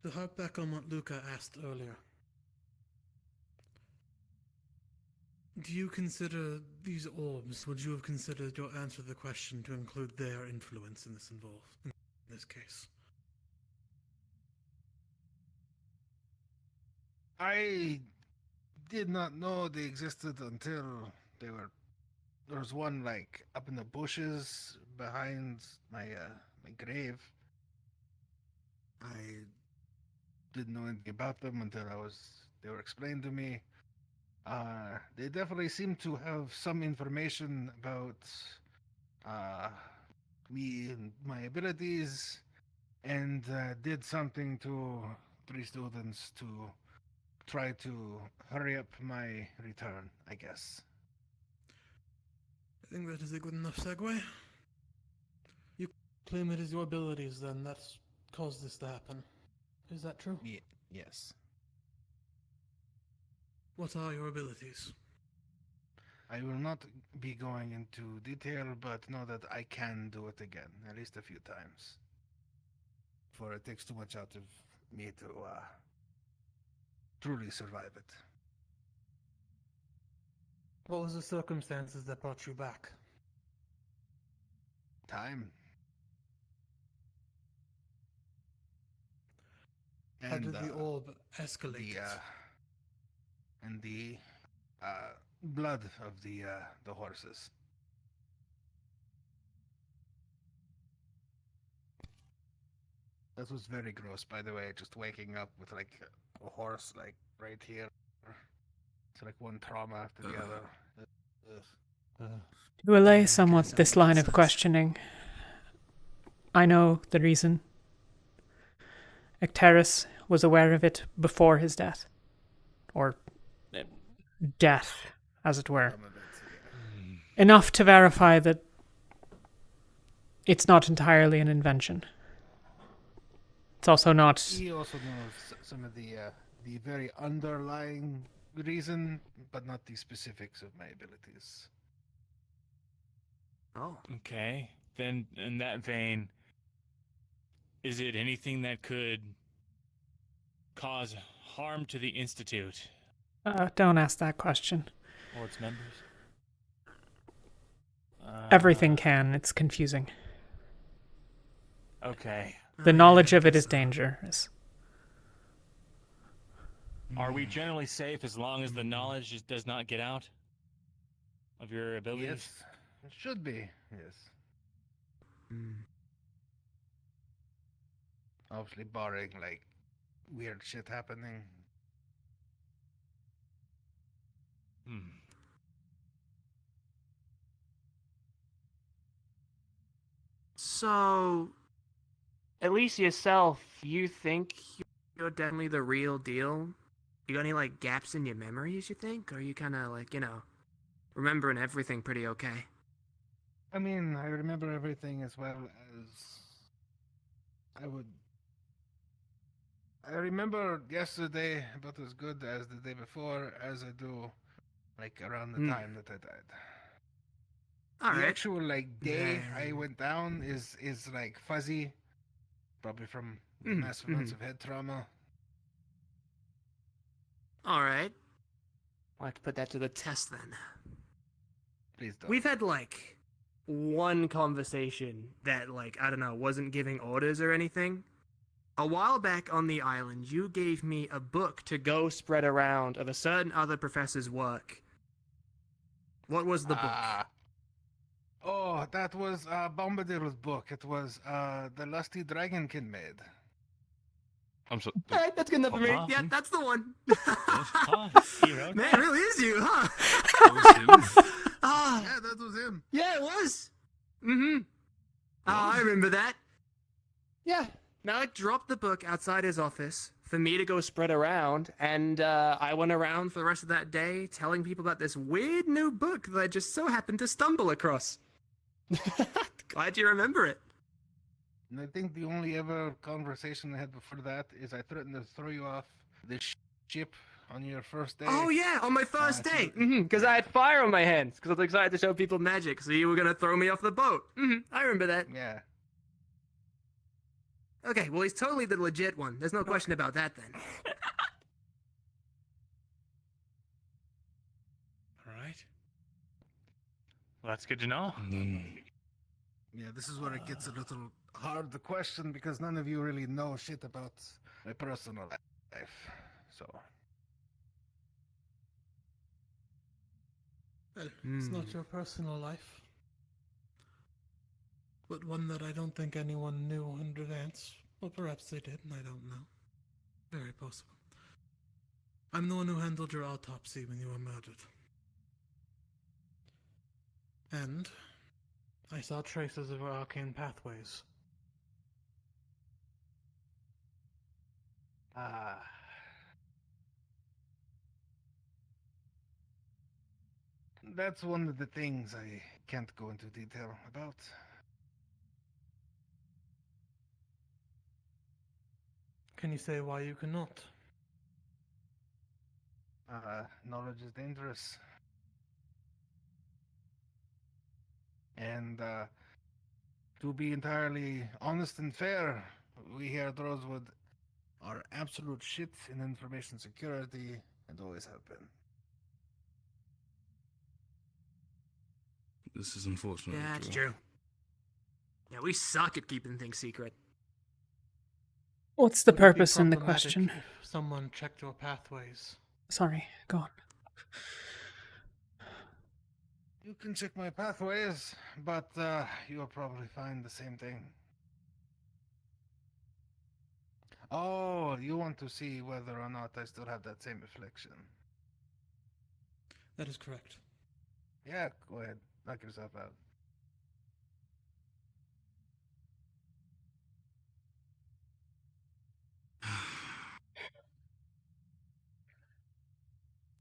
To harp back on what Luca asked earlier, do you consider these orbs, would you have considered your answer to the question to include their influence in this case? I did not know they existed until there was one like up in the bushes behind my grave. I didn't know anything about them until they were explained to me. They definitely seem to have some information about me and my abilities, and did something to 3 students to try to hurry up my return, I guess. I think that is a good enough segue. You claim it is your abilities, then, that's caused this to happen. Is that true? Yes. What are your abilities? I will not be going into detail, but know that I can do it again, at least a few times. For it takes too much out of me to truly survive it. What was the circumstances that brought you back? Time. How did the orb escalate? The blood of the horses. That was very gross, by the way, just waking up with like a horse like right here. It's like one trauma after the other. To allay somewhat this line of questioning, I know the reason. Ecteris was aware of it before his death. Or death, as it were. Enough to verify that it's not entirely an invention. It's also not... He also knows some of the very underlying reason, but not the specifics of my abilities. Oh. Okay. Then, in that vein, is it anything that could cause harm to the Institute? Don't ask that question. Or its members? Everything can. It's confusing. Okay. The knowledge of it is dangerous. Are we generally safe as long as the knowledge does not get out of your abilities? Yes, it should be. Yes. Obviously, barring like weird shit happening. So, at least yourself, you think you're definitely the real deal? You got any, like, gaps in your memories, you think? Or are you kind of, like, remembering everything pretty okay? I mean, I remember everything as well as I would. I remember yesterday about as good as the day before as I do, like, around the time that I died. The actual, like, day I went down is like, fuzzy. Probably from massive amounts of head trauma. Alright. I'll have to put that to the test, then. Please don't. We've had, like, one conversation that, like, I don't know, wasn't giving orders or anything. A while back on the island, you gave me a book to go spread around of a certain other professor's work. What was the book? Oh, that was Bombadil's book. It was The Lusty Dragonkin made. I'm so. Alright, that's good enough for me. Yeah, that's the one. Man, it really is you, huh? Yeah, that was him. Yeah, it was. Mm-hmm. Oh, I remember that. Yeah. Malik dropped the book outside his office for me to go spread around, and I went around for the rest of that day telling people about this weird new book that I just so happened to stumble across. Glad you remember it. And I think the only ever conversation I had before that is I threatened to throw you off the ship on your first day. Oh yeah, on my first day. Because I had fire on my hands, because I was excited to show people magic, so you were going to throw me off the boat. I remember that. Yeah. Okay, well he's totally the legit one. There's no question about that then. Alright. Well, that's good to know. Yeah, this is where it gets a little hard to question because none of you really know shit about my personal life. So. Well, it's not your personal life, but one that I don't think anyone knew in advance. Well, perhaps they did, and I don't know. Very possible. I'm the one who handled your autopsy when you were murdered. And I saw traces of our arcane pathways. That's one of the things I can't go into detail about. Can you say why you cannot? Knowledge is dangerous. And, to be entirely honest and fair, we here at Rosewood are absolute shit in information security and always have been. This is unfortunate. Yeah, that's true. Yeah, we suck at keeping things secret. What's the Would it be purpose in the problematic question? If someone checked your pathways. Sorry, go on. You can check my pathways, but you'll probably find the same thing. Oh, you want to see whether or not I still have that same affliction? That is correct. Yeah, go ahead. Knock yourself out.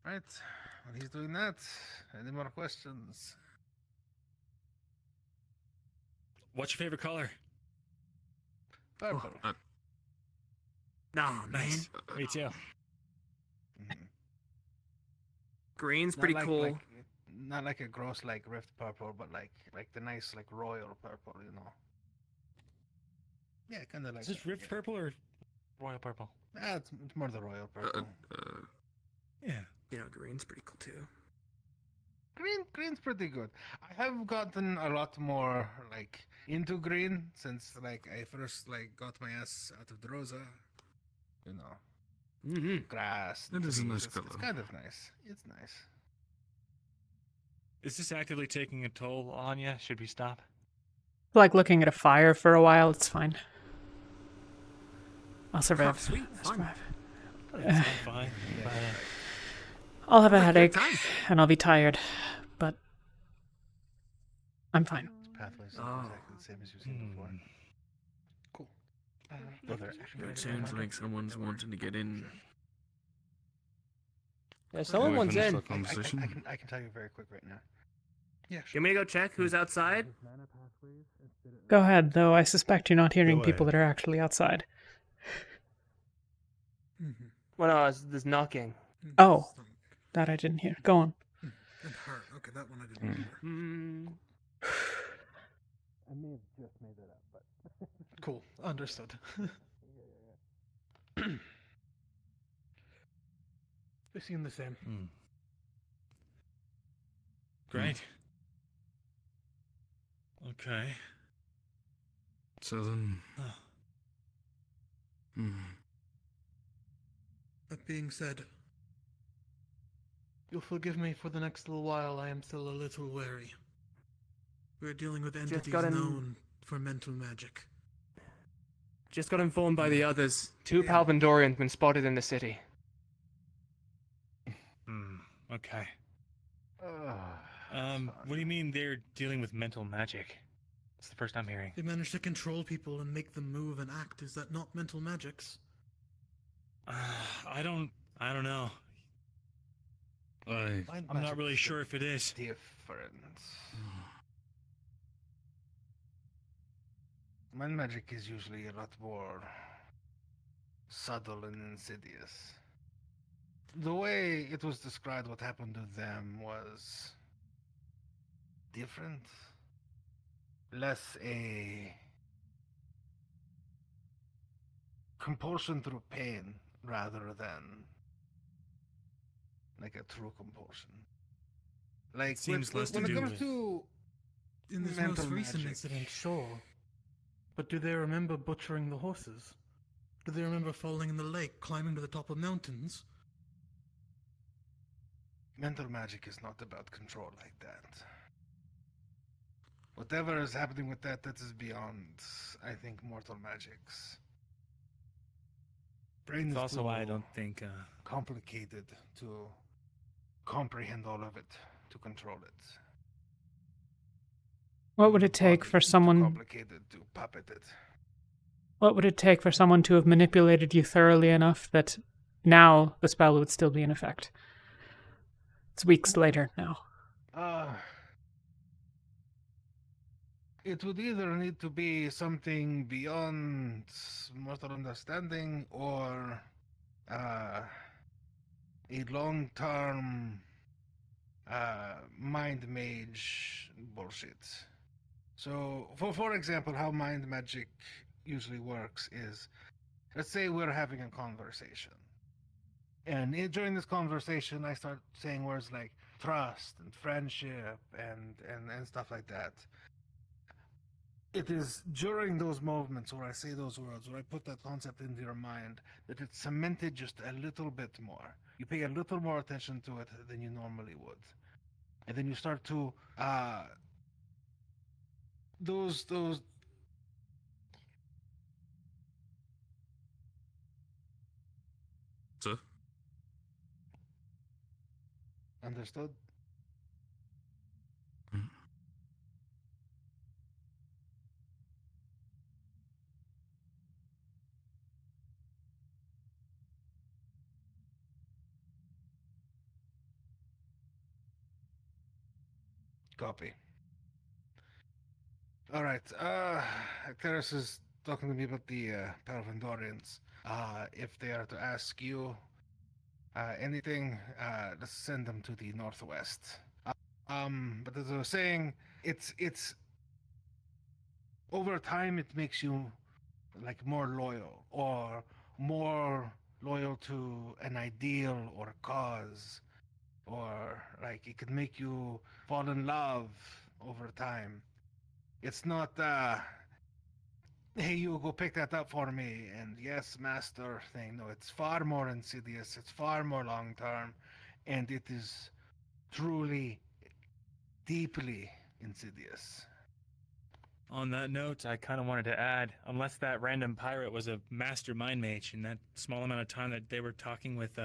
Right. When he's doing that, any more questions? What's your favorite color? Purple. Nah, Nice. Me too. Green's Not pretty like- cool. like- not like a gross like rift purple, but like the nice like royal purple, you know. Yeah, kind of like. Is this Rift Purple or Royal Purple? It's more the royal purple. Yeah. You know, green's pretty cool too. Green's pretty good. I have gotten a lot more like into green since like I first like got my ass out of Droza. You know, grass. It is a trees, nice it's color. kind of nice. It's nice. Is this actively taking a toll on you? Should we stop? Like looking at a fire for a while, it's fine. I'll survive. Sweet, I'll fun. survive. It's fine. I'll have a Have a good headache time. and I'll be tired, but I'm fine. Pathways are exactly the same as you've seen before. Cool. It sounds like someone's wanting to get in. Yeah, someone's in. I can tell you very quick right now. Yeah, You want me to go check who's outside? Go ahead, though I suspect you're not hearing Go people ahead. that are actually outside. Well, no, there's knocking. Oh, that I didn't hear. Go on. And her. Okay, that one I didn't remember. I may have just made that up, but Cool. Understood. They seem the same. Great. Okay. So then. That being said, you'll forgive me for the next little while. I am still a little wary. We're dealing with entities got an- known for mental magic. Just got informed by the others. 2 Palvandorians been spotted in the city. Okay. What do you mean they're dealing with mental magic? It's the first I'm hearing. They manage to control people and make them move and act. Is that not mental magics? I don't know. Mind I'm not magic really is sure if it is. different. Mind magic is usually a lot more subtle and insidious. The way it was described, what happened to them was different. Less a compulsion through pain rather than like a true compulsion. Like Seems less to when it do comes with- to In this mental most recent magic, incident, sure. But do they remember butchering the horses? Do they remember falling in the lake, climbing to the top of mountains? mental magic is not about control like that. Whatever is happening with that is beyond, I think, mortal magics. Brain It's is also too why I don't think complicated to comprehend all of it, to control it. What would it take for someone? Complicated to puppet it. What would it take for someone to have manipulated you thoroughly enough that now the spell would still be in effect? It's weeks later now. It would either need to be something beyond mortal understanding or a long-term mind mage bullshit. So, for example, how mind magic usually works is, let's say we're having a conversation. And during this conversation, I start saying words like trust and friendship and stuff like that. It is during those moments where I say those words, where I put that concept into your mind, that it's cemented just a little bit more. You pay a little more attention to it than you normally would. And then you start to, those Sir? Understood? Copy. Alright, Claris is talking to me about the Palvandorians. If they are to ask you anything, let's send them to the northwest. But as I was saying, it's over time it makes you like more loyal or more loyal to an ideal or a cause, or like it could make you fall in love over time. It's not hey, you go pick that up for me and yes master thing. No, it's far more insidious, it's far more long term, and it is truly deeply insidious. On that note, I kind of wanted to add, unless that random pirate was a master mind mage in that small amount of time that they were talking with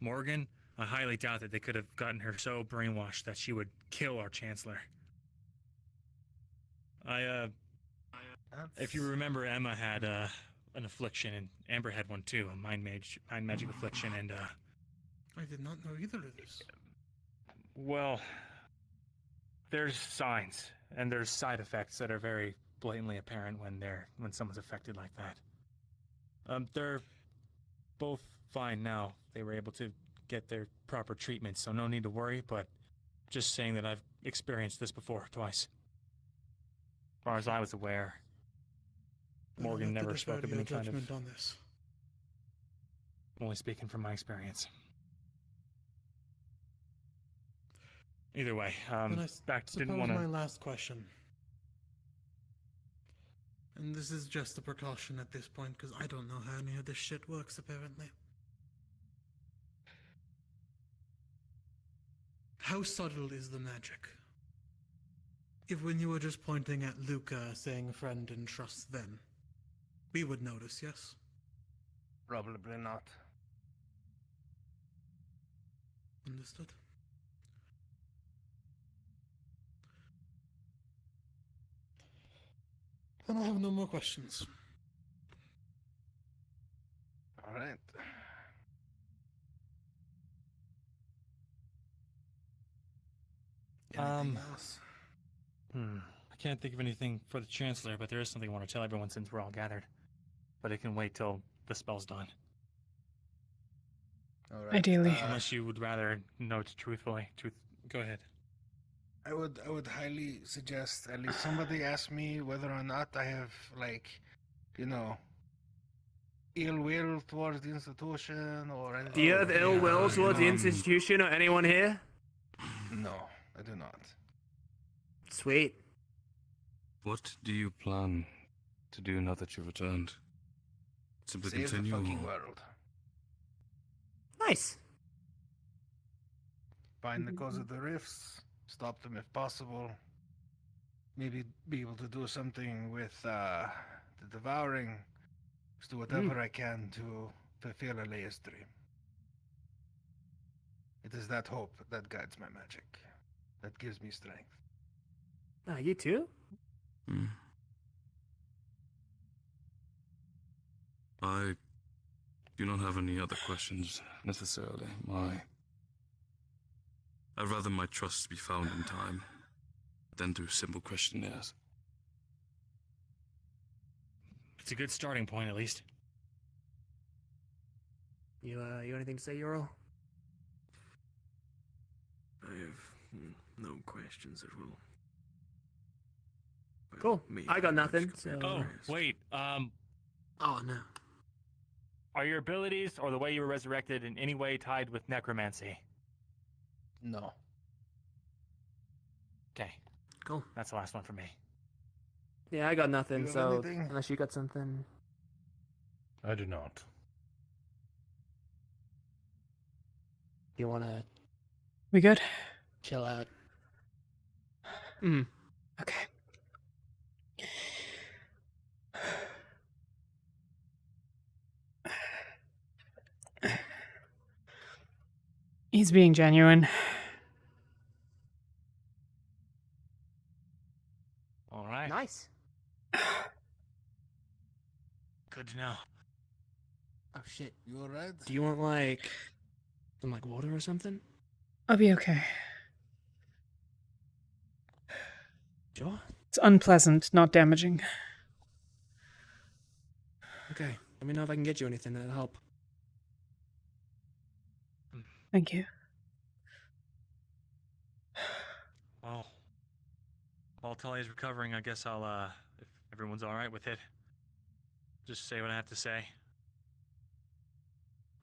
Morgan, I highly doubt that they could have gotten her so brainwashed that she would kill our chancellor. If you remember, Emma had an affliction, and Amber had one too, a mind magic affliction, and I did not know either of this. well, there's signs and there's side effects that are very blatantly apparent when someone's affected like that. They're both fine now. They were able to get their proper treatment, so no need to worry, but just saying that I've experienced this before, twice. As far as I was aware, Morgan never spoke of any kind of... on this. I'm only speaking from my experience. Either way, didn't want to... my last question. And this is just a precaution at this point, because I don't know how any of this shit works, apparently. How subtle is the magic? If when you were just pointing at Luca, saying friend and trust them, we would notice, yes? Probably not. And I have no more questions. All right. Anything else? I can't think of anything for the Chancellor, but there is something I want to tell everyone since we're all gathered. But it can wait till the spell's done. All right. Ideally. Unless you would rather note truthfully. Go ahead. I would highly suggest at least somebody ask me whether or not I have, like, you know, ill will towards the institution or anything. Do you have ill will towards the institution or anyone here? No, I do not. Sweet. What do you plan to do now that you've returned? Simply Save continue. the fucking world. Nice. Find the cause of the rifts. Stop them if possible. Maybe be able to do something with the devouring. Just do whatever I can to fulfill Alea's dream. It is that hope that guides my magic. That gives me strength. You too? I do not have any other questions necessarily. I'd rather my trusts be found in time than through simple questionnaires. It's a good starting point, at least. You anything to say, Ural? I have no questions at all. Cool. I got nothing. So... Oh, wait. Oh, no. Are your abilities or the way you were resurrected in any way tied with necromancy? No. Okay. Cool. That's the last one for me. Yeah, I got nothing, You have so anything? unless you got something. I do not. You wanna We good? chill out? Okay. He's being genuine. All right. Nice. Good to know. Oh shit. You alright? Do you want like some water or something? I'll be okay. Sure. It's unpleasant, not damaging. Okay. Let me know if I can get you anything that'll help. Thank you. Well, while Talia's recovering, I guess I'll, if everyone's alright with it, just say what I have to say.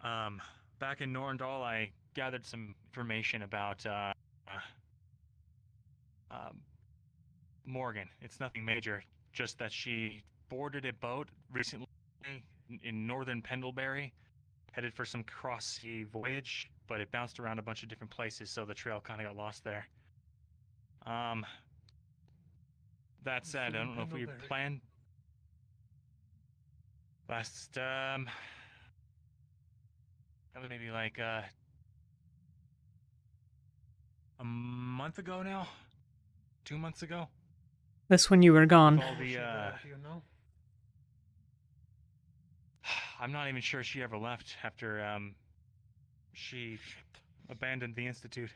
Back in Norndal, I gathered some information about, Morgan. It's nothing major, just that she boarded a boat recently in northern Pendlebury, headed for some cross-sea voyage, but it bounced around a bunch of different places, so the trail kind of got lost there. That said, I don't know if we planned last, that was maybe like, a month ago now? 2 months ago? This when you were gone. With all the, Do you know? I'm not even sure she ever left after, she abandoned the Institute.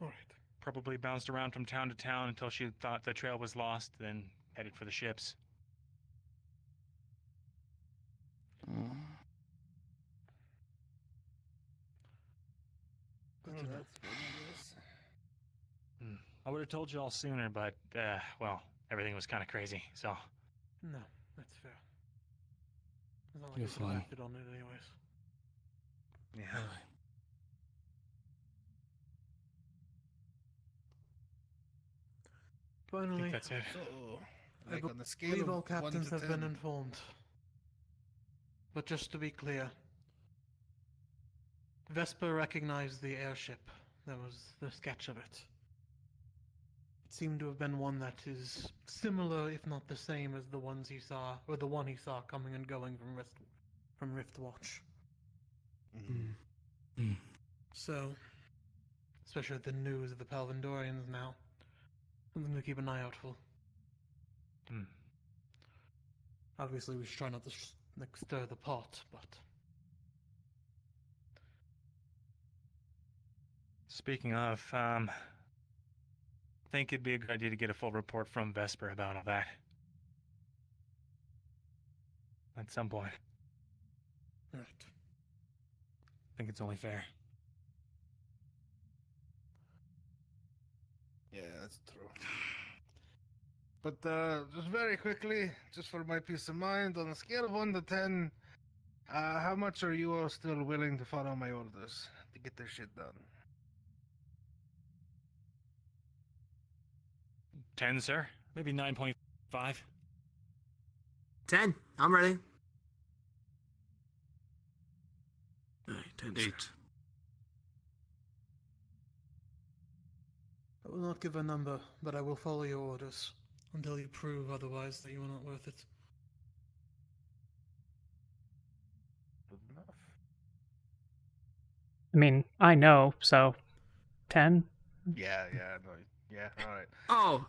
Alright. Probably bounced around from town to town until she thought the trail was lost, then headed for the ships. I would have told you all sooner, but, well, everything was kind of crazy, so. No, that's fair. It's not like You're we could've fine. acted on it anyways. Yeah. Finally, I think that's it. So, I like on the scale believe of all 1 captains to have been 10. informed. But just to be clear, Vesper recognized the airship. That was the sketch of it. It seemed to have been one that is similar, if not the same, as the ones he saw, or the one he saw coming and going from Riftwatch. So, especially with the news of the Palvandorians now, Something to keep an eye out for. Obviously, we should try not to stir the pot, but... Speaking of, I think it'd be a good idea to get a full report from Vesper about all that. At some point. Right. I think it's only fair. Yeah, that's true. But just very quickly, just for my peace of mind, on a scale of 1 to 10, how much are you all still willing to follow my orders to get this shit done? 10, sir? Maybe 9.5. 10. I'm ready. 8. I will not give a number, but I will follow your orders until you prove otherwise that you are not worth it. Good enough. I mean, I know, so 10? Yeah, no, yeah, alright. Oh,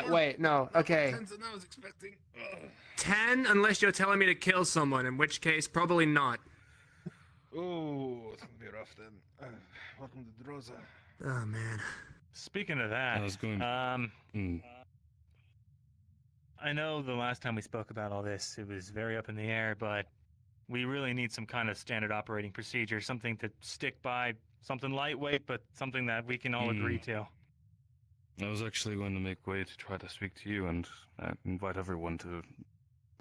wait, no, okay. 10's than I was expecting. 10 unless you're telling me to kill someone, in which case, probably not. Ooh, it's gonna be rough then. Welcome to Droza. Oh, man. Speaking of that, I was going. I know the last time we spoke about all this, it was very up in the air, but we really need some kind of standard operating procedure, something to stick by, something lightweight, but something that we can all agree to. I was actually going to make way to try to speak to you and invite everyone to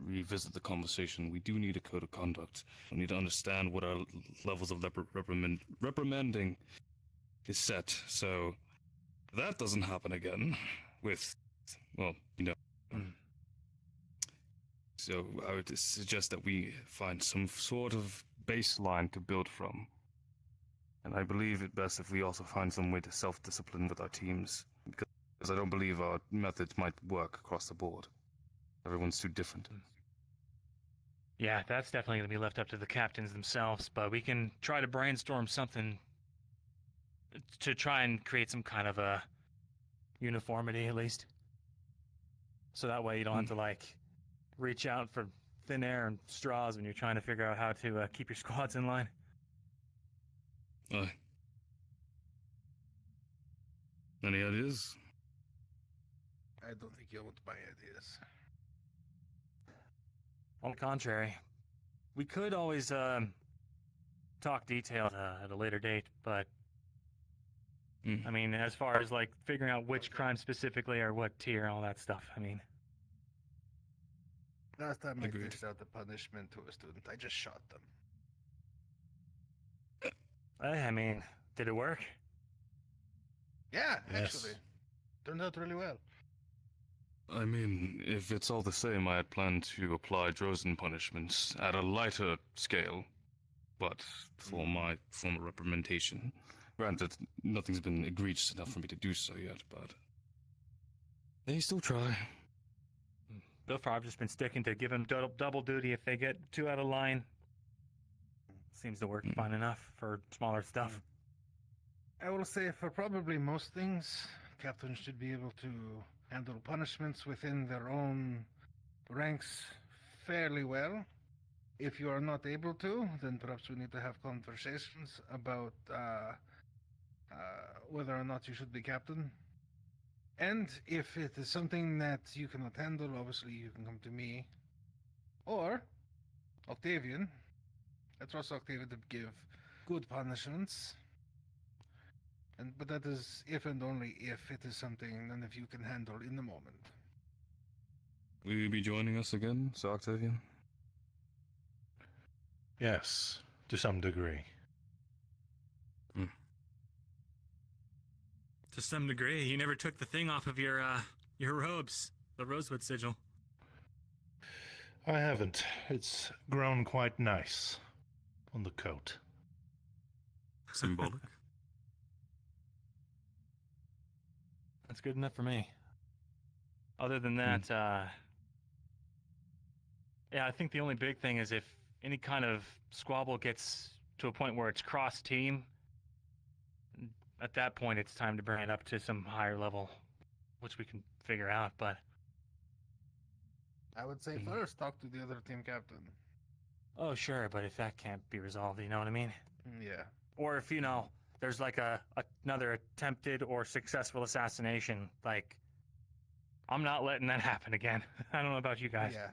revisit the conversation. We do need a code of conduct. We need to understand what our levels of reprimanding is set, so that doesn't happen again with, well, you know. So I would suggest that we find some sort of baseline to build from. And I believe it best if we also find some way to self-discipline with our teams, because I don't believe our methods might work across the board. Everyone's too different. Yeah, that's definitely going to be left up to the captains themselves, but we can try to brainstorm something to try and create some kind of a uniformity, at least. So that way you don't have to, like, reach out for thin air and straws when you're trying to figure out how to keep your squads in line. Any ideas? I don't think you'll want my ideas. On the contrary, we could always talk details at a later date, but I mean, as far as like figuring out which crime specifically or what tier, all that stuff, I mean. Last time I dished out the punishment to a student, I just shot them. I mean, did it work? Yeah, Yes. actually. Turned out really well. I mean, if it's all the same, I had planned to apply Drozen punishments at a lighter scale, but for my form of reprimandation. Granted, nothing's been egregious enough for me to do so yet, but they still try. So far, I've just been sticking to giving double duty if they get too out of line. Seems to work fine enough for smaller stuff. I will say for probably most things, captains should be able to handle punishments within their own ranks fairly well. If you are not able to, then perhaps we need to have conversations about whether or not you should be captain. And if it is something that you cannot handle, obviously you can come to me. Or Octavian. I trust Octavian to give good punishments. But that is if and only if it is something none of you can handle in the moment. Will you be joining us again, Sir Octavian? Yes, to some degree. To some degree, you never took the thing off of your robes, the Rosewood sigil. I haven't. It's grown quite nice on the coat. Symbolic. That's good enough for me. Other than that, yeah, I think the only big thing is if any kind of squabble gets to a point where it's cross-team, at that point it's time to bring it up to some higher level which we can figure out, but I would say first talk to the other team captain. oh sure, but if that can't be resolved, you know what I mean? Yeah. Or if there's like another attempted or successful assassination, like I'm not letting that happen again. I don't know about you guys. Yeah.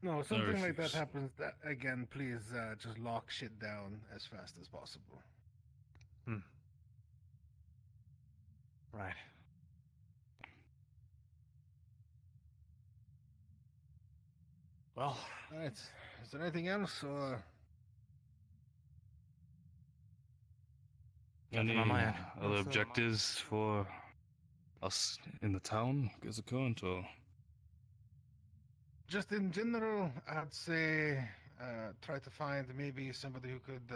No, something like that happens again, please just lock shit down as fast as possible. Right. Well, alright. Is there anything else, or Any on my end. other objectives for us in the town as a current, or? just in general, I'd say try to find maybe somebody who could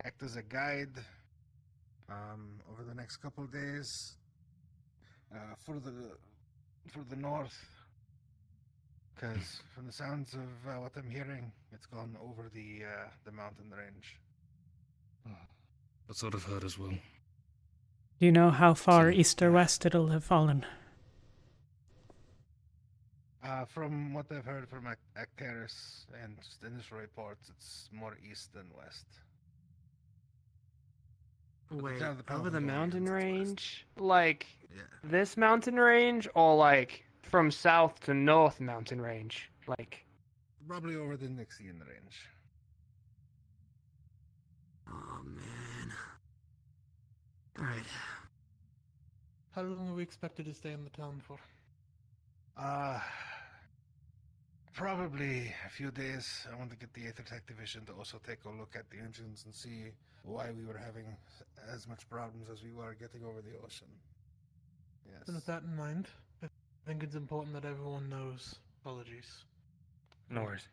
act as a guide over the next couple of days for the north. Because from the sounds of what I'm hearing, it's gone over the mountain range. That's what I've heard as well. Do you know how far east or west it'll have fallen? From what I've heard from Actaris and just initial reports, it's more east than west. Wait, down the over the Paladin mountain Orient, range? Like Yeah. this mountain range, or like from south to north mountain range? Like Probably over the Nixian range. oh man. Alright. How long are we expected to stay in the town for? Probably a few days. I want to get the Aether Division to also take a look at the engines and see why we were having as much problems as we were getting over the ocean. Yes. And with that in mind, I think it's important that everyone knows. Apologies. No worries.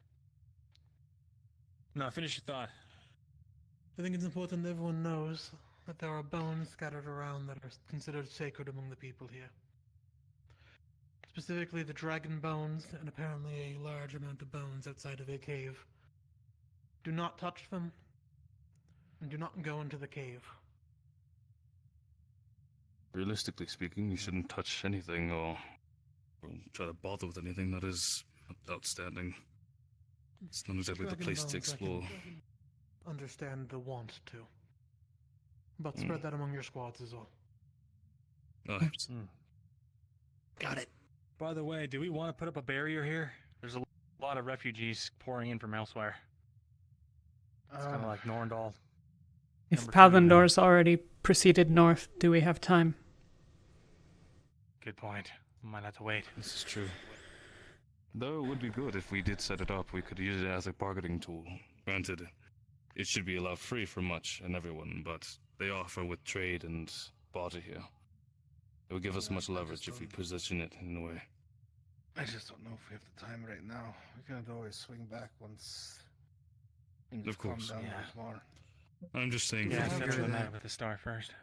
No, finish your thought. I think it's important that everyone knows that there are bones scattered around that are considered sacred among the people here. Specifically the dragon bones, and apparently a large amount of bones outside of a cave. Do not touch them, and do not go into the cave. Realistically speaking, you shouldn't touch anything or try to bother with anything that is outstanding. It's not exactly the Dragon place to bones, I explore. can understand the want to. But spread that among your squads as well. Got it. By the way, do we want to put up a barrier here? There's a lot of refugees pouring in from elsewhere. It's kind of like Norndal. If Palvandor's already proceeded north, do we have time? Good point. Might have to wait. This is true. Though it would be good if we did set it up, we could use it as a bargaining tool. Granted, it should be allowed free for much and everyone, but they offer with trade and barter here. It would give us much leverage if we position it in a way. I just don't know if we have the time right now. We can always swing back once things Of course. calm down Yeah. a bit more. I'm just saying Yeah, for the settle future. the matter with the star first.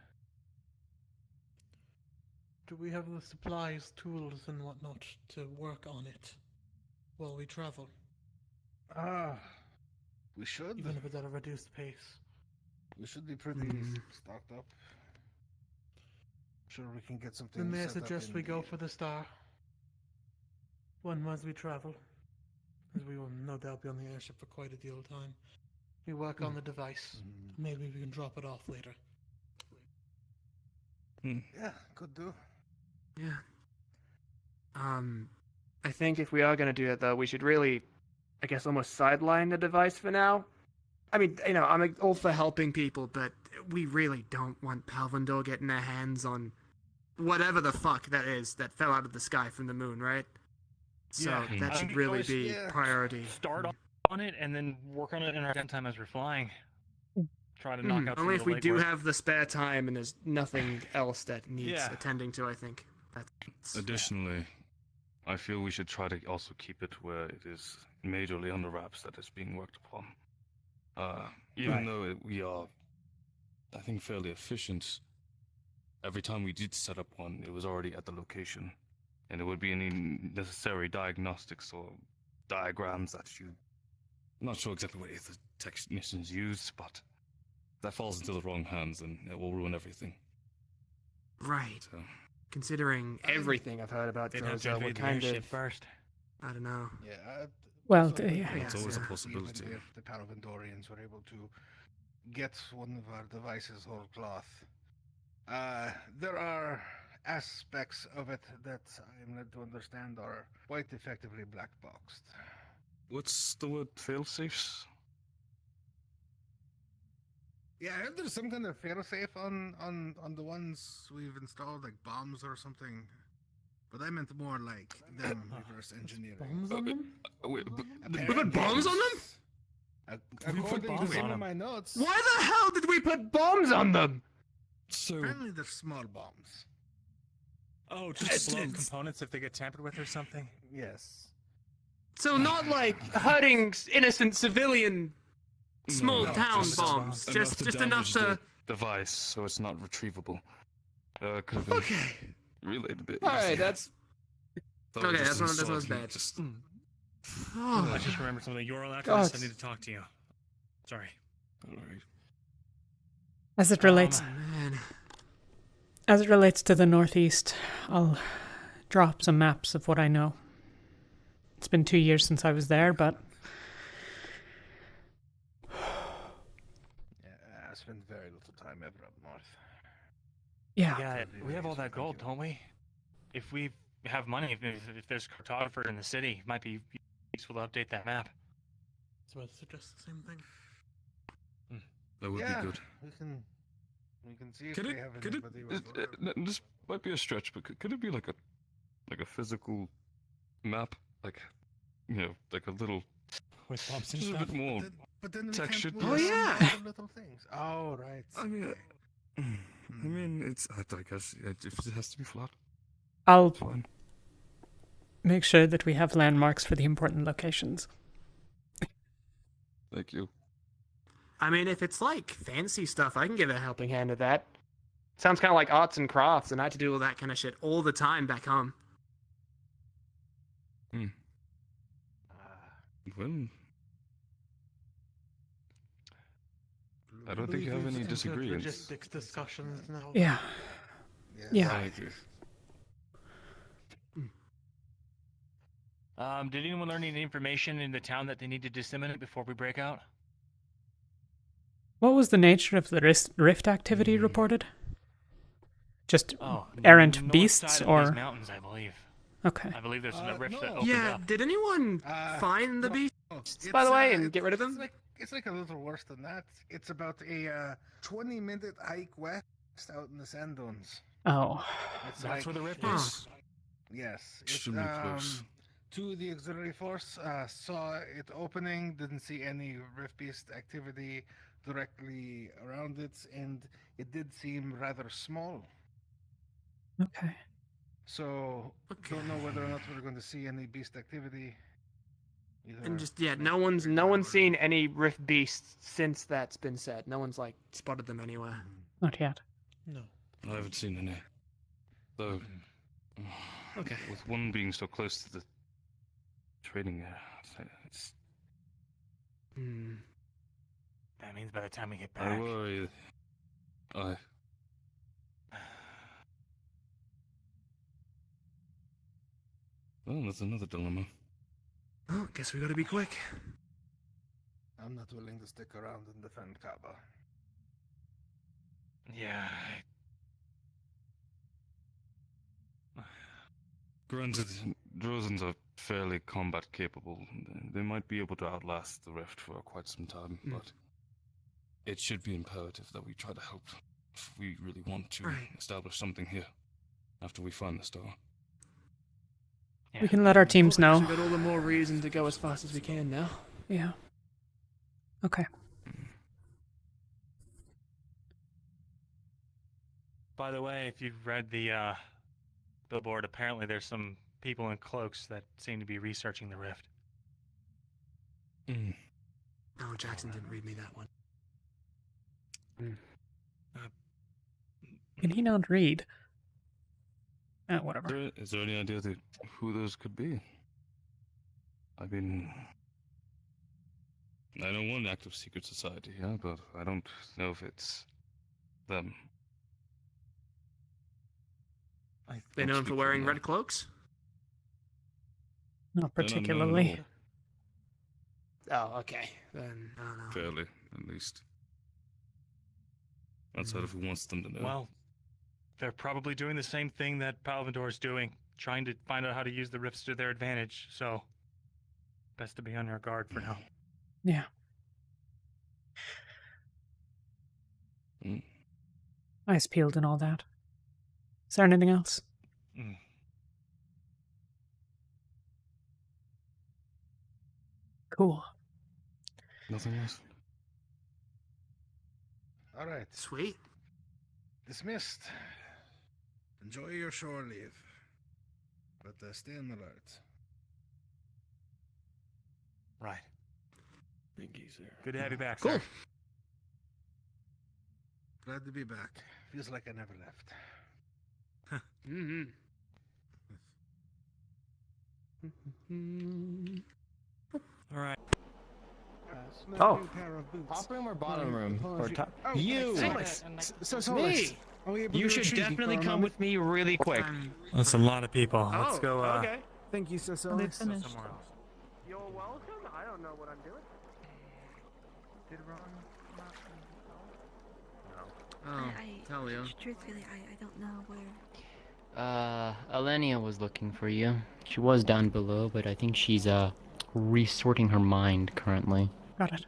Do we have the supplies, tools, and whatnot to work on it while we travel? We should. Even if it's at a reduced pace. We should be pretty stocked up. Sure, we can get something. Then may I set up suggest in we go the- for the star? When as we travel, as we will no doubt be on the airship for quite a deal of time. We work on the device. Maybe we can drop it off later. Yeah, could do. Yeah. I think if we are going to do that, though, we should really, I guess, almost sideline the device for now. I mean, you know, I'm all for helping people, but we really don't want Palvandor getting their hands on whatever the fuck that is that fell out of the sky from the moon, right? So Yeah. that I should think really always be priority. Start on it and then work on it in our downtime as we're flying. Try to knock out some Only of if the we do legwork. have the spare time and there's nothing else that needs Yeah. attending to, I think. That's Additionally, I feel we should try to also keep it where it is majorly under wraps that it's being worked upon. Even though we are, I think, fairly efficient, every time we did set up one, it was already at the location. And it would be any necessary diagnostics or diagrams that I'm not sure exactly what the technicians use, but that falls into the wrong hands and it will ruin everything. right. So, Considering everything I've heard about They'd have to Droza, we're invade the kind airship of... first. I don't know. Yeah. Well, so it's always a even possibility. if the Paravendorians were able to get one of our devices whole cloth, there are aspects of it that I'm led to understand are quite effectively black boxed. What's the word? Failsafes? Yeah, I heard there's some kind of failsafe on the ones we've installed, like bombs or something. But I meant more like them reverse engineering. Bombs on them? Wait, We put bombs on them? According to bombs some on of them. my notes, Why the hell did we put bombs on them? So, apparently they're small bombs. Oh, just to blow up components if they get tampered with or something? Yes. So not like hurting innocent civilian small no, town just bombs. Just enough damage to... the device, so it's not retrievable. Could have been Okay. relayed a bit. Alright, easier. that's... Thought we Okay, just that's not installed bad. and just- I just remembered something. You're all after God. this. I need to talk to you. Sorry. Alright. As it relates, Man. as it relates to the northeast, I'll drop some maps of what I know. It's been 2 years since I was there, but Yeah, I spent very little time ever up north. yeah. Yeah, we have all that gold, don't we? If we have money, if there's a cartographer in the city, it might be useful to update that map. So I suggest the same thing. That would Yeah, be good. we can see if Could they it? have Could it? anybody with This might be a stretch, but could it be like a physical map, like like a little, With bumps and just a stuff? bit more But then we textured. can't Oh, move yeah. around the little things. Oh, right. I mean, okay. it's. I guess if it has to be flat, I'll it's fine. make sure that we have landmarks for the important locations. Thank you. I mean, if it's like fancy stuff, I can give a helping hand to that. Sounds kind of like arts and crafts, and I had to do all that kind of shit all the time back home. Well, I don't think you have any disagreements. Logistics discussions now. Yeah. Yeah. I agree. Did anyone learn any information in the town that they need to disseminate before we break out? What was the nature of the rift activity reported? Just Oh, errant north beasts, side of or these mountains, I believe. Okay. I believe there's a rift that no. opened Yeah, up. did anyone find the no, beasts, by the way, and it's- get rid of them? It's like a little worse than that. It's about a 20-minute hike west out in the sand dunes. Oh. It's That's where the rift Huh. is? Yes. It's, Extremely close. To the auxiliary force, saw it opening, didn't see any rift beast activity directly around it, and it did seem rather small. Okay. So, don't know whether or not we're going to see any beast activity. And just no one's seen any rift beasts since that's been said. No one's like spotted them anywhere. Not yet. No. I haven't seen any. Though, Okay. with one being so close to the trading area, it's. That means by the time we get I back. worry. Well, that's another dilemma. Oh, guess we gotta be quick. I'm not willing to stick around and defend Khaba. Yeah. Granted, Drozans are fairly combat capable. They might be able to outlast the rift for quite some time, but it should be imperative that we try to help if we really want to establish something here after we find the star. We can let our teams know. We've got all the more reason to go as fast as we can now. Yeah. Okay. By the way, if you've read the billboard, apparently there's some people in cloaks that seem to be researching the rift. Oh, Jackson didn't read me that one. Can he not read? Whatever. Is there any idea who those could be? I mean, I know one active secret society here, but I don't know if it's them. They known for wearing red cloaks? Not They're not known at particularly. Oh, okay. Then I don't know. Fairly, at least. Outside of who wants them to know. Well, they're probably doing the same thing that Palvindor's doing, trying to find out how to use the rifts to their advantage, so best to be on your guard for now. Yeah. Eyes peeled and all that. Is there anything else? Cool. Nothing else. All right. Sweet. Dismissed. Enjoy your shore leave. But stay on the alert. Right. Thank you, sir. Good to have you back, Cool. sir. Glad to be back. Feels like I never left. Mm-hmm. All right. Oh, top room or bottom room? Or top? You! Me! You should definitely come with me really quick. That's a lot of people. Let's go. Okay. Thank you, Cecil. They've Somewhere finished. else. You're welcome. I don't know what I'm doing. Did Ron Oh, Talia. Truthfully, I don't know where. Alenia was looking for you. She was down below, but I think she's, resorting her mind currently. Got it.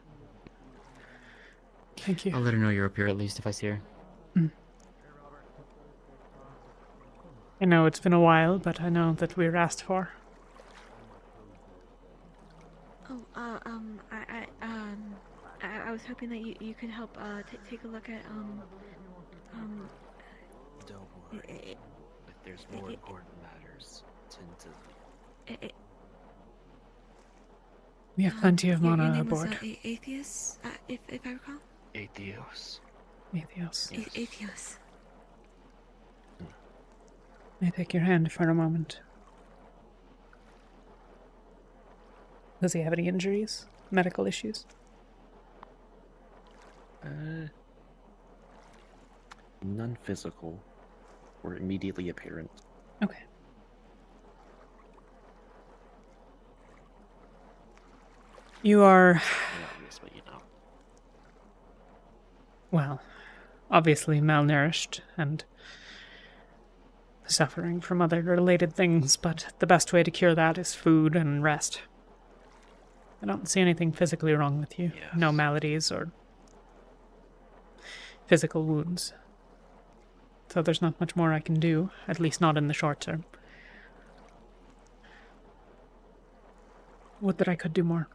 Thank you. I'll let her know you're up here at least if I see her. I know it's been a while, but I know that we were asked for. Oh, I was hoping that you could help take a look at Don't worry. If there's more important matters, tend to. We have plenty of your mana name was, aboard. Atheus, if I recall. Atheos. Atheos. Atheus. May I take your hand for a moment? Does he have any injuries? Medical issues? None physical or immediately apparent. Okay. You are... Obvious, but you know. Well, obviously malnourished and suffering from other related things, but the best way to cure that is food and rest. I don't see anything physically wrong with you. Yes. No maladies or physical wounds. So there's not much more I can do, at least not in the short term. Would that I could do more.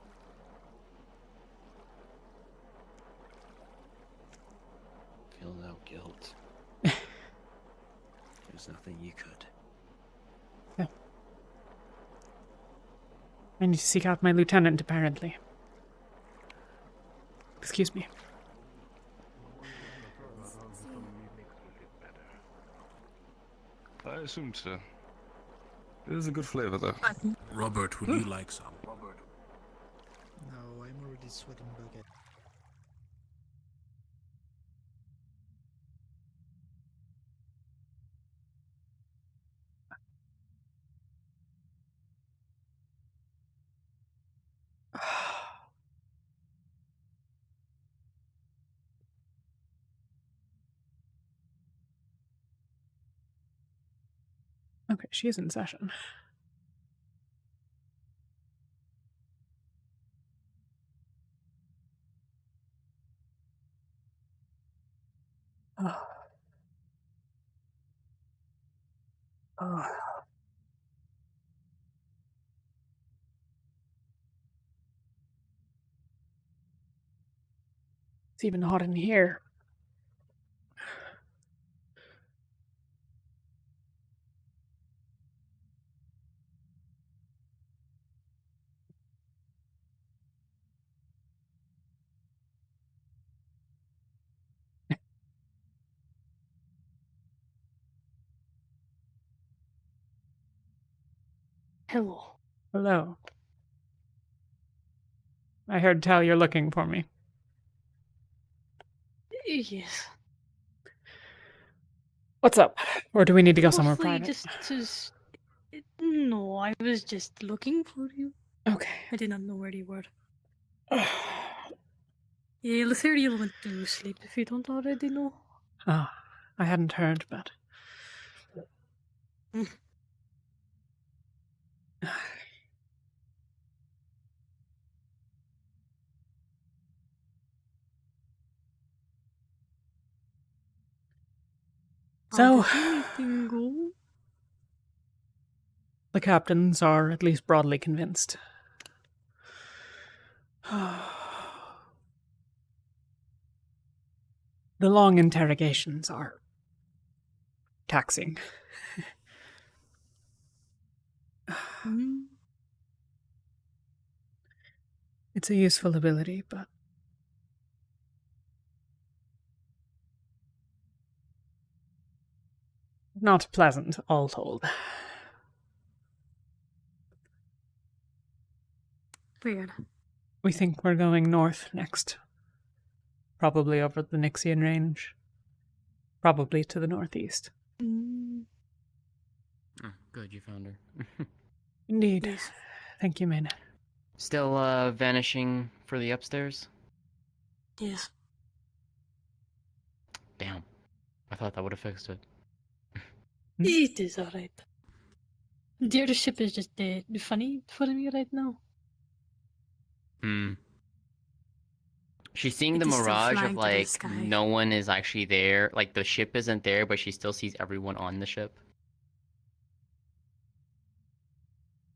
Feel no guilt. There's nothing you could. No. I need to seek out my lieutenant, apparently. Excuse me. I assumed so. It is a good flavor, though. Robert, would you like some? No, I'm already sweating bucket. Okay, she is in session. Oh. Oh. It's even hot in here. Hello. Hello. I heard tell you're looking for me. Yes. What's up? Or do we need to go somewhere Mostly private? just no, I was just looking for you. Okay. I did not know where you were. Yeah, Lithuriel went to sleep if you don't already know. Oh, I hadn't heard, but... How So, did the meeting go? the captains are at least broadly convinced. The long interrogations are taxing. It's a useful ability, but not pleasant, all told. Weird. We think we're going north next. Probably over the Nixian range. Probably to the northeast. Oh, good, you found her. Indeed. Yes. Thank you, Maynard. Still vanishing for the upstairs? Yes. Damn. I thought that would have fixed it. It is alright. The other ship is just funny for me right now. Hmm. She's seeing It the is still mirage flying of to the like sky. no one is actually there. Like the ship isn't there, but she still sees everyone on the ship.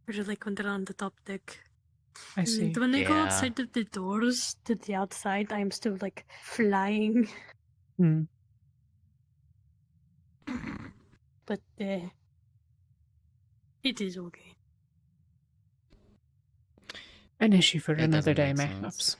Or like when they're on the top deck. I see. And when they go Yeah. outside of the doors to the outside, I am still like flying. Hmm. But it is okay. An issue for It another doesn't day, make Magnus.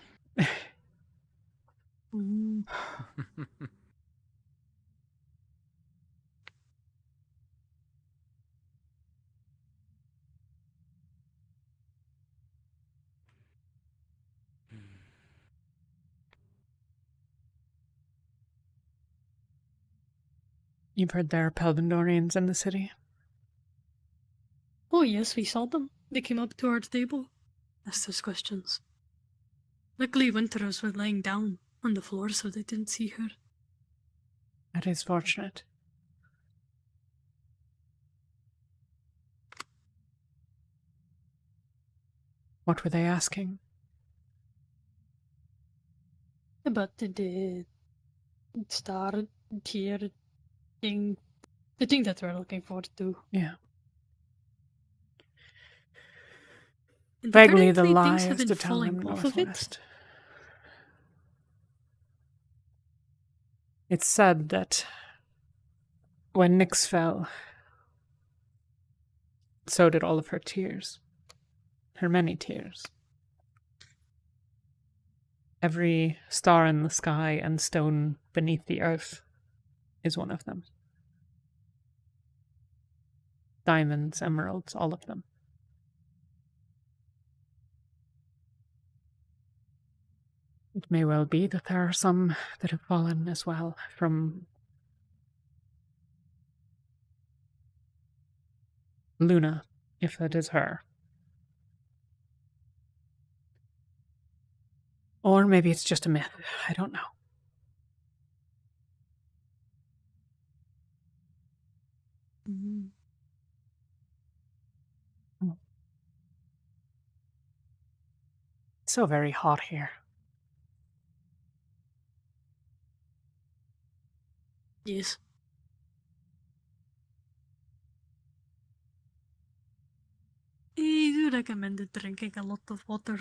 You've heard there are Pelvindorians in the city? Oh yes, we saw them. They came up to our table, asked us questions. Luckily, Winterus was lying down on the floor, so they didn't see her. That is fortunate. What were they asking? About the star tier thing, the thing that we're looking forward to. Yeah. And Vaguely the apparently lie things have is been to tell falling them off of it. northwest. It's said that when Nyx fell, so did all of her tears. Her many tears. Every star in the sky and stone beneath the earth is one of them. Diamonds, emeralds, all of them. It may well be that there are some that have fallen as well from Luna, if that is her. Or maybe it's just a myth. I don't know. It's so very hot here. Yes. I do recommend drinking a lot of water.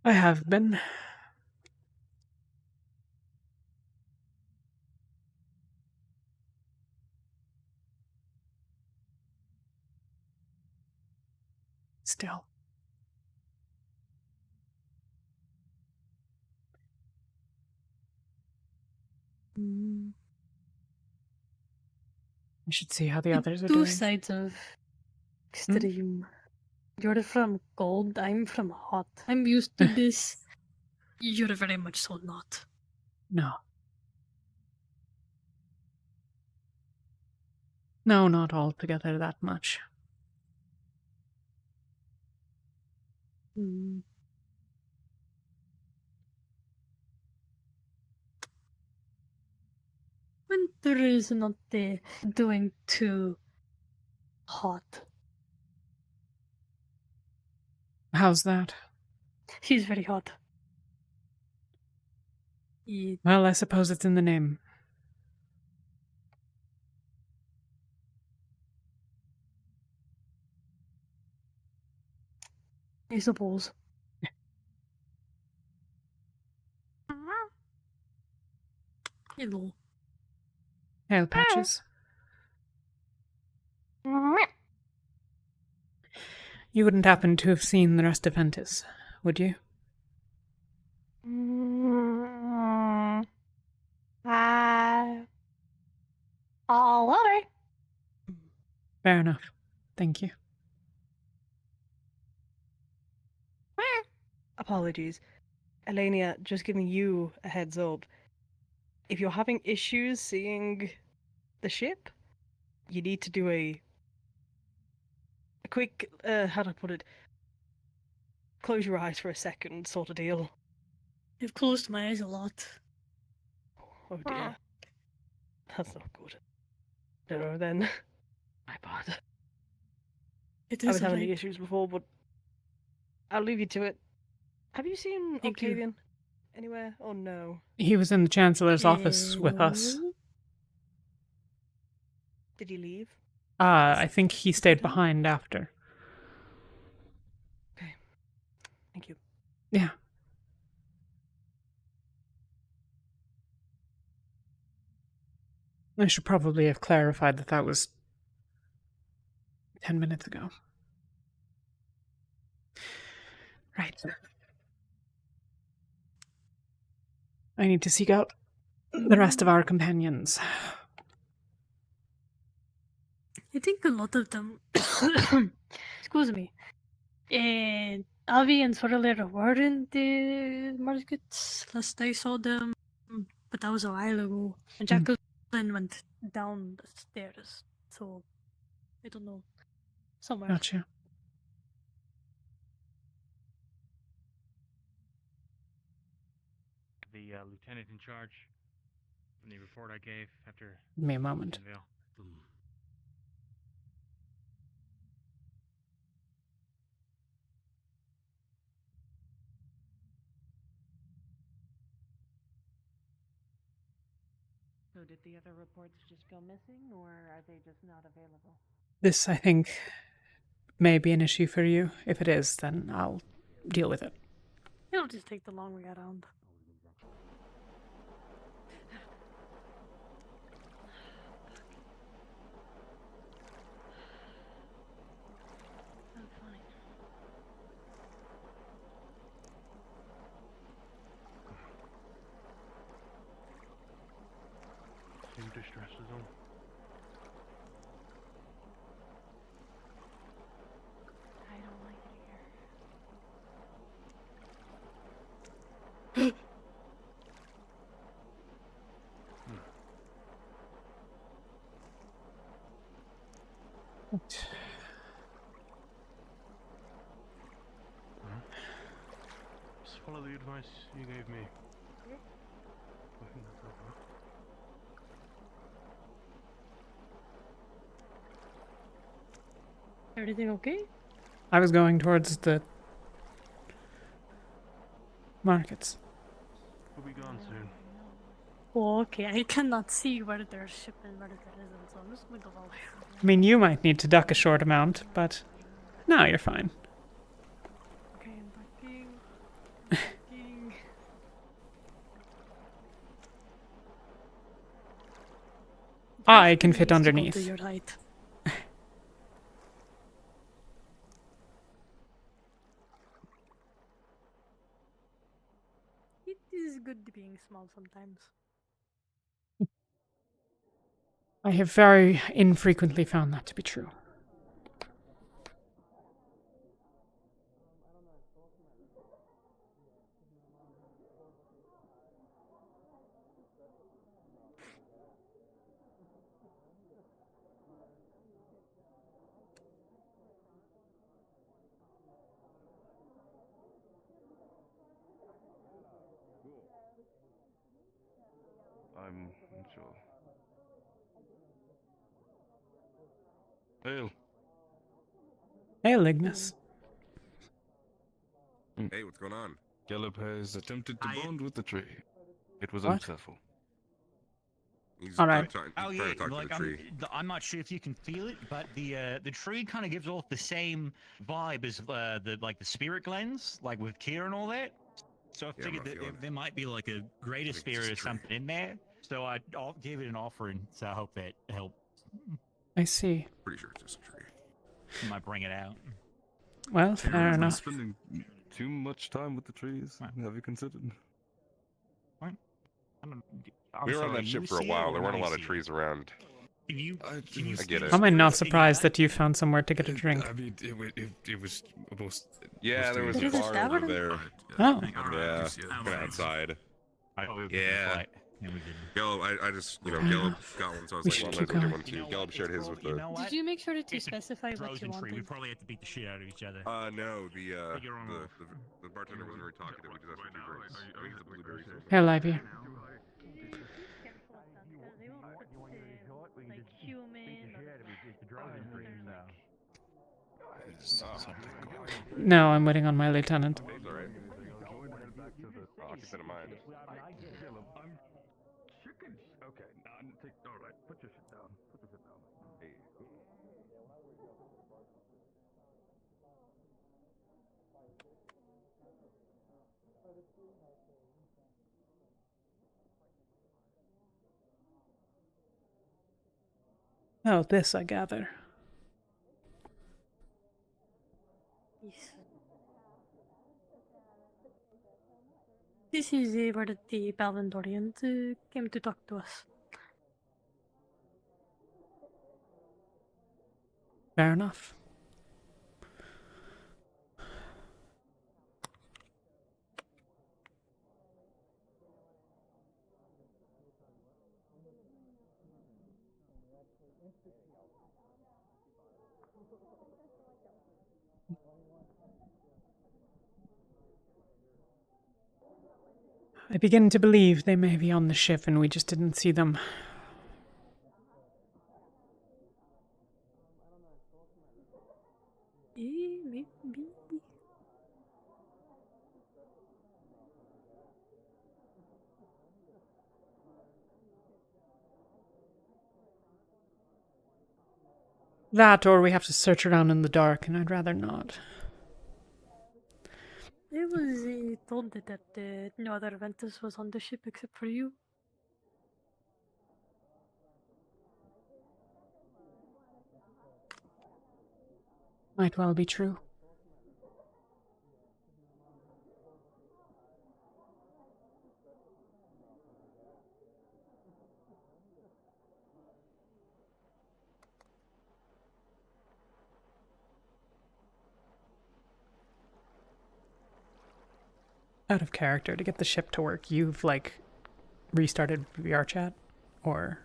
I have been. Still. I should see how the others are Two doing. sides of extreme. You're from cold, I'm from hot. I'm used to this. You're very much so not. No. No, not altogether that much. Hmm. Winter is not doing too hot. How's that? She's very hot. Well, I suppose it's in the name. I suppose. Hello. Hail patches. You wouldn't happen to have seen the rest of Ventus, would you? All over. Fair enough. Thank you. Apologies. Elenia, just giving you a heads up. If you're having issues seeing the ship, you need to do a quick, how do I put it? Close your eyes for a second sort of deal. I've closed my eyes a lot. Oh dear. That's not good. No, then. My bad. It I was is having alright. the issues before, but I'll leave you to it. Have you seen Thank you. Octavian anywhere? Oh no. He was in the Chancellor's office with us. Did he leave? I think he stayed behind after. Okay. Thank you. Yeah. I should probably have clarified that was 10 minutes ago. Right. I need to seek out the rest of our companions. I think a lot of them. Excuse me. Avi and Sorelera were in the markets last I saw them, but that was a while ago. And Jacqueline went down the stairs, so I don't know. Somewhere. Gotcha. The lieutenant in charge from the report I gave after. Give me a moment. So did the other reports just go missing, or are they just not available? This, I think, may be an issue for you. If it is, then I'll deal with it. It'll just take the long way around. I'm fine. Seem distressed as well. I don't like it here. Just follow the advice you gave me. I think that's okay. Everything okay? I was going towards the markets. We'll be gone soon. Oh, okay. I cannot see where there's ship and where there isn't, so I'm just gonna go all the way around. I mean, you might need to duck a short amount, but no, you're fine. Okay, I'm ducking. Ducking. I can fit Needs to go underneath. to your height. It is good being small sometimes. I have very infrequently found that to be true. I'm unsure. Hail. Hey, Lignus. Hey, what's going on? Gallop has attempted to bond with the tree. It was What? unsuccessful. He's All right. trying Oh to yeah, talk like to the tree. I'm not sure if you can feel it, but the tree kind of gives off the same vibe as the spirit glens, like with Kira and all that. So I Yeah, I'm figured not that feeling there might be like a greater it's spirit just or a tree. something in there. So I'll give it an offering. So I hope that helps. I see. Pretty sure it's just a tree. You might bring it out. Well, Have you fair been enough. spending too much time with the trees? Have you considered? We were on that ship for a while. There weren't a lot of trees around. I get it. How am I not surprised that you found somewhere to get a drink? I mean, it was almost. Yeah, there was a It is a bar over tavern? there. Oh. Yeah, kind of outside. Yeah. Yeah, we did. Gallup, I just, Fair Gallup enough. got one, so I was We like, should well, I might keep as well get going. one too. Gallup shared his with the. Did you make sure to specify what you Frozen tree. We wanted? probably have to beat the shit out of each other. No, Figure on off. the bartender wasn't very talkative. We just asked for 2 drinks. I think it's a blueberry soda. Here, Livy. No, I'm waiting on my lieutenant. It's all right. I'll keep that in mind. Okay, all right. Put your shit down. Put your shit down. Hey. Oh, this I gather. Yes. This is where the Balvendorians came to talk to us. Fair enough. I begin to believe they may be on the ship and we just didn't see them. Maybe. That, or we have to search around in the dark, and I'd rather not. It was told that no other Ventus was on the ship except for you. Might well be true. Out of character, to get the ship to work, you've, restarted VRChat? Or...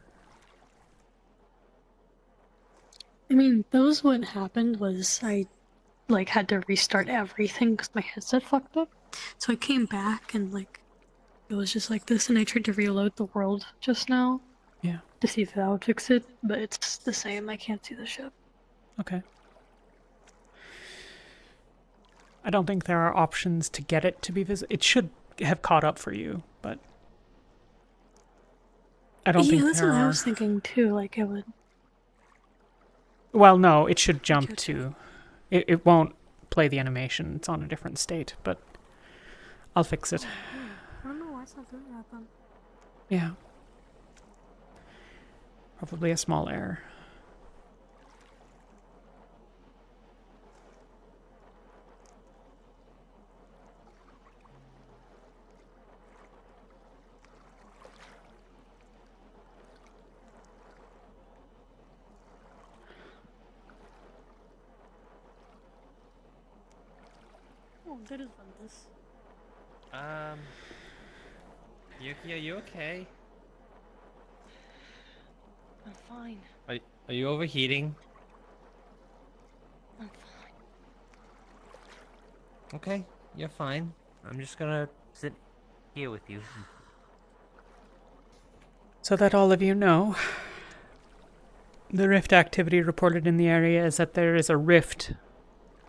I mean, that was what happened was I, had to restart everything because my headset fucked up. So I came back and, it was just like this, and I tried to reload the world just now. Yeah. To see if that would fix it, but it's the same. I can't see the ship. Okay. I don't think there are options to get it to be visible. It should have caught up for you, but... I don't think that's there what are... I was thinking too, it would... Well, no, it should jump to... It won't play the animation. It's on a different state, but I'll fix it. I don't know why it's not doing that then. Yeah. Probably a small error. Oh, there is Ventus. Yuki, are you okay? I'm fine. Are you overheating? I'm fine. Okay, you're fine. I'm just gonna sit here with you. So that all of you know, the rift activity reported in the area is that there is a rift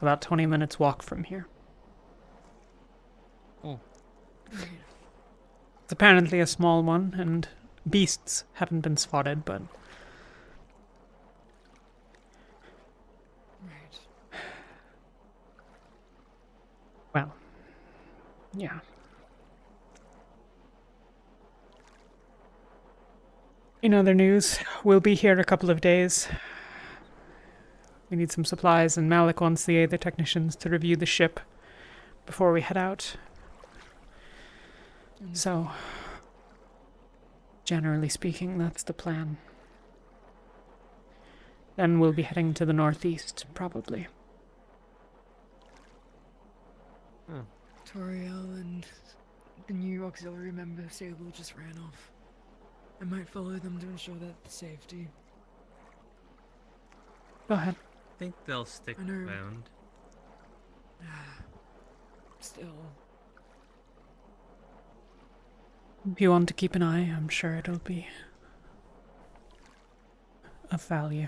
about 20 minutes walk from here. Oh. It's apparently a small one, and beasts haven't been spotted, but... Right. Well, yeah. In other news, we'll be here a couple of days. We need some supplies, and Malik wants the other technicians to review the ship before we head out. So, generally speaking, that's the plan. Then we'll be heading to the northeast, probably. Toriel and the new auxiliary member Sable just ran off. I might follow them to ensure that safety. Go ahead. I think they'll stick I know. around. Still. If you want to keep an eye, I'm sure it'll be of value.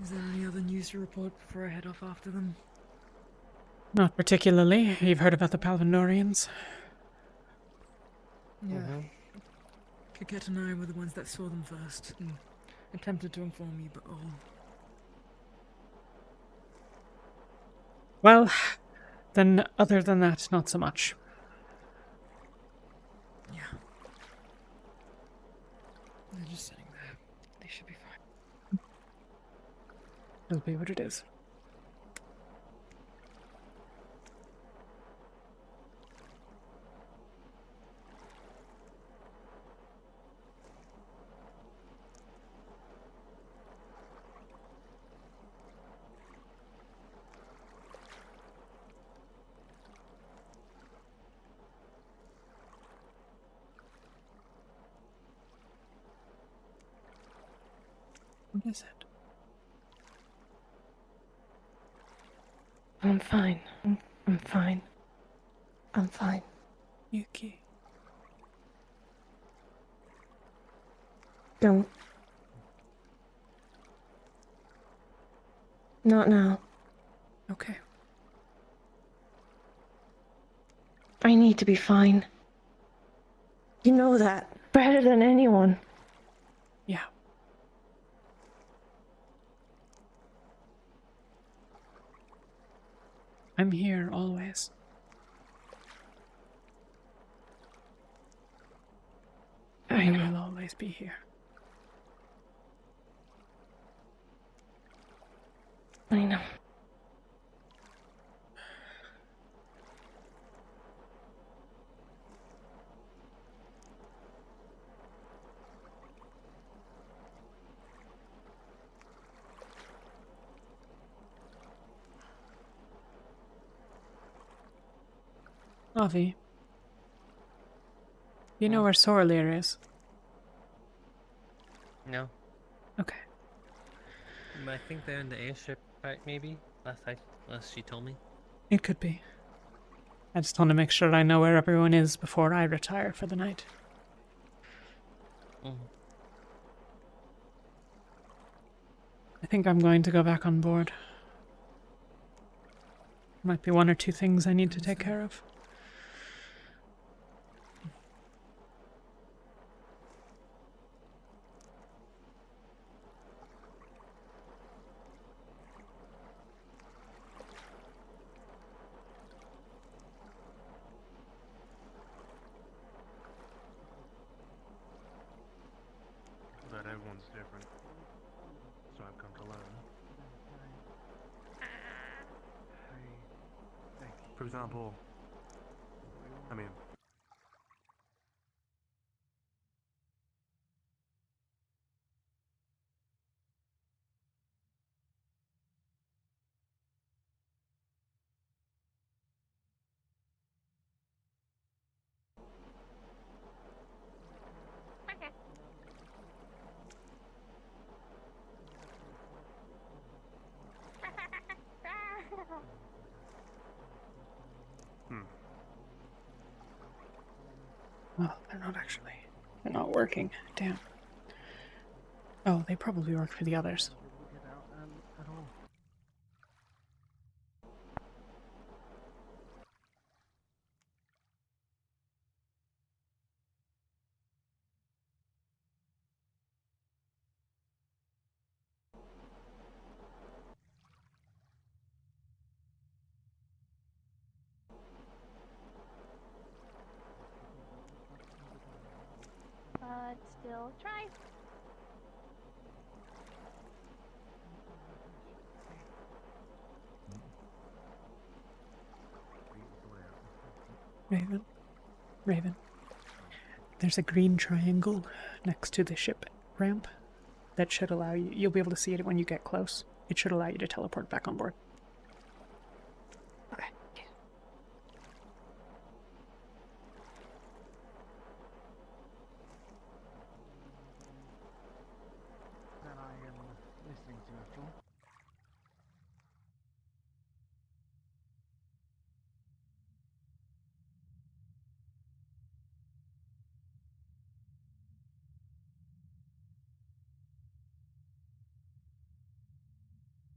Is there any other news to report before I head off after them? Not particularly. You've heard about the Palvandorians? Yeah. Kiket and I were the ones that saw them first, and attempted to inform you, but all. Well, then other than that, not so much. Yeah. They're just sitting there. They should be fine. It'll be what it is. What is it? I'm fine. I'm fine. I'm fine. Yuki. Don't. Not now. Okay. I need to be fine. You know that better than anyone. Yeah. I'm here always. I will always be here. I know. Avi. You know where Sorleer is? No. Okay. I think they're in the airship, right? Maybe. Last she told me. It could be. I just want to make sure I know where everyone is before I retire for the night. I think I'm going to go back on board. Might be one or two things I need to take care of. But everyone's different. So I've come to learn. For example, I mean, Well, they're not actually. They're not working. Damn. Oh, they probably work for the others. But still try. Raven. Raven. There's a green triangle next to the ship ramp that should allow you. You'll be able to see it when you get close. It should allow you to teleport back on board. Okay. That I am listening to after all.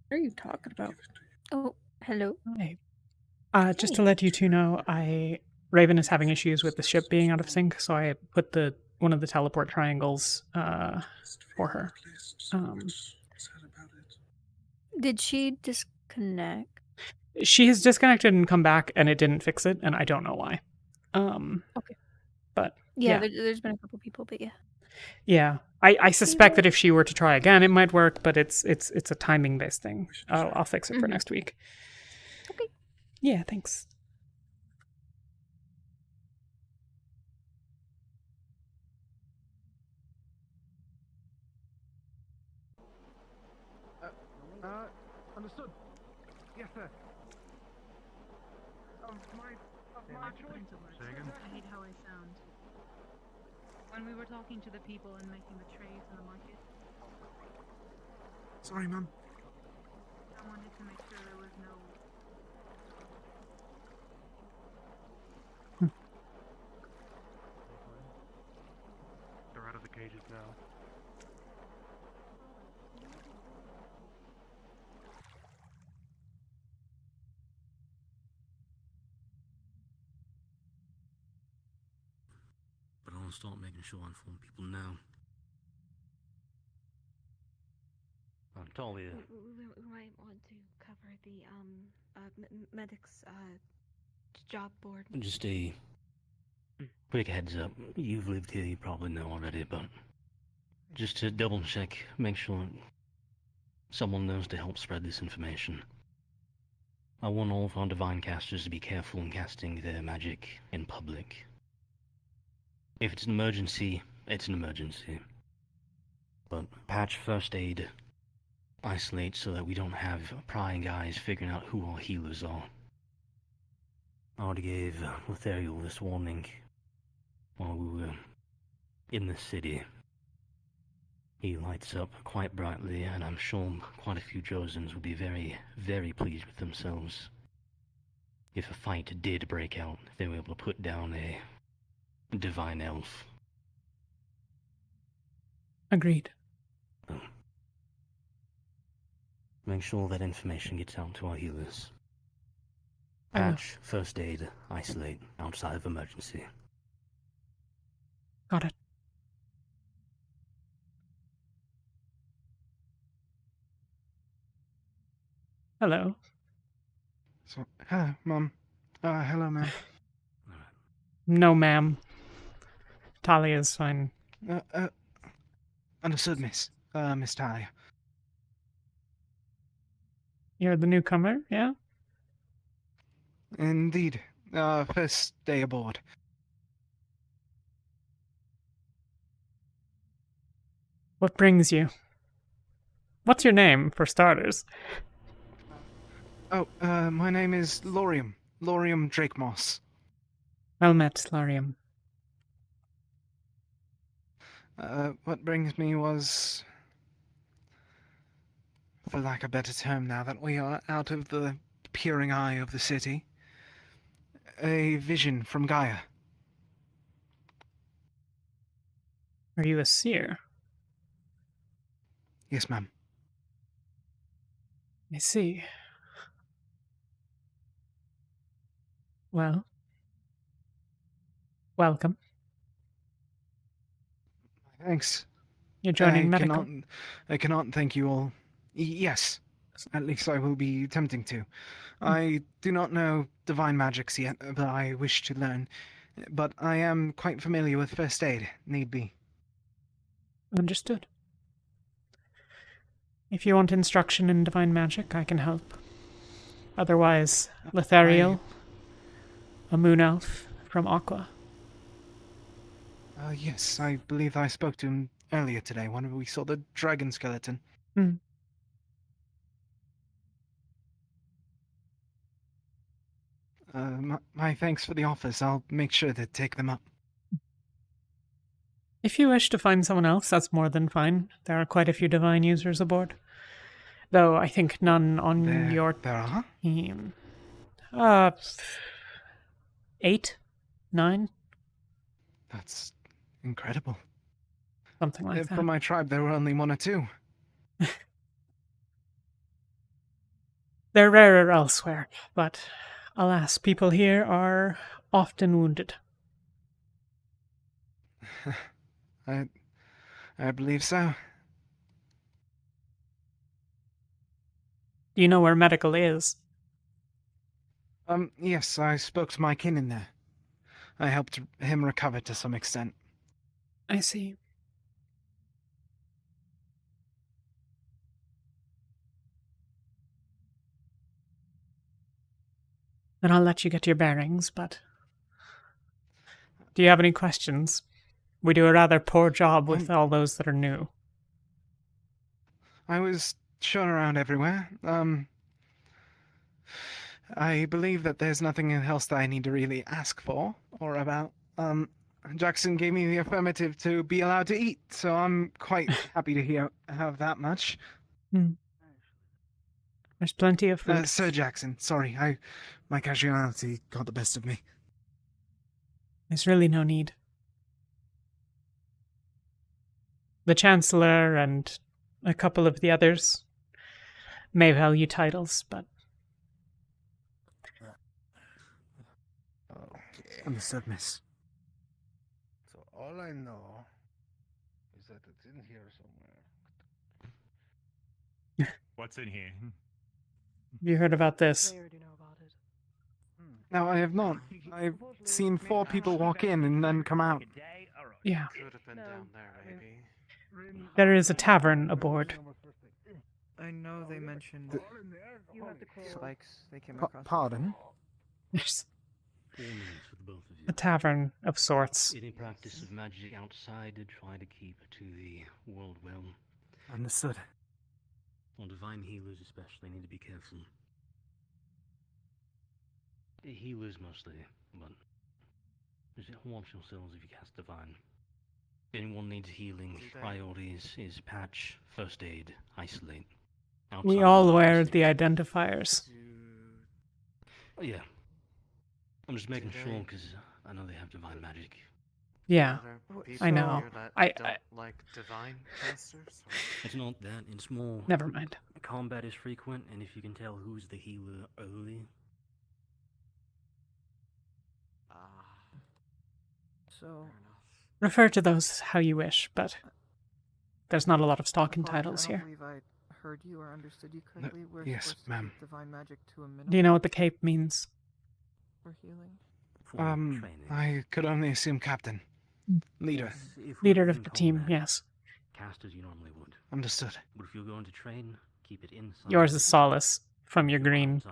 What are you talking about? Oh, hello. Hey. Just to let you two know, Raven is having issues with the ship being out of sync, so I put one of the teleport triangles for her. Did she disconnect? She has disconnected and come back, and it didn't fix it, and I don't know why. Okay. But Yeah, there's been a couple people, but yeah. Yeah, I suspect that if she were to try again, it might work, but it's a timing based thing. I'll fix it for next week. Okay. Yeah, thanks. Understood. Yes, sir. Of my choice. I hate how I sound. When we were talking to the people and making the trays in the market, Sorry, Mum. I wanted to make sure there was no... They're out of the cages now. But I'll start making sure I inform people now. Talia. We might want to cover the medic's job board. Just a quick heads up. You've lived here, you probably know already, but just to double check, make sure someone knows to help spread this information. I want all of our divine casters to be careful in casting their magic in public. If it's an emergency, it's an emergency. But patch first aid, isolate so that we don't have prying eyes figuring out who our healers are. I already gave Lothariel this warning while we were in the city. He lights up quite brightly, and I'm sure quite a few Drozans would be very, very pleased with themselves if a fight did break out, if they were able to put down a divine elf. Agreed. Make sure that information gets out to our healers. I will. Patch, first aid, isolate, outside of emergency. Got it. Hello. So, hello, Mum. Hello, ma'am. No, ma'am. Talia's fine. Understood, Miss. Miss Talia. You're the newcomer, yeah? Indeed. First day aboard. What brings you? What's your name, for starters? Oh, my name is Laurium. Laurium Drakemoss. Well met, Larium. What brings me was, for lack of a better term now that we are out of the peering eye of the city, a vision from Gaia. Are you a seer? Yes, ma'am. I see. Well, welcome. Thanks. You're joining medical. I cannot thank you all. Yes, at least I will be attempting to. I do not know divine magics yet, but I wish to learn. But I am quite familiar with first aid, need be. Understood. If you want instruction in divine magic, I can help. Otherwise, Lethariel, a moon elf from Aqua. Yes, I believe I spoke to him earlier today when we saw the dragon skeleton. My thanks for the offers. I'll make sure to take them up. If you wish to find someone else, that's more than fine. There are quite a few divine users aboard. Though I think none on your team. 8? 9? That's incredible. Something like that. For my tribe, there were only 1 or 2. They're rarer elsewhere, but alas, people here are often wounded. I believe so. Do you know where medical is? Yes, I spoke to my kin in there. I helped him recover to some extent. I see. Then I'll let you get your bearings, but... Do you have any questions? We do a rather poor job with all those that are new. I was shown around everywhere. I believe that there's nothing else that I need to really ask for or about. Jackson gave me the affirmative to be allowed to eat, so I'm quite happy to have that much. There's plenty of food. Sir Jackson, sorry, my casuality got the best of me. There's really no need. The Chancellor and a couple of the others may value titles, but... Understood, miss. So all I know is that it's in here somewhere. What's in here? Have you heard about this? No, I have not. I've seen 4 people walk in and then come out. Yeah. Could have been down there, maybe. There is a tavern aboard. I know they mentioned spikes they came across. Pardon? There's 4 minutes for the both of you. a tavern of sorts. Any practice of magic outside to try to keep to the world realm. Understood. Well, divine healers especially need to be careful. The healers mostly, but just watch yourselves if you cast divine. If anyone needs healing, priorities is patch, first aid, isolate. We all wear the identifiers. Oh, yeah. I'm just making sure because I know they have divine magic. Yeah, I know. I like divine casters? It's not that. It's more. Never mind. Combat is frequent, and if you can tell who's the healer early. So. Refer to those how you wish, but there's not a lot of stock in titles here. I don't believe I heard you or understood you correctly. We're yes, supposed to ma'am. keep divine magic to a minimum. Do you know what the cape means? For healing. I could only assume captain. Leader. Leader of the team, yes. Cast as you normally would. Understood. But if you're going to train, keep it inside. Yours is Solace, from your green.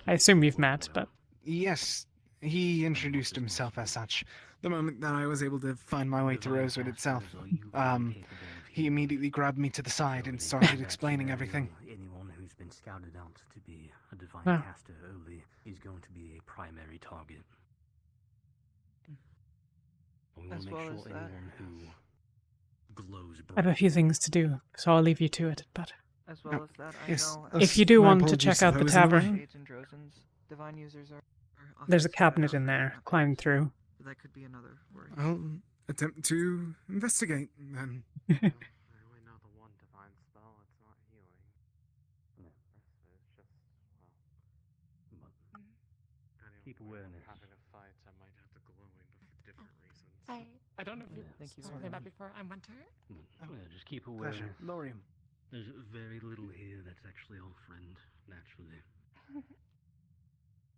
I assume you've met, but... Yes, he introduced himself as such. The moment that I was able to find my way to Rosewood itself, he immediately grabbed me to the side and started explaining everything. Anyone who's been scouted out to be a divine caster early is going to be a primary target. We want to make sure anyone who glows. I have a few things to do, so I'll leave you to it, but... As well as that, I know... If you do want to check out the tavern, divine users are there's a cabinet in there, climb through. That could be another worry. attempt to investigate, then. I only know the one divine spell. It's not healing. The rest of it is just, well... Keep awareness. Having a fight, I might have the glowing, but for different reasons. I don't know if you've Thank you, spoken about before. I'm Winter. Just keep awareness. Pleasure. Lorium. There's very little here that's actually our friend, naturally.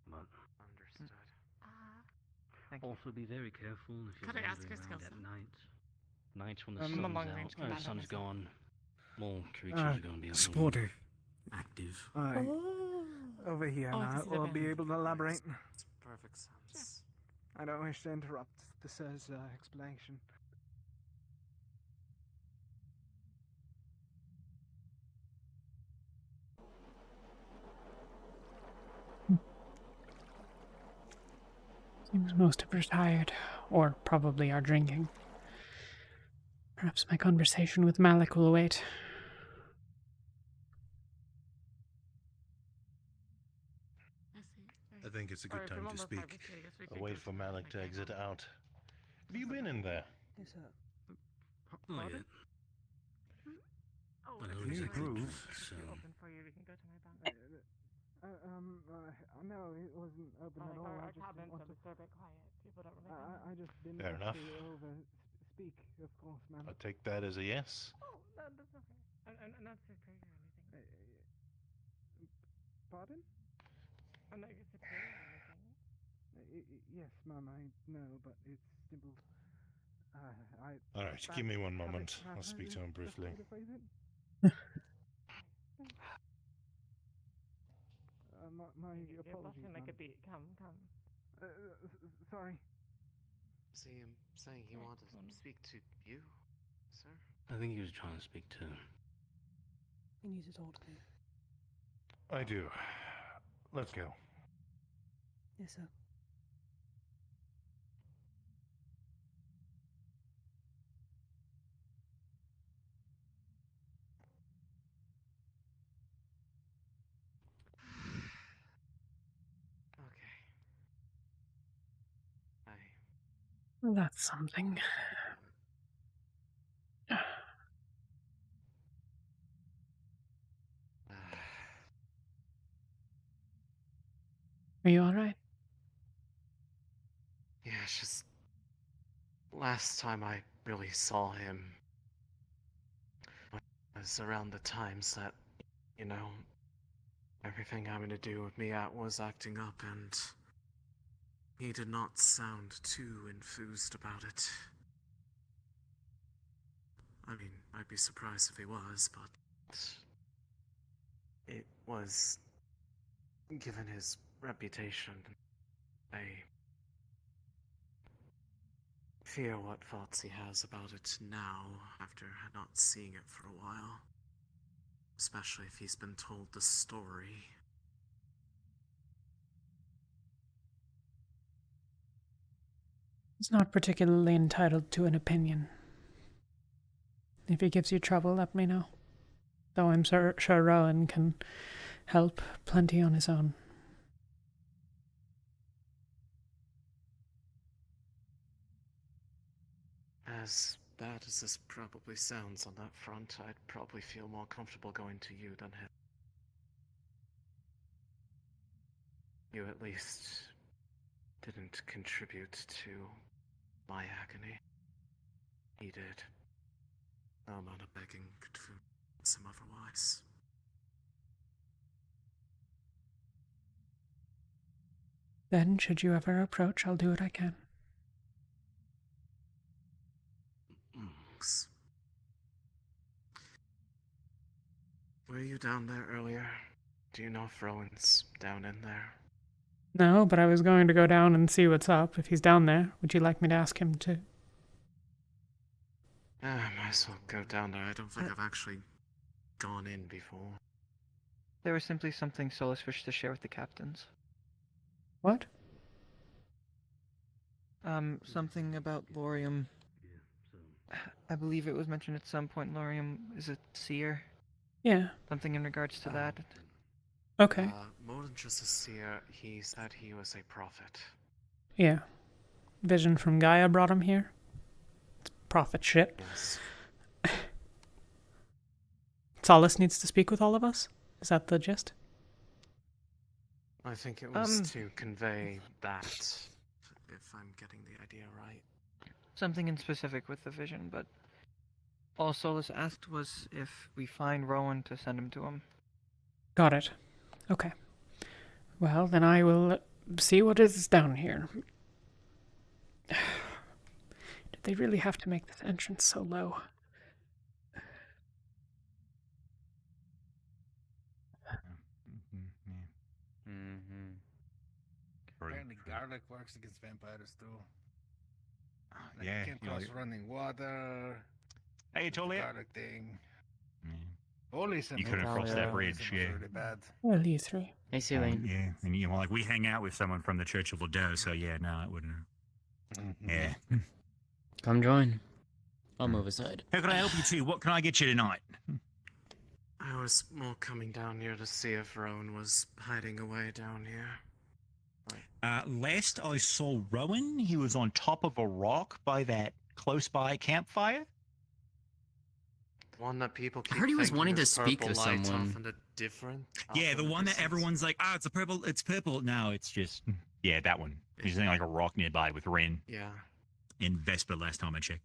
But Understood. also be very careful if you're Could I ask wandering your around skills? at night. Nights when the I'm a sun's long-range out, commander sun's myself. gone, more creatures are going to be a little Supportive. active. Alright. Over here Oh, now, this is we'll a be band. able to elaborate. Makes perfect sense. I don't wish to interrupt the sir's explanation. Seems most have retired, or probably are drinking. Perhaps my conversation with Malik will wait. I think it's a good time to speak. I'll wait for Malik to exit out. Have you been in there? Yes, sir. Not yet. Oh, I know Can you exactly prove? so. open for you. We can go to my bank. No, it wasn't open at all. I just didn't want to... quiet. People don't really I just didn't Fair want enough. to over-speak, of course, ma'am. I'll take that as a yes. Oh, no, that's okay. I'm not superior or anything. Pardon? I'm not your superior or anything. Yes, ma'am, I know, but it's simple. All right, give me one moment. I'll speak to him briefly. My apologies, Make a ma'am. beat. Come. Sorry. See him saying he wanted to speak to you, sir? I think he was trying to speak to. You need to talk to me. I do. Let's go. Yes, sir. Okay. That's something. Are you alright? Yeah, it's just... Last time I really saw him was around the times that, you know, everything having to do with Miat was acting up, and he did not sound too enthused about it. I mean, I'd be surprised if he was, but it was, given his reputation, I fear what thoughts he has about it now, after not seeing it for a while. Especially if he's been told the story. He's not particularly entitled to an opinion. If he gives you trouble, let me know. Though I'm sure Rowan can help plenty on his own. As bad as this probably sounds on that front, I'd probably feel more comfortable going to you than him. You at least didn't contribute to my agony. He did. No amount of begging could convince him otherwise. Then, should you ever approach, I'll do what I can. Thanks. Were you down there earlier? Do you know if Rowan's down in there? No, but I was going to go down and see what's up. If he's down there, would you like me to ask him to? I might as well go down there. I don't think I've actually gone in before. There was simply something Solus wished to share with the captains. What? Something about Lorium. I believe it was mentioned at some point Lorium is a seer. Yeah. Something in regards to that. Okay. More than just a seer, he said he was a prophet. Yeah. Vision from Gaia brought him here? for-profit ship. Yes. Solace needs to speak with all of us? Is that the gist? I think it was to convey that, if I'm getting the idea right. Something in specific with the vision, but all Solus asked was if we find Rowan to send him to him. Got it. Okay. Well, then I will see what is down here. Did they really have to make this entrance so low? Apparently garlic works against vampires too. Like Yeah, you can't you know, cross running water. Hey, Talia. Garlic thing. Holy You couldn't cross that bridge, yeah. Really bad. Well, you three. Hey, Celine. Yeah, and you know, like we hang out with someone from the Church of Bordeaux, so yeah, no, it wouldn't. Yeah. Come join. I'll move aside. How can I help you two? What can I get you tonight? I was more coming down here to see if Rowan was hiding away down here. Last I saw Rowan, he was on top of a rock by that close by campfire. The one that people keep I heard he was thinking wanting to is speak purple with light someone. off in a different. Yeah, off the in one that distance. everyone's like, oh, it's purple. No, it's just, yeah, that one. He's in like a rock nearby with Ren. Yeah. In Vesper last time I checked.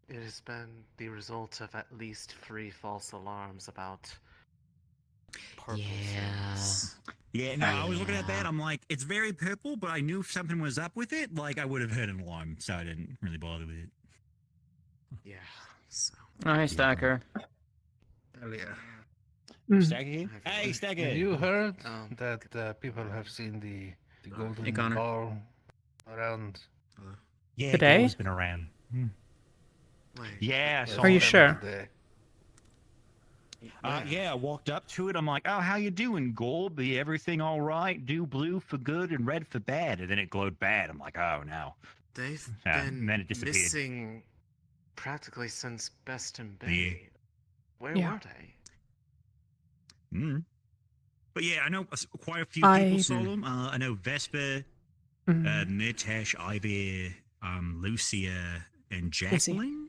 It has been the result of at least 3 false alarms about purple things. Yeah, no, I was looking at that. I'm like, it's very purple, but I knew if something was up with it, like I would have heard an alarm, so I didn't really bother with it. Yeah. So. Oh, hey, Stacker. Hell yeah. Stacker here? Hey, Stacker. Have you heard that people have seen the golden Connor. ball around? Yeah, Today? It's been around. Yeah, I saw Are you it. sure? Yeah, I walked up to it. I'm like, oh, how you doing, Gold? Be everything all right? Do blue for good and red for bad. And then it glowed bad. I'm like, oh, no. They've And then it been disappeared. missing practically since Best in Bay. Yeah. Where Yeah. were they? But yeah, I know quite a few people saw them. I know Vesper, Mirtesh, Ivy, Lucia, and Jacqueline,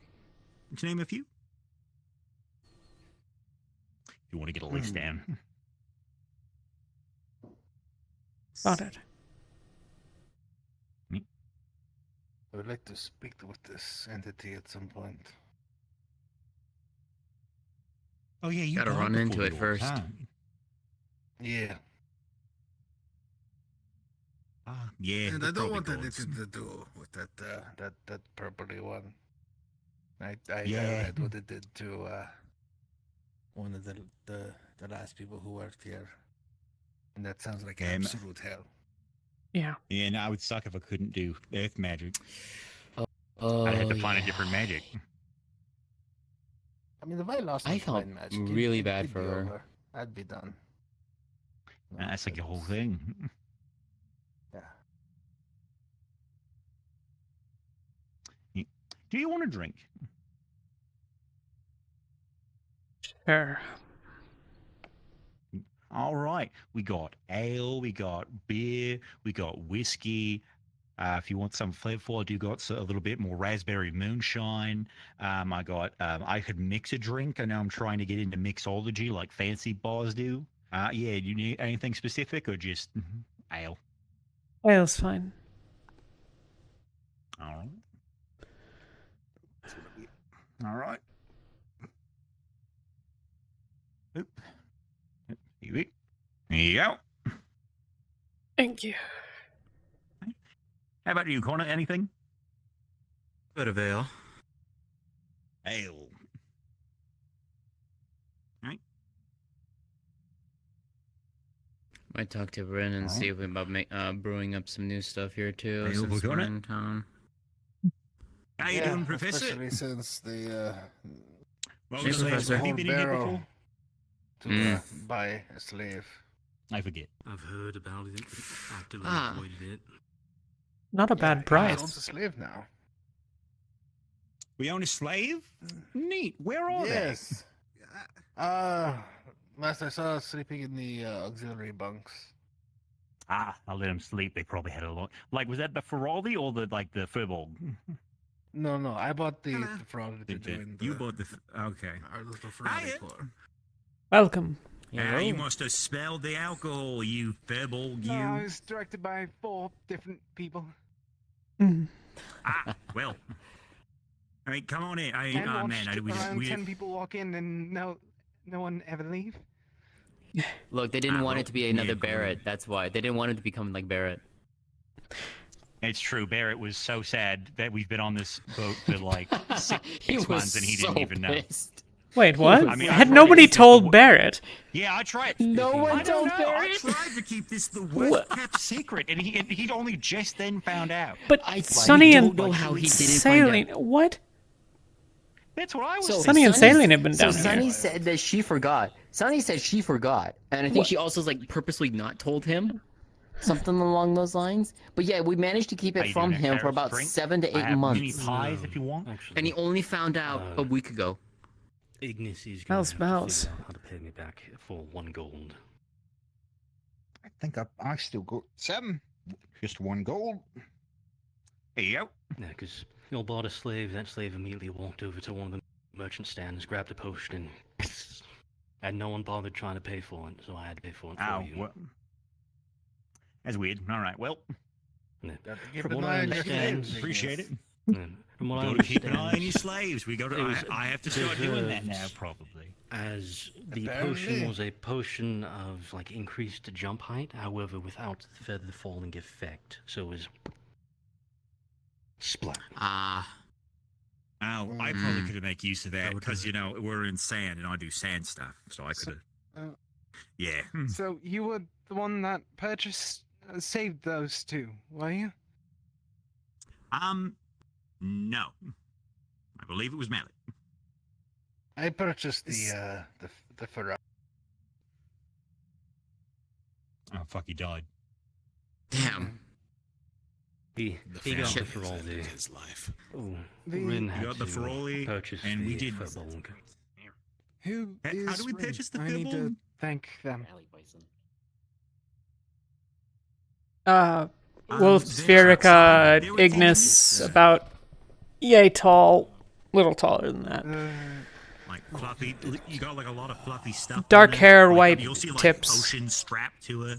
to name a few. If you want to get a list down. Got it. I would like to speak with this entity at some point. Oh yeah, you Gotta run into it first. Yeah. Yeah. And they're I don't want probably gods. anything to do with that purpley one. I Yeah. read what it did to one of the last people who worked here, and that sounds like absolute hell. Yeah. Yeah, no, I would suck if I couldn't do earth magic. Oh, I'd have to find a different magic. I mean, if I lost I my felt divine magic, really it'd bad be for her. over. I'd be done. That's like the whole thing. Yeah. Do you want a drink? Sure. All right. We got ale, we got beer, we got whiskey. If you want some flavorful, I do got a little bit more raspberry moonshine. I got, I could mix a drink. I know I'm trying to get into mixology like fancy bars do. Yeah, do you need anything specific or just ale? Ale's fine. All right. All right. Oop. Here you go. Thank you. How about you, Connor? Anything? Bit of ale. Ale. Right. Might talk to Ren and see if we about brewing up some new stuff here too. Hey, Since we're we're gonna- in town. How you doing, Professor? Especially since the Well, Hey, Professor. Have you been in here before? to buy a slave. I forget. I've heard about it. Actively Ah. avoided it. Not a bad He price. owns a slave now. We own a slave? Neat. Where are Yes. Last I saw sleeping in the auxiliary bunks. they? I'll let them sleep. They probably had a lot. Like, was that the Feraldi or the Furbolg? No, I bought the frog to join You bought the... Okay. our little Ferrari club. Welcome. You must have smelled the alcohol, you furball, you. No, I was directed by 4 different people. Well. I mean, come on in. And around 10 people walk in and no one ever leave. Look, they didn't want it to be another Barrett. That's why they didn't want it to become like Barrett. It's true. Barrett was so sad that we've been on this boat for like 6 months and he didn't even know. Wait, what? I mean, Had nobody told Barrett? Yeah, I tried. No one I don't told know. Barrett? I tried to keep this the worst kept secret, and he'd only just then found out. But Sonny and Saline, what? That's what I was. So Sonny and Saline have been so down Sonny here. said that she forgot. Sonny said she forgot, and I think she also like purposely not told him. Something along those lines. But yeah, we managed to keep it from him for about 7 to 8 months. Mini pies if you want. And he only found out a week ago. Ignis is Bells, going to bells. figure out how to pay me back for 1 gold. I think I still got 7. Just 1 gold. Here you go. Yeah, because you bought a slave. That slave immediately walked over to one of the merchant stands, grabbed a potion, and no one bothered trying to pay for it, so I had to pay for it for you. Well, that's weird. All right, well. Yeah. From what I understand, appreciate it. From what I Gotta keep an understand, eye on your slaves. We got to. I have to start doing that now, probably. As the Apparently. potion was a potion of like increased jump height, however, without the feather falling effect. So it was splat. I probably could have make use of that because we're in sand and I do sand stuff, so I could have. Yeah. So you were the one that saved those 2, were you? No. I believe it was Malik. I purchased the Ferrari. Oh fuck! He died. Damn. He got the Ferrari. His life. Oh, The- Rin You had got the to Ferrari, purchase and we the did. Furbolg. Who is How do we Rin? purchase the I need to Furbolg? thank them. Wolf, Spherica, Ignis, about yay tall, little taller than that. Like fluffy. You got like a lot of fluffy stuff. Dark on it. hair, Like, white you'll see, like, tips. Potion strapped to her.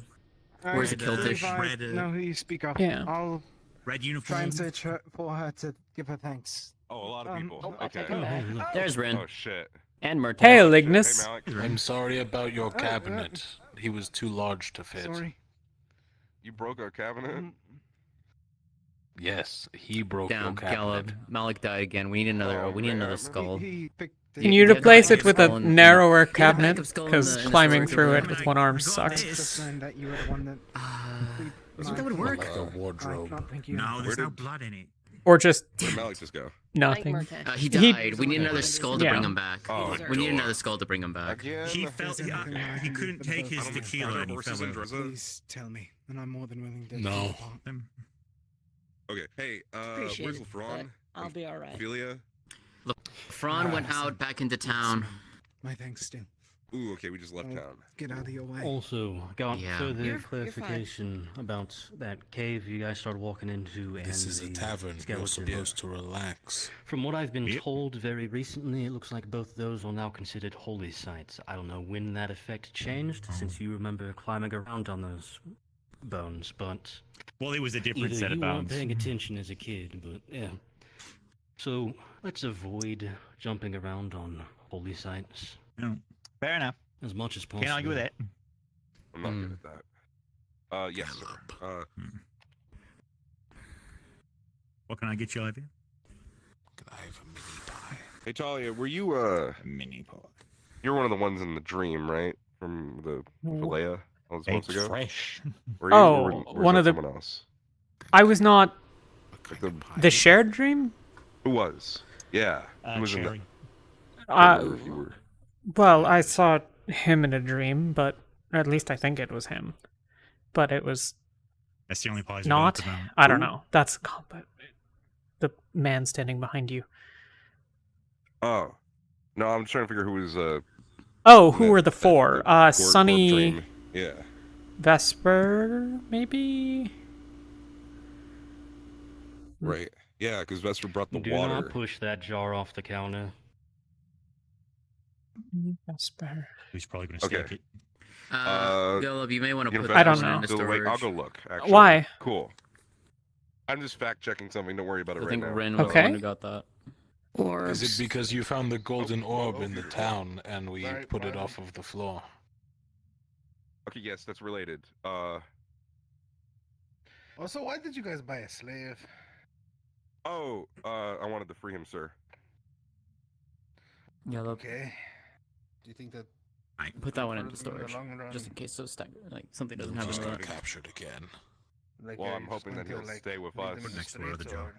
Where's the If kiltish? I Red, know who you speak of. Yeah. I'll Red try uniform. and search for her to give her thanks. Oh, a lot of people. Okay. There's Rin. Oh shit. And Murtaugh. Hail, Ignis. Hey, Malik. I'm sorry about your cabinet. He was too large to fit. Sorry. You broke our cabinet? Yes, he broke your Down, cabinet. Gallup. Malik died again. We need another. We need another skull. Can you replace it with a narrower cabinet? backup skull in Because the- in the climbing storage through room. it with one arm Just sucks. learned that you were the one that. That would work. The wardrobe. I don't think you. No, there's Where no did- blood in it. Or just Where'd Malik just go? nothing. He died. We need another skull to Yeah. bring him back. Oh, we need another skull to bring him back. Again? He felt he couldn't take his tequila and he horses fell and over. Droza? Please tell me, and I'm more than willing to. No. Okay. Hey, Appreciate where's it, LeFron? I'll be alright. Ophelia? Look, Fran went out back into town. My thanks still. Ooh, okay, we just left town. Get out of your way. Also, got Yeah. further You're fine. clarification about that cave you guys started walking into and This is a the tavern. You're skeleton. supposed to relax. From what I've been told very recently, it looks like both those are now considered holy sites. I don't know when that effect changed, since you remember climbing around on those bones, but Well, it was a different either set of you weren't bones. paying attention as a kid, but yeah. So let's avoid jumping around on holy sites No, fair enough. as much as possible. Can't argue with that. I'm not good at that. Yes, sir. What can I get you over? Could I have a mini pie? Hey, Talia, were you, A mini pie. you're one of the ones in the dream, right? From the Philea all those months It's ago? fresh. Were you, Oh, or was one that of the- someone else? I was not Like the shared dream. who was? Yeah. Who was in Cherry. the... I don't remember if you were... Well, I saw him in a dream, but or at least I think it was him. But it was That's the only pies. not. we got at the moment. I don't know. That's the man standing behind you. Oh. No, I'm trying to figure who was, Oh, who that- were the that- four? that Sunny, dream. Yeah. Vesper, maybe. Right. Yeah, because Vesper brought the Do water. not push that jar off the counter. Vesper. Who's probably going to Okay. stake it? Gallup, you may want to put I that don't one know. into Wait, storage. I'll go look. Actually. Why? Cool. I'm just fact checking something. Don't worry about it I right think now. Ren was the one who got that. Is it because you found the golden orb in the town and we put it off of the floor? Okay, yes, that's related. Also, why did you guys buy a slave? Oh, I wanted to free him, sir. Yeah, Okay. Do you think that? Put that one into further in the storage, long run? just in case those like something doesn't Just happen. got captured again. Like, Well, are I'm you just hoping that going he'll to, like, stay with leave us. them in the Next to the other streets, job. or-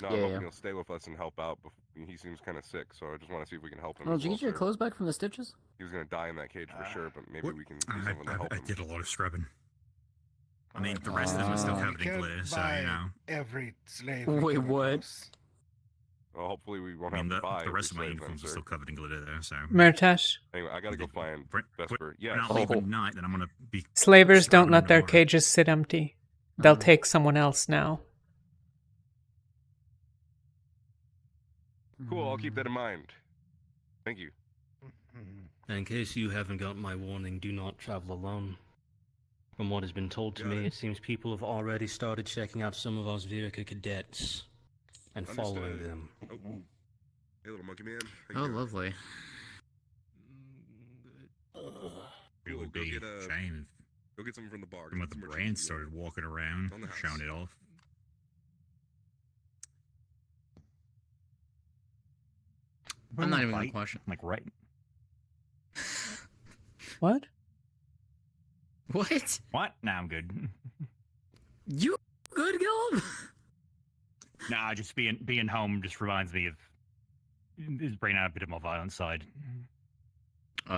No, I'm Yeah, hoping yeah. he'll stay with us and help out. He seems kind of sick, so I just want to see if we can help him. Oh, as did you well, get your sir. clothes back from the stitches? He was gonna die in that cage for sure, but maybe we can do I, something to help I him. did a lot of scrubbing. I mean, the rest of them are still covered in can't glitter, so, buy you know. every slave. Wait, what? Well, hopefully we won't I mean, have to buy the rest of every my slave then, uniforms are sir. still covered in glitter there, so. Mertesh, Anyway, I gotta go find Vesper. When Yes. I leave at night, then I'm going to be... slavers don't scrubbing let them their tomorrow. cages sit empty. They'll take someone else now. Cool. I'll keep that in mind. Thank you. And in case you haven't got my warning, do not travel alone. From what has been told to me, it seems people have already started checking out some of us Virica cadets and following Understood. them. Oh, hey, little monkey man. Oh, lovely. It would go be get, a shame Go get something from the bar. if some of the brands started walking around, On the house. showing it off. I'm not even Fight? gonna question. Like, right? What? What? What? Nah, I'm good. You good, Gallup? Nah, just being home just reminds me of... It's bringing out a bit of my violent side. Fair.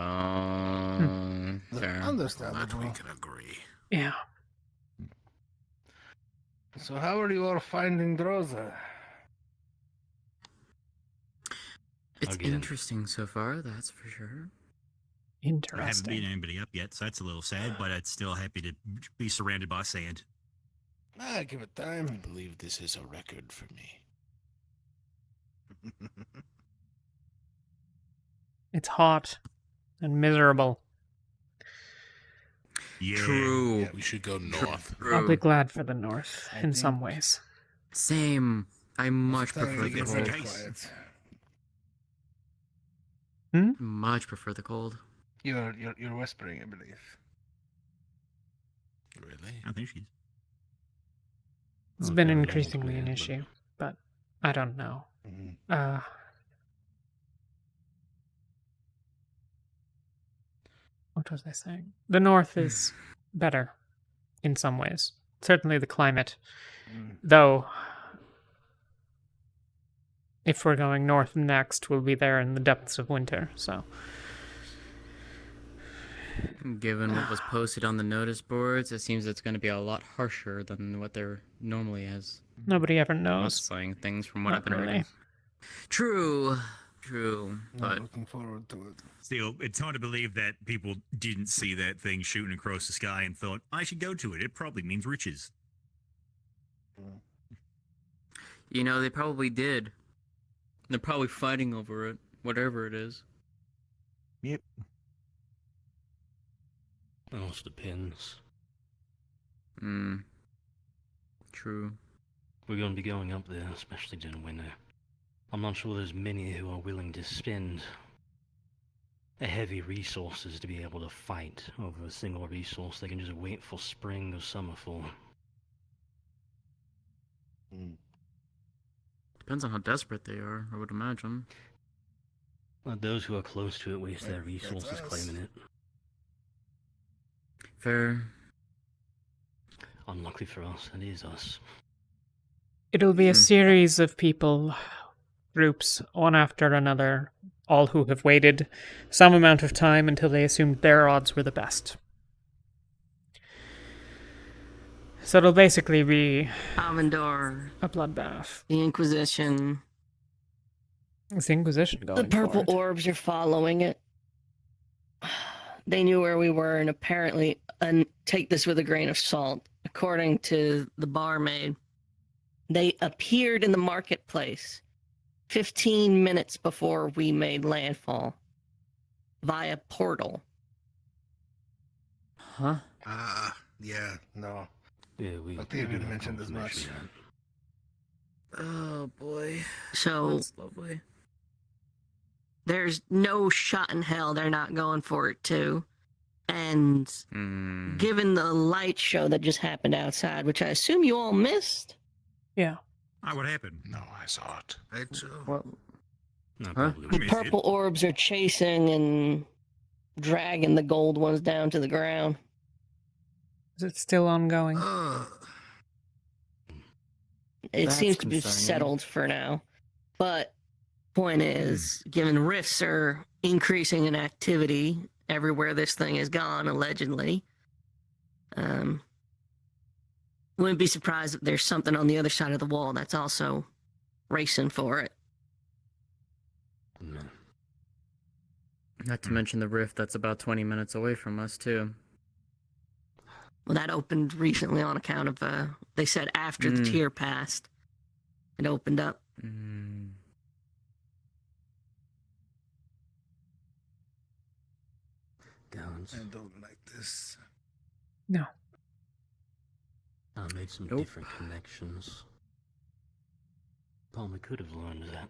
Understandable. We can agree. Yeah. So how are you all finding Droza? It's Again. interesting so far, that's for sure. I haven't Interesting. beaten anybody up yet, so that's a little sad, but I'm still happy to be surrounded by sand. Give it time. I believe this is a record for me. It's hot and miserable. Yeah. True. We should go north. I'll be glad for the north I in some think- ways. Same. I much Time prefer to the get cold. very quiet. Much prefer the cold. You're whispering, I believe. Really? I think she's... It's Okay, been well, increasingly an but- issue, but I don't know. Mhm. What was I saying? The north is better in some ways. Certainly the climate. Though, if we're going north next, we'll be there in the depths of winter, so. Given what was posted on the notice boards, it seems it's going to be a lot harsher than what there normally is. Nobody ever knows. Saying things from what Not I've been really. reading. True. Not But looking forward to it. Still, it's hard to believe that people didn't see that thing shooting across the sky and thought, I should go to it. It probably means riches. you know, they probably did. They're probably fighting over it, whatever it is. Yep. It also depends. True. We're going to be going up there, especially during winter. I'm not sure there's many who are willing to spend heavy resources to be able to fight over a single resource they can just wait for spring or summer for. Depends on how desperate they are, I would imagine. Those who are close to it waste their resources claiming it. Fair. Unluckily for us, it is us. It'll be a series of people, groups, one after another, all who have waited some amount of time until they assumed their odds were the best. So it'll basically be Avendor, a bloodbath. the Inquisition. It's the Inquisition going The purple for it. orbs are following it. They knew where we were, and apparently, and take this with a grain of salt, according to the barmaid, They appeared in the marketplace 15 minutes before we made landfall via portal. Huh? Yeah, no. Yeah, we But David have mentioned as much. confirmation of that. Oh boy. So That's lovely. there's no shot in hell they're not going for it too. And given the light show that just happened outside, which I assume you all missed. Yeah. What happened? No, I saw it. What? No, Huh? probably The purple orbs are chasing and dragging the gold ones down to the ground. Is it still ongoing? It That's seems to be concerning. settled for now. But point is, given rifts are increasing in activity everywhere this thing has gone, allegedly, wouldn't be surprised if there's something on the other side of the wall that's also racing for it. Not to mention the rift that's about 20 minutes away from us, too. Well, that opened recently on account of, they said after the tier passed, it opened up. Gowns. I don't like this. No. I made some different connections. Palmer could have learned that.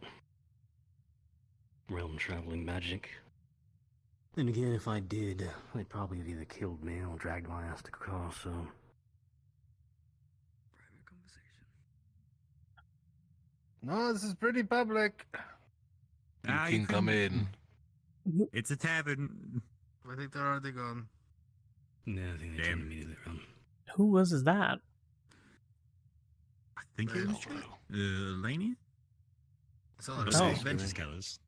Realm traveling magic. Then again, if I did, they'd probably have either killed me or dragged my ass to Khaba, so... No, this is pretty public. You can come in. It's a tavern. I think they're already gone. No, I think they turned immediately around. Who was that? I think it was Laney? It's all Oh, Vengeance Colors.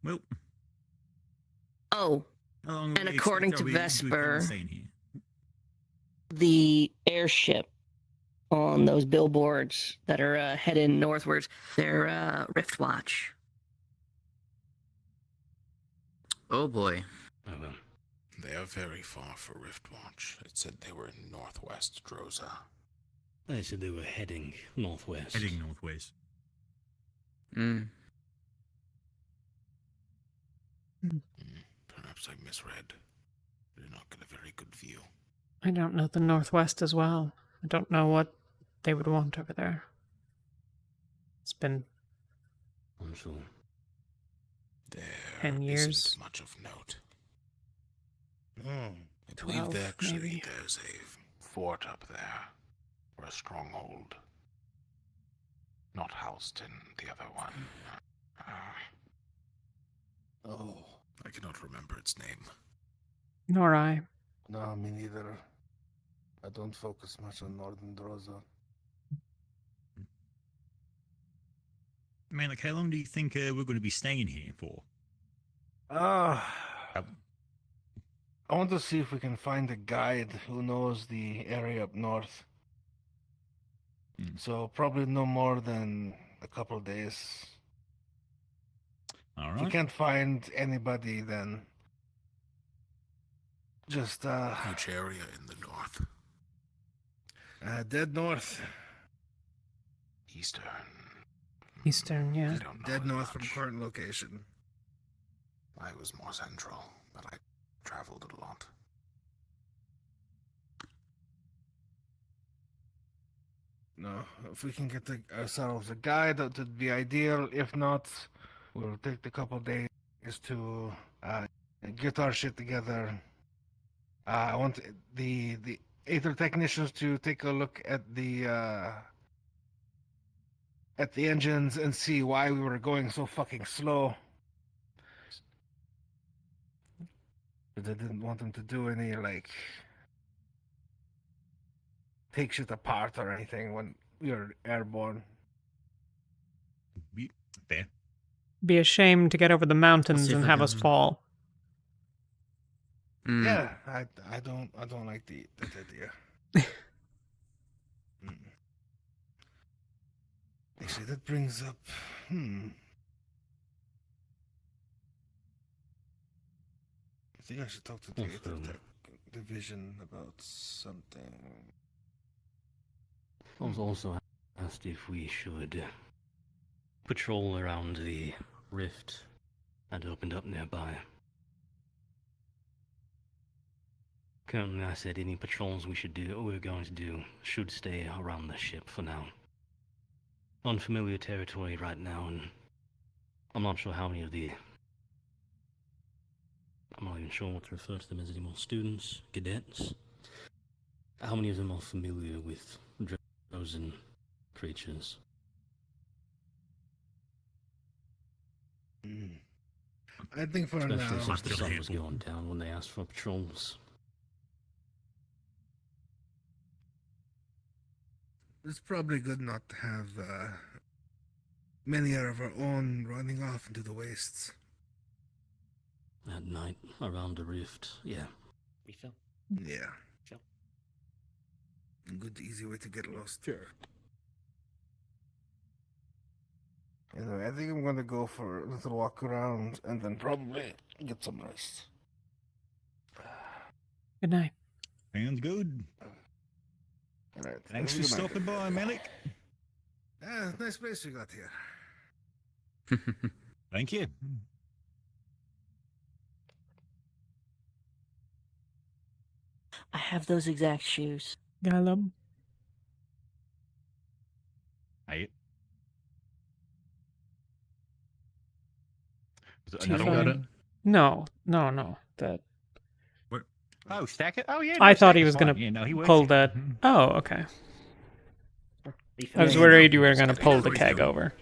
Well. Oh, how long and we according expect- to are we doing Vesper, staying here? the airship on those billboards that are heading northwards, they're Rift Watch. Oh boy. Oh well. They are very far for Riftwatch. It said they were in northwest Droza. They said they were heading northwest. Heading northwest. Perhaps I misread. I did not get a very good view. I don't know the Northwest as well. I don't know what they would want over there. It's been I'm sure. 10 years. Isn't much of note. I 12, believe that actually maybe. there's a fort up there, or a stronghold. Not housed in the other one. I cannot remember its name. Nor I. No, me neither. I don't focus much on Northern Droza. I mean, like, how long do you think we're going to be staying here for? I want to see if we can find a guide who knows the area up north. So probably no more than a couple of days. All If we right. can't find anybody, then just Which area in the north? dead north. Eastern. Eastern, yeah. Dead north from current location. I was more central, but I traveled a lot. No, if we can get ourselves a guide, that would be ideal. If not, we'll take the couple days to get our shit together. I want the Aether technicians to take a look at the engines and see why we were going so fucking slow. Because I didn't want them to do any take shit apart or anything when we were airborne. Fair. Be a shame to get over the mountains if and I have can- us fall. Yeah, I don't like that idea. Actually, that brings up think I should talk to the Tech Division about something. I was also asked if we should patrol around the rift that opened up nearby. Currently, I said any patrols we're going to do should stay around the ship for now. Unfamiliar territory right now, and I'm not sure how many of the... I'm not even sure what to refer to them as anymore. Students, cadets. How many of them are familiar with Droza creatures? I think for now... Especially since the sun was going down when they asked for patrols. It's probably good not to have many of our own running off into the wastes. At night, around the rift, yeah. Refill. Yeah. Refill. A good, easy way to get lost. Sure. Anyway, I think I'm gonna go for a little walk around and then probably get some rest. Good night. Sounds good. All right. Thanks for stopping by, Malik. Yeah, nice place we got here. Thank you. I have those exact shoes. Got them. Hey. Is it Too another fine. one? No. That. What? Oh, stack it? Oh, yeah. I no, thought stack he is was fine. gonna Yeah, no, he works pull here. that. Mhm. Oh, okay. I was Yeah, worried you no, were he's gonna got pull the the keg over.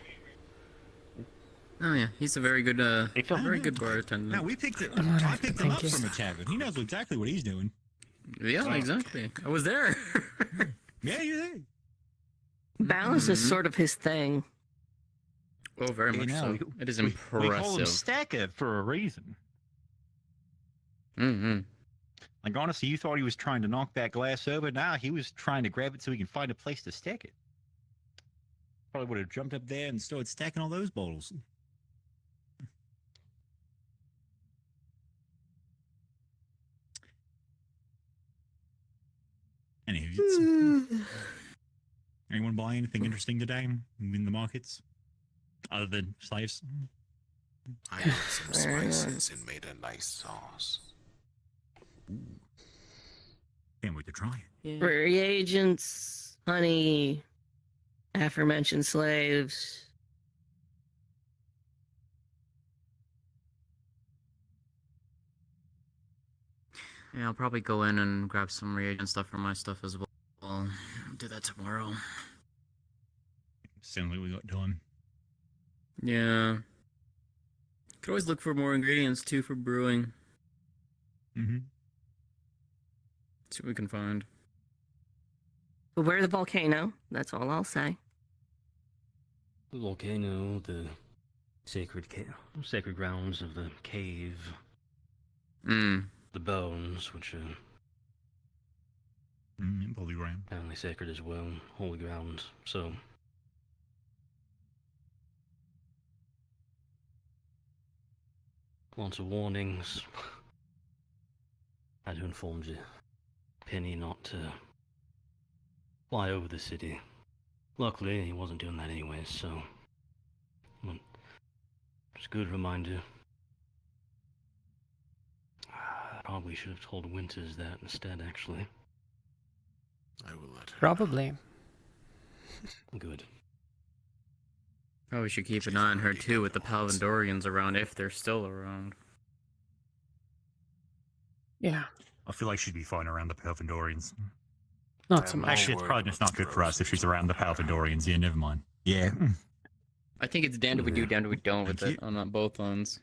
Oh yeah, he's a very good, very good bartender. No, we picked it. Alright, I picked him thank up you. from a tavern. He knows exactly what he's doing. Yeah, exactly. I was there. Yeah, you're there. Balance is sort of his thing. Oh, very much so. It is impressive. We call him Stacker for a reason. Mm-hmm. Like, honestly, you thought he was trying to knock that glass over. Nah, he was trying to grab it so he can find a place to stack it. Probably would have jumped up there and started stacking all those bottles. Anywho, anyone buy anything interesting today in the markets? Other than slaves? I got some spices and made a nice sauce. Can't wait to try it. Reagents, honey, aforementioned slaves. Yeah, I'll probably go in and grab some reagent stuff for my stuff as well. I'll do that tomorrow. Sounds like we got time. Yeah. Could always look for more ingredients too for brewing. Mm-hmm. See what we can find. Beware the volcano. That's all I'll say. The volcano, the sacred grounds of the cave. The bones, which are holy ground. apparently sacred as well, holy ground. So lots of warnings. I had informed you, Penny, not to fly over the city. Luckily, he wasn't doing that anyways, so it's a good reminder. Probably should have told Winters that instead, actually. I will let her. Probably. Good. Probably should keep an eye on her too with the Palvandorians around, if they're still around. Yeah. I feel like she'd be fine around the Palvandorians. Not so much. Actually, it's probably just not good for us if she's around the Palvandorians. Yeah, never mind. Yeah. I think it's damned if we do, damned if we don't with it on both ends.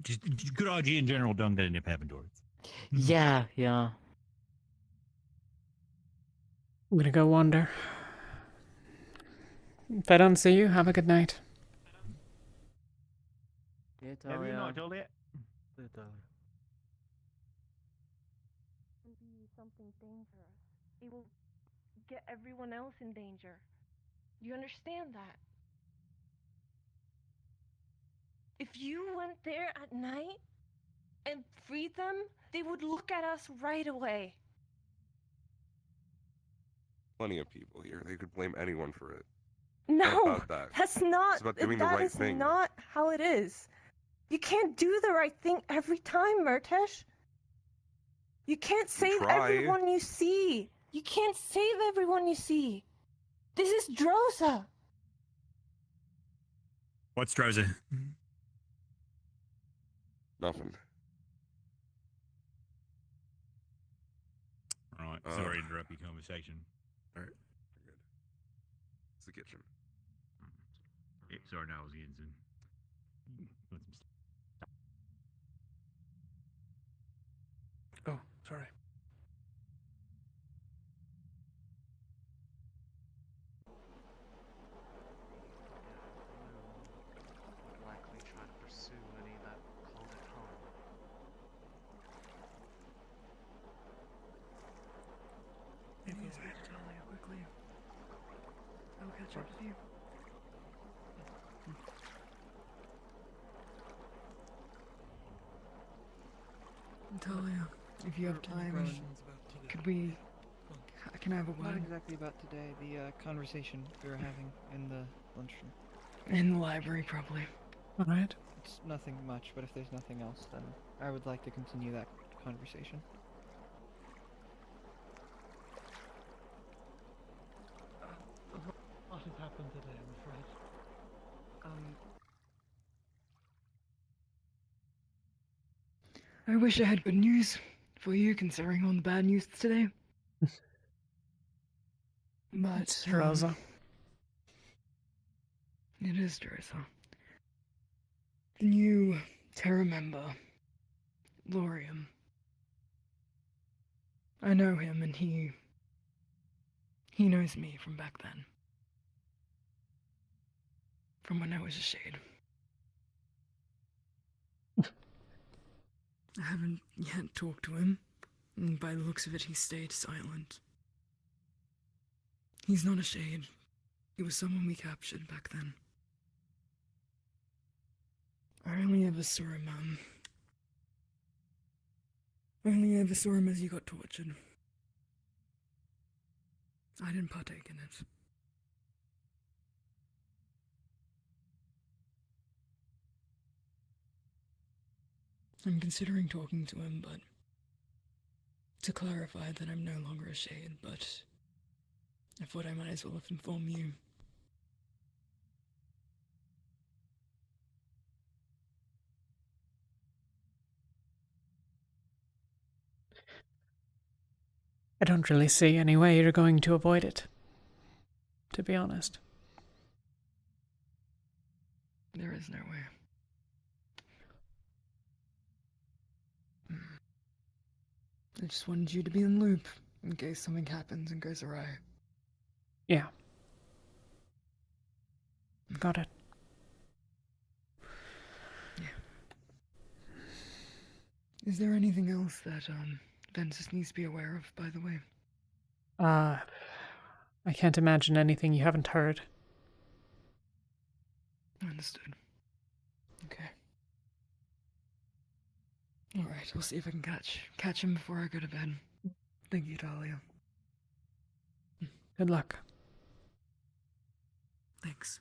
Just good idea in general, don't get into Palvandorians. Yeah. I'm gonna go wander. If I don't see you, have a good night. Yeah, Have you not told yet? Something dangerous. It will get everyone else in danger. You understand that? If you went there at night, They would look at us right away. Plenty of people here. They could blame anyone for it. No, About that. that's not. It's about doing the right thing. That is not how it is. You can't do the right thing every time, Murtesh. You can't save everyone you see. You can't save everyone you see. This is Droza. What's Droza? Nothing. Alright, sorry to interrupt your conversation. Alright, good. It's the kitchen. Yeah, sorry, no, I was getting some. Oh, sorry. Likely try to pursue any that called it home. Maybe I'll speak to Talia quickly. I'll catch up with you. Talia, if you have time, can I have a Not word? exactly about today. The conversation we were having in the lunchroom. In the library, probably. Alright. It's nothing much, but if there's nothing else, then I would like to continue that conversation. What has happened today, I'm afraid. I wish I had good news for you, considering all the bad news today. But It's Droza. It is Droza. The new Terra member, Lorium. I know him, and he knows me from back then. From when I was a shade. I haven't yet talked to him, and by the looks of it, he stayed silent. He's not a shade. He was someone we captured back then. I only ever saw him, as he got tortured. I didn't partake in it. I'm considering talking to him, but to clarify that I'm no longer a shade, but I thought I might as well inform you. I don't really see any way you're going to avoid it, to be honest. There is no way. I just wanted you to be in the loop, in case something happens and goes awry. Yeah. Got it. Is there anything else that, Ventus needs to be aware of, by the way? I can't imagine anything you haven't heard. Understood. Okay. Alright, we'll see if I can catch him before I go to bed. Thank you, Talia. Good luck. Thanks.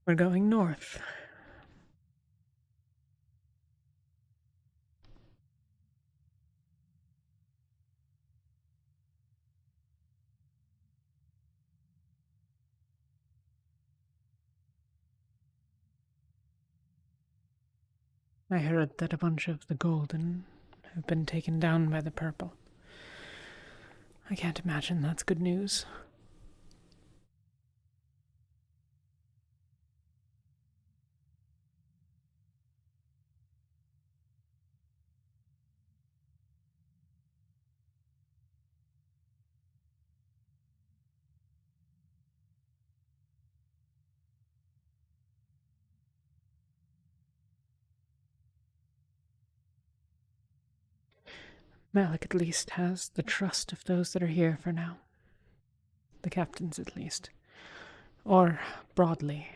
We're going north. I heard that a bunch of the golden have been taken down by the purple. I can't imagine that's good news. Malik at least has the trust of those that are here for now. The captains, at least. Or broadly.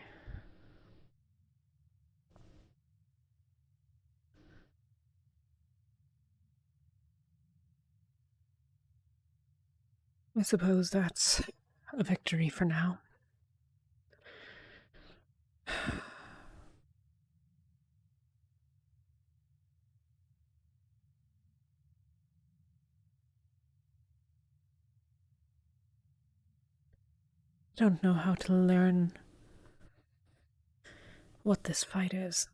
I suppose that's a victory for now. I don't know how to learn what this fight is.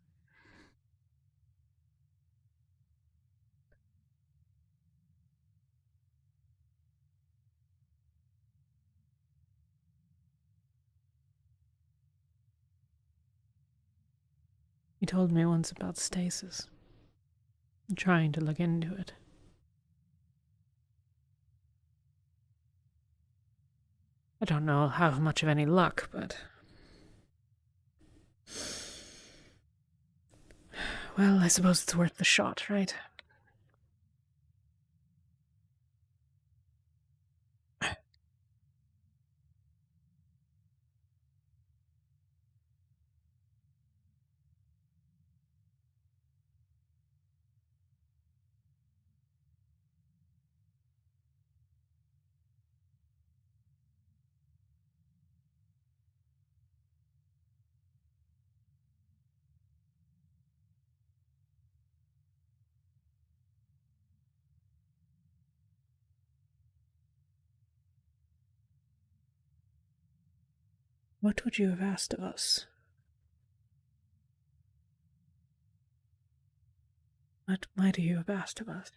He told me once about stasis. I'm trying to look into it. I don't know I'll have much of any luck, but... Well, I suppose it's worth the shot, right? What would you have asked of us? What might you have asked of us?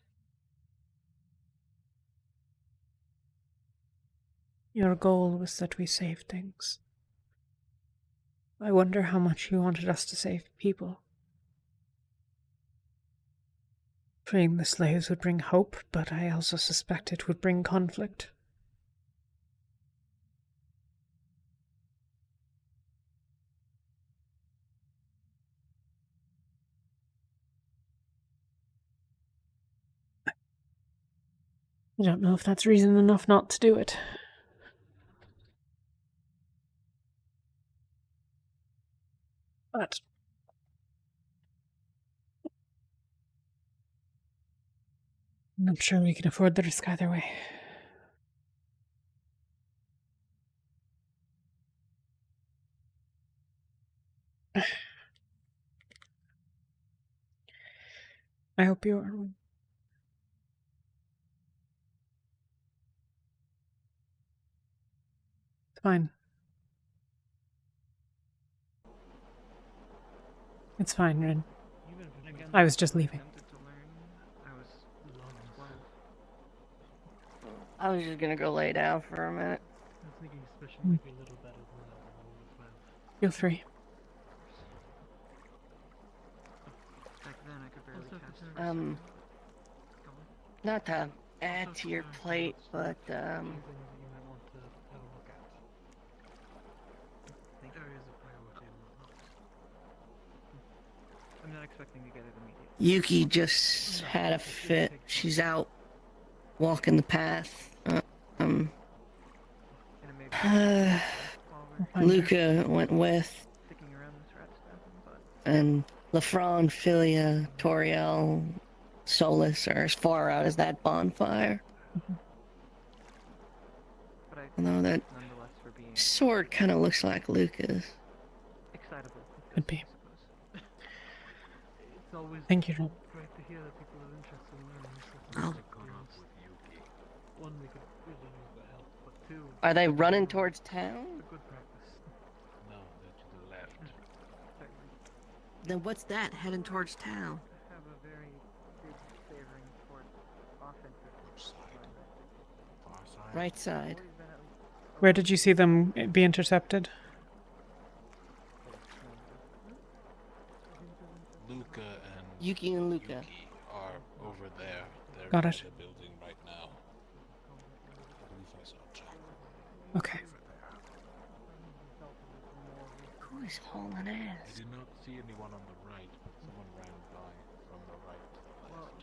Your goal was that we save things. I wonder how much you wanted us to save people. Freeing the slaves would bring hope, but I also suspect it would bring conflict. I don't know if that's reason enough not to do it. But I'm not sure we can afford the risk either way. I hope you are. It's fine. It's fine, Rin. I was just leaving. I was just gonna go lay down for a minute. Feel free. Not to add to your plate, but I'm not expecting to get it immediately. Yuki just had a fit. She's out walking the path. Luca went with, and Lafron, Philia, Toriel, Solus are as far out as that bonfire. Although that sword kind of looks like Luca's. Could be. Thank you, Rin. Great to hear that people are interested in learning this. Oh. One, we could really use the help, but two, Are they running towards town? it's a good practice. No, they're to the left. Then what's that heading towards town? I have a very big favoring for offensive. Far side. Right side. Where did you see them be intercepted? Luca and Yuki and Luca are over there. They're Got in it. the building right now. I believe I saw Jack. Okay. Who is hauling I ass? did not see anyone on the right, but someone ran by from the right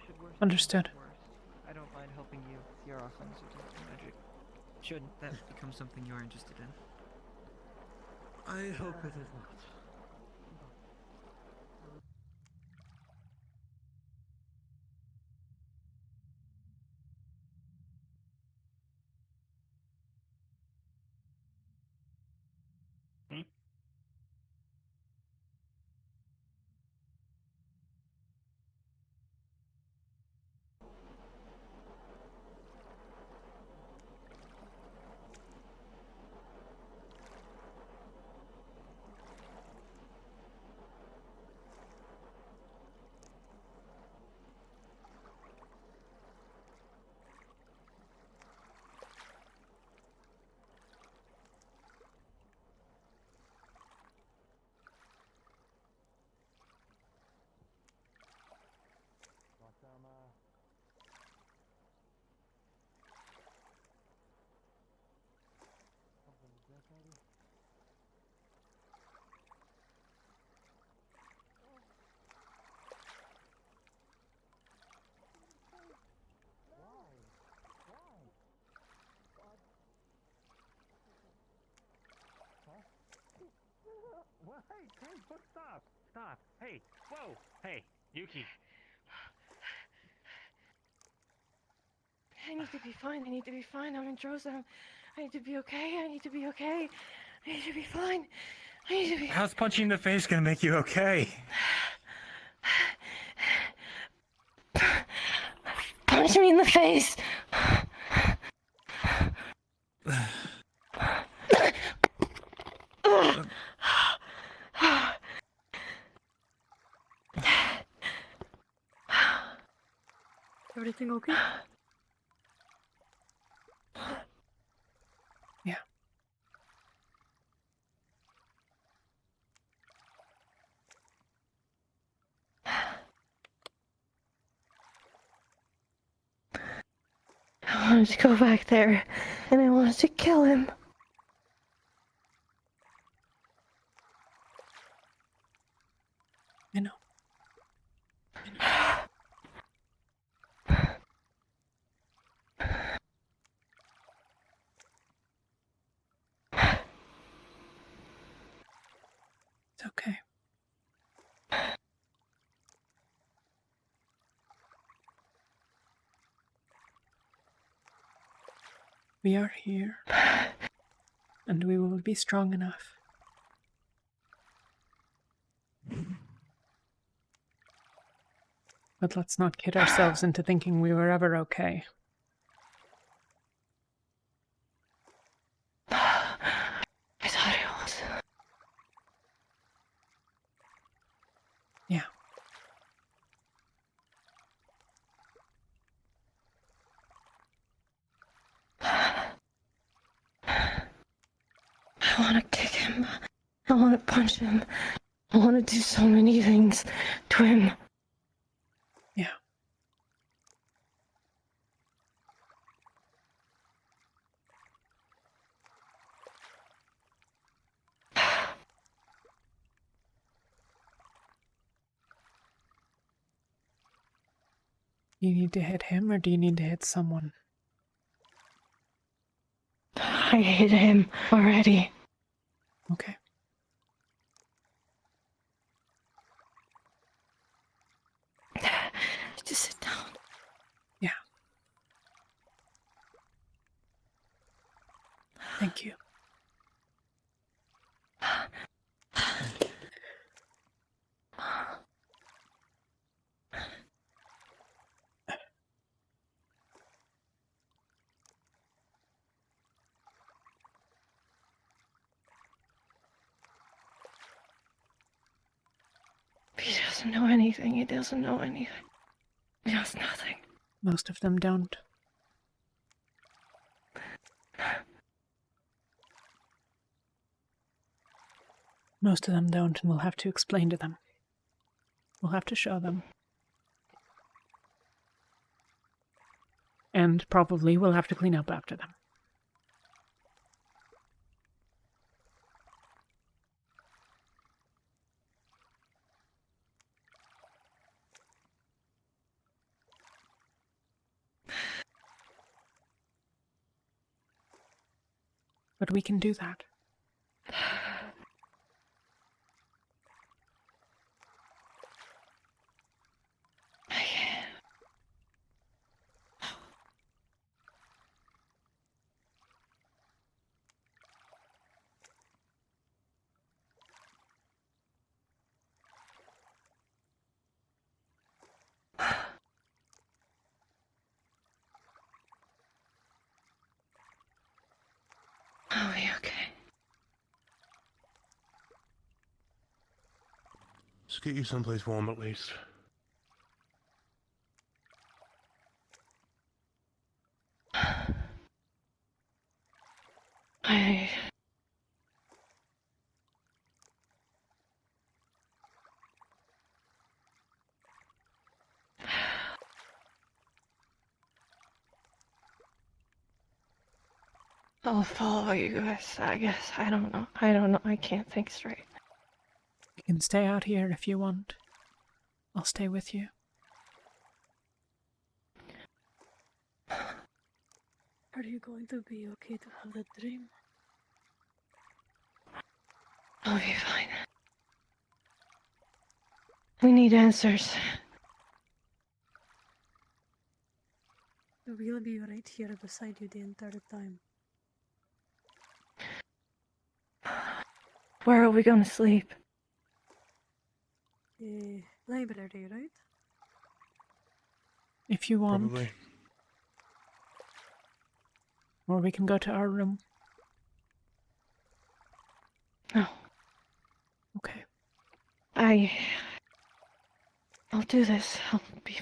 to the left. Understood. I don't mind helping you with your offensive magic. Should that become something you're interested in? I hope it is not. Well, hey, stop! Stop! Hey, whoa! Hey, Yuki! I need to be fine. I need to be fine. I'm in Droza. I need to be okay. I need to be okay. I need to be fine. I need to be. How's punching in the face gonna make you okay? Punch me in the face. Everything okay? Yeah. I wanted to go back there, and I wanted to kill him. I know. It's okay. We are here, and we will be strong enough. But let's not kid ourselves into thinking we were ever okay. I thought it was. Yeah. I want to kick him. I want to punch him. I want to do so many things to him. Yeah. You need to hit him, or do you need to hit someone? I hit him already. Okay. Just sit down. Yeah. Thank you. He doesn't know anything. He doesn't know anything. He knows nothing. Most of them don't. Most of them don't, and we'll have to explain to them. We'll have to show them. And probably we'll have to clean up after them. But we can do that. Are we okay? Let's get you someplace warm at least. I'll follow you guys, I guess. I don't know. I can't think straight. You can stay out here if you want. I'll stay with you. Are you going to be okay to have that dream? I'll be fine. We need answers. We'll be right here beside you the entire time. Where are we gonna sleep? Library, right? If you want. Probably. Or we can go to our room. No. Okay. I'll do this. I'll be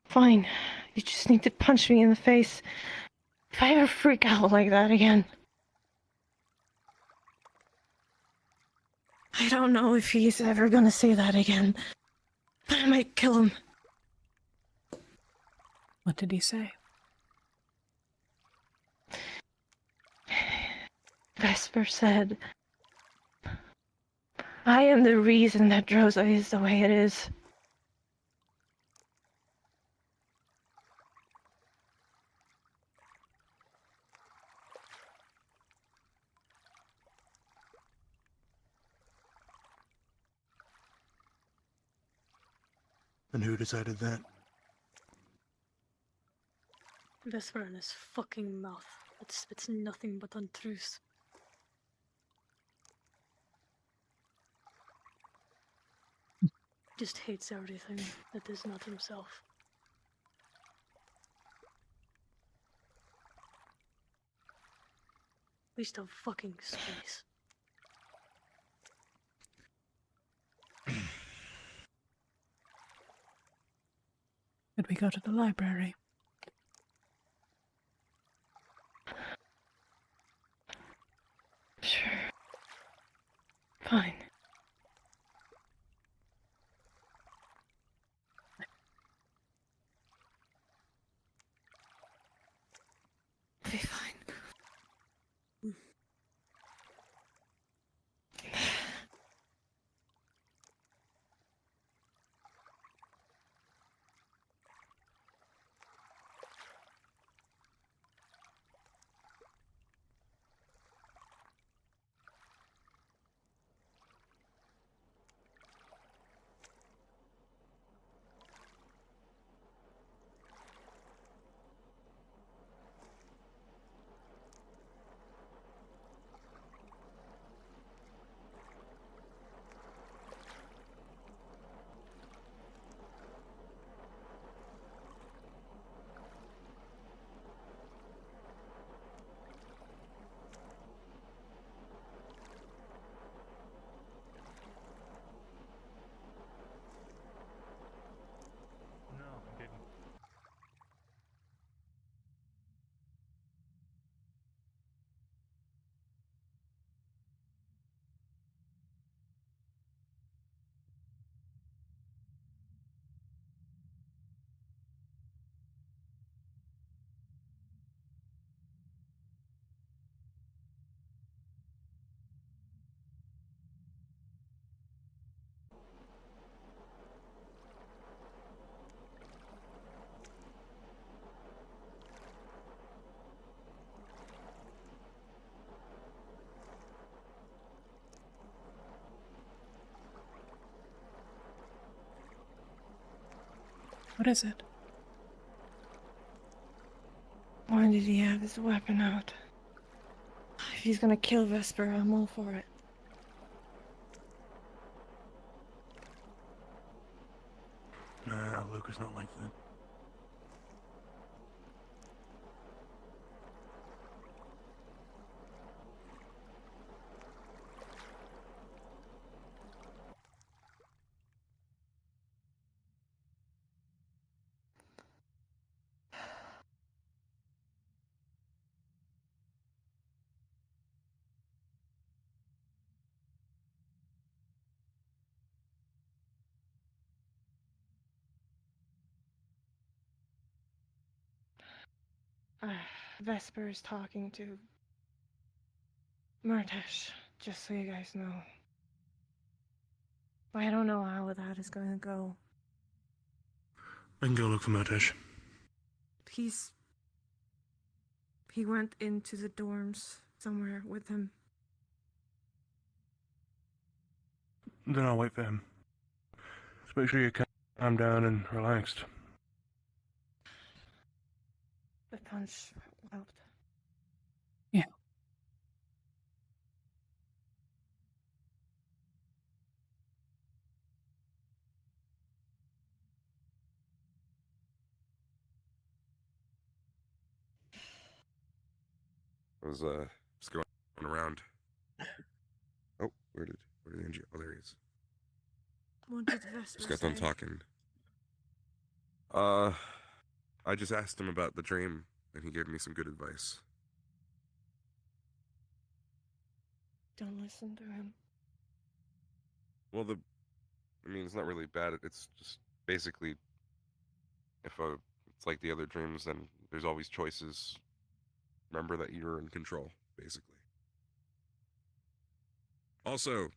fine. You just need to punch me in the face if I ever freak out like that again. I don't know if he's ever gonna say that again, but I might kill him. What did he say? Vesper said, I am the reason that Droza is the way it is. And who decided that? Vesper in his fucking mouth. It spits nothing but untruths. Just hates everything that is not himself. Waste of fucking space. Could we go to the library? Sure. Fine. Be fine. What is it? Why did he have his weapon out? If he's gonna kill Vesper, I'm all for it. Nah, Luca's not like that. Vesper is talking to Murtesh, just so you guys know. I don't know how that is going to go. I can go look for Murtesh. He went into the dorms somewhere with him. Then I'll wait for him. Just make sure you're calm down and relaxed. The punch helped. Yeah. I was just going around. Oh, where did Angie? Oh, there he is. What did Vesper Just got done talking. I just asked him about the dream, and he gave me some good advice. Don't listen to him. Well, it's not really bad. It's just basically, it's like the other dreams, then there's always choices. Remember that you're in control, basically. Also,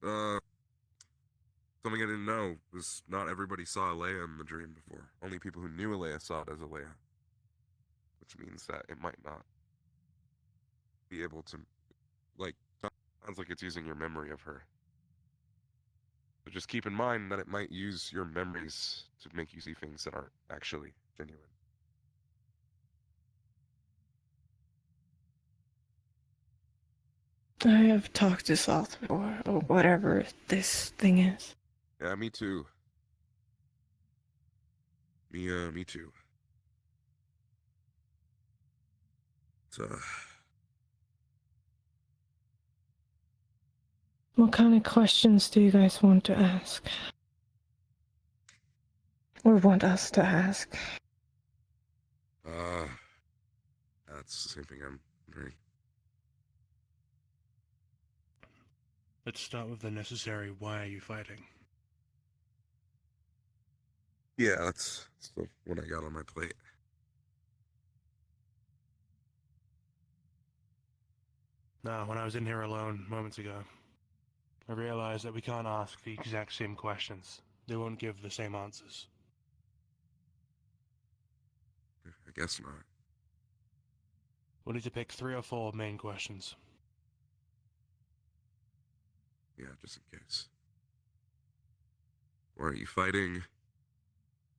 something I didn't know was not everybody saw Alea in the dream before. Only people who knew Alea saw it as Alea. Which means that it might not be able to, sounds like it's using your memory of her. So just keep in mind that it might use your memories to make you see things that aren't actually genuine. I have talked to Sloth before, or whatever this thing is. Yeah, me too. Me too. What kind of questions do you guys want to ask? Or want us to ask? That's the same thing I'm wondering. Let's start with the necessary why are you fighting? Yeah, that's what I got on my plate. Now, when I was in here alone moments ago, I realized that we can't ask the exact same questions. They won't give the same answers. I guess not. We'll need to pick 3 or 4 main questions. Yeah, just in case. Why are you fighting?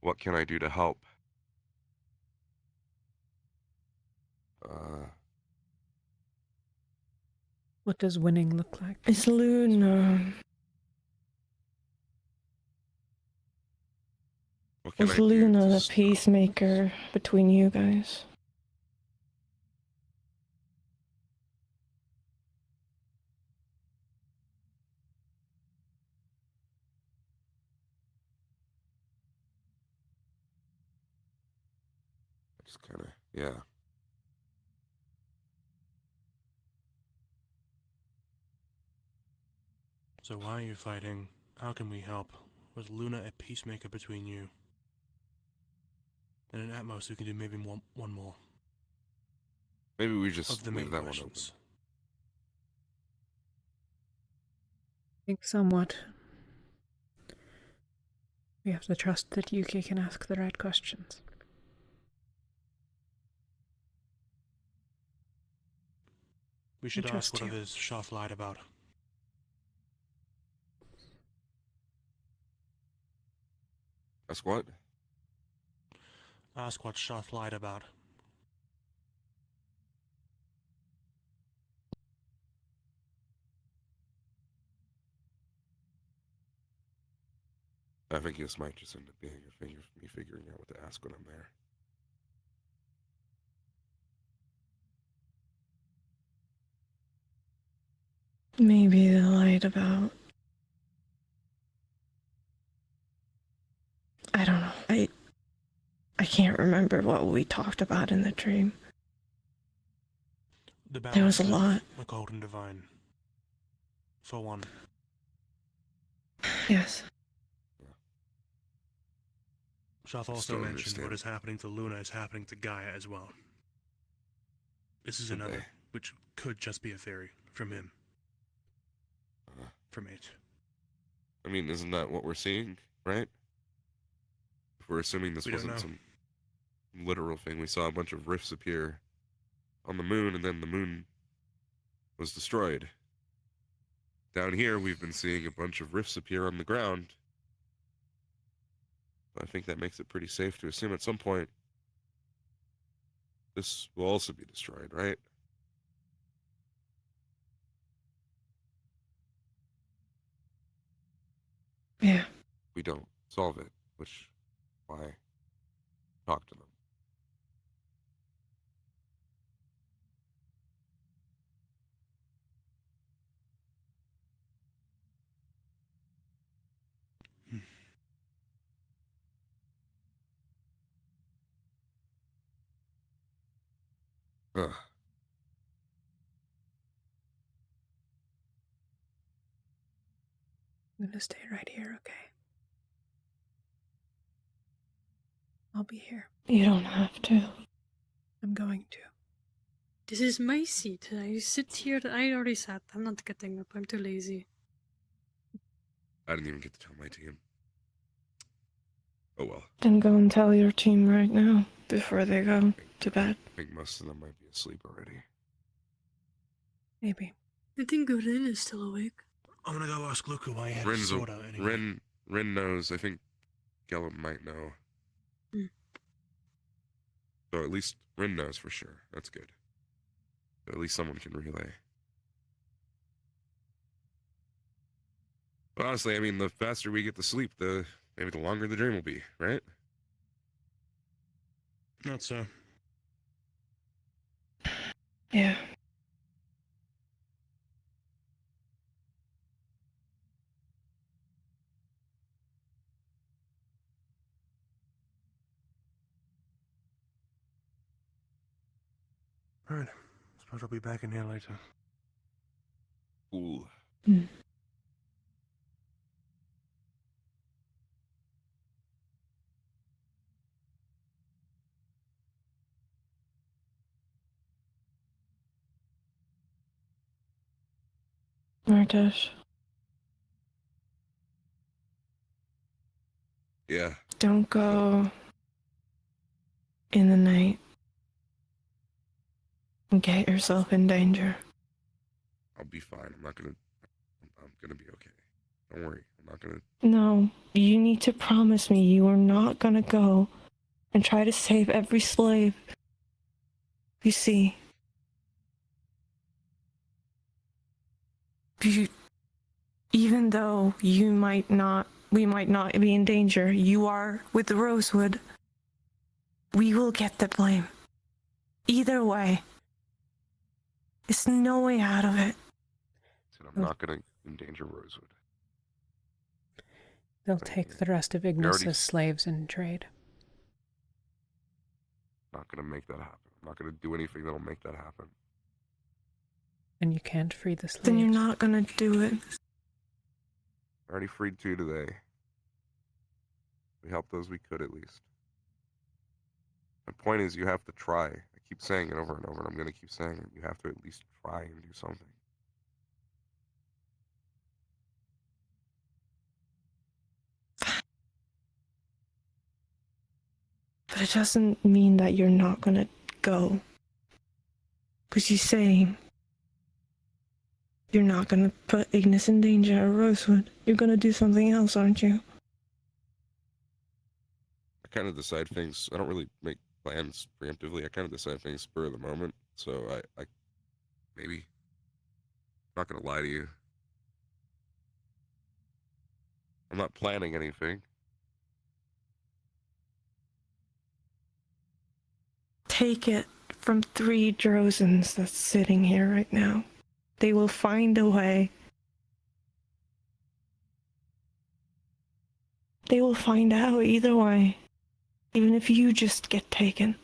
What can I do to help? What does winning look like? Is Luna... Is Luna the peacemaker between you guys? Just kind of, yeah. So why are you fighting? How can we help? Was Luna a peacemaker between you? And at most, we can do maybe one more. Maybe we just of the leave main that questions. I think somewhat. We have to trust that Yuki can ask the right questions. We should ask what you. others Shaft lied about. Ask what? Ask what Shoth lied about. I think this might just end up being a thing of me figuring out what to ask when I'm there. Maybe they lied about... I don't know. I can't remember what we talked about in the dream. The There was a balance lot. of occult and divine. For one. Yes. Shoth also mentioned what is happening to Luna is happening to Gaia as well. This is another, which could just be a theory from him. From it. I mean, isn't that what we're seeing, right? If we're assuming this We don't wasn't know. some literal thing, we saw a bunch of rifts appear on the moon, and then the moon was destroyed. Down here, we've been seeing a bunch of rifts appear on the ground. I think that makes it pretty safe to assume at some point this will also be destroyed, right? Yeah. We don't solve it, which why talk to them. Ugh. I'm gonna stay right here, okay? I'll be here. You don't have to. I'm going to. This is my seat. I sit here. I already sat. I'm not getting up. I'm too lazy. I didn't even get to tell my team. Oh well. Then go and tell your team right now, before they go to bed. I think most of them might be asleep already. Maybe. I think Rin is still awake. I'm gonna go ask Luca why he had his sword out anyway. Rin knows. I think Gellum might know. So at least Rin knows for sure. That's good. At least someone can relay. But honestly, I mean, the faster we get to sleep, maybe the longer the dream will be, right? Not so. Yeah. Alright. Suppose I'll be back in here later. Cool. Martash, Yeah. don't go in the night and get yourself in danger. I'll be fine. I'm gonna be okay. Don't worry. I'm not gonna. No, you need to promise me you are not gonna go and try to save every slave you see. Even though we might not be in danger, you are with Rosewood. We will get the blame. Either way. There's no way out of it. I'm not gonna endanger Rosewood. They'll take the rest of Ignis as slaves in trade. Not gonna make that happen. I'm not gonna do anything that'll make that happen. And you can't free the slaves. Then you're not gonna do it. I already freed 2 today. We helped those we could, at least. My point is, you have to try. I keep saying it over and over, and I'm gonna keep saying it. You have to at least try and do something. But it doesn't mean that you're not gonna go. Because you say you're not gonna put Ignis in danger or Rosewood. You're gonna do something else, aren't you? I kind of decide things. I don't really make plans preemptively. I kind of decide things spur of the moment. So I maybe, not gonna lie to you, I'm not planning anything. Take it from 3 Drozans that's sitting here right now. They will find a way. They will find out either way, even if you just get taken.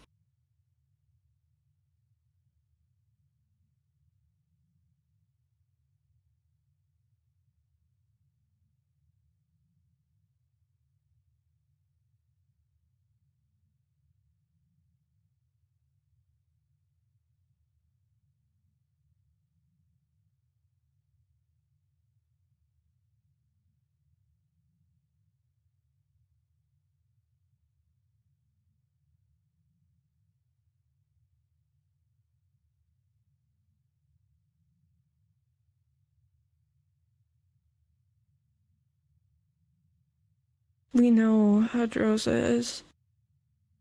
We know how Droza is.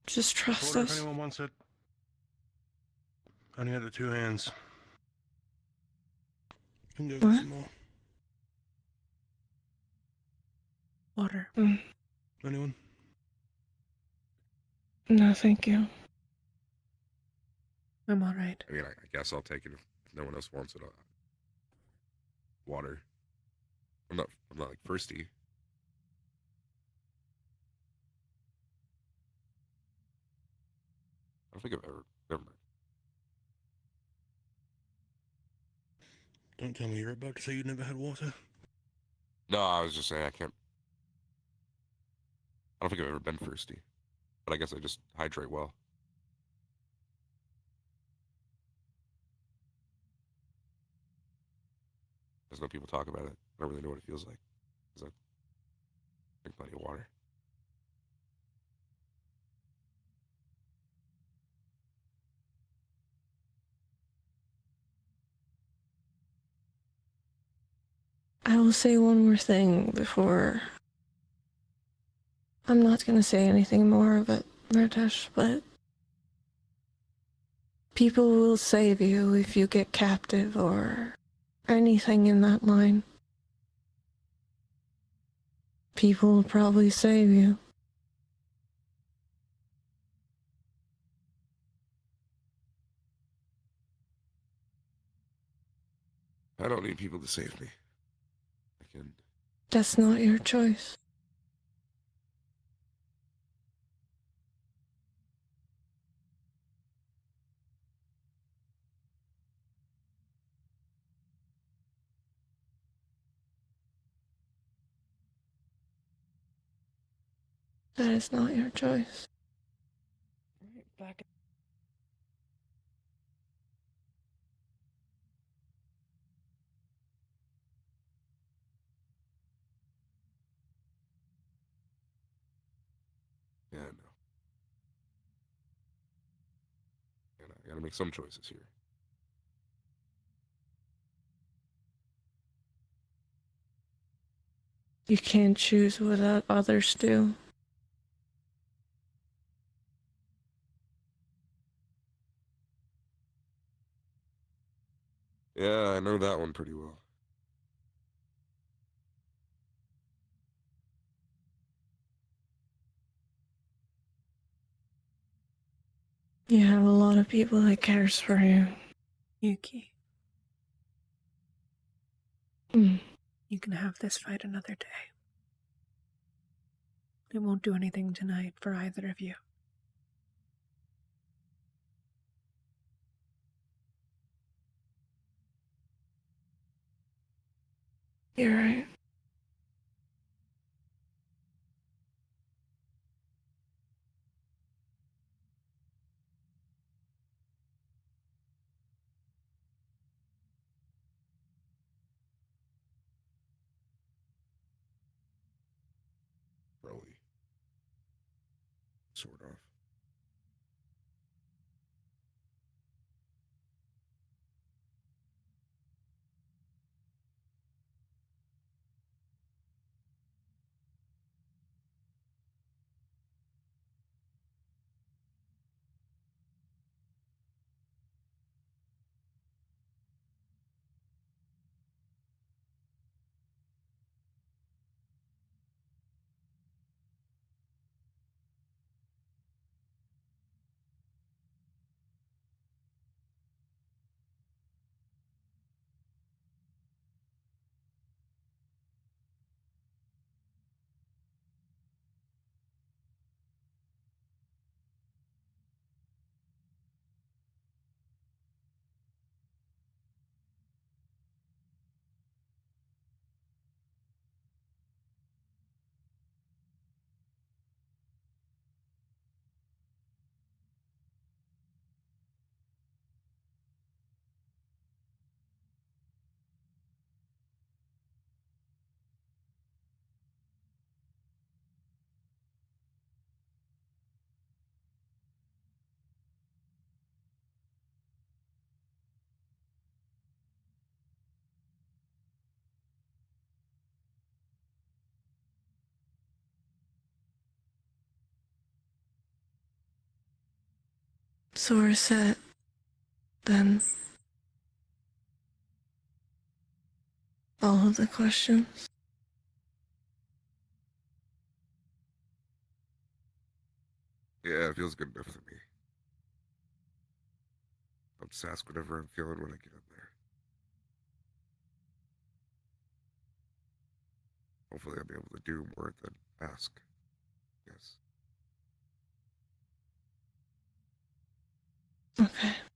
Just trust Order if us. anyone wants it. Only had the 2 hands. Can go get What? some more. Water. Anyone? No, thank you. I'm all right. I mean, I guess I'll take it if no one else wants it. Water. I'm not like thirsty. I don't think I've ever. Never mind. Don't tell me you're about to say you never had water. No, I was just saying I can't. I don't think I've ever been thirsty, but I guess I just hydrate well. There's no people talk about it. I don't really know what it feels like, because I drink plenty of water. I will say one more thing before. I'm not gonna say anything more of it, Murtash, but people will save you if you get captive or anything in that line. People will probably save you. I don't need people to save me. I can. That's not your choice. That is not your choice. Back. Yeah, no. I gotta make some choices here. You can't choose what others do. Yeah, I know that one pretty well. You have a lot of people that cares for you. Yuki. Mm. You can have this fight another day. It won't do anything tonight for either of you. You're right. Probably. Sort of. So we're set, then. All of the questions. Yeah, it feels good enough to me. I'll just ask whatever I'm feeling when I get up there. Hopefully I'll be able to do more than ask. Yes. Okay.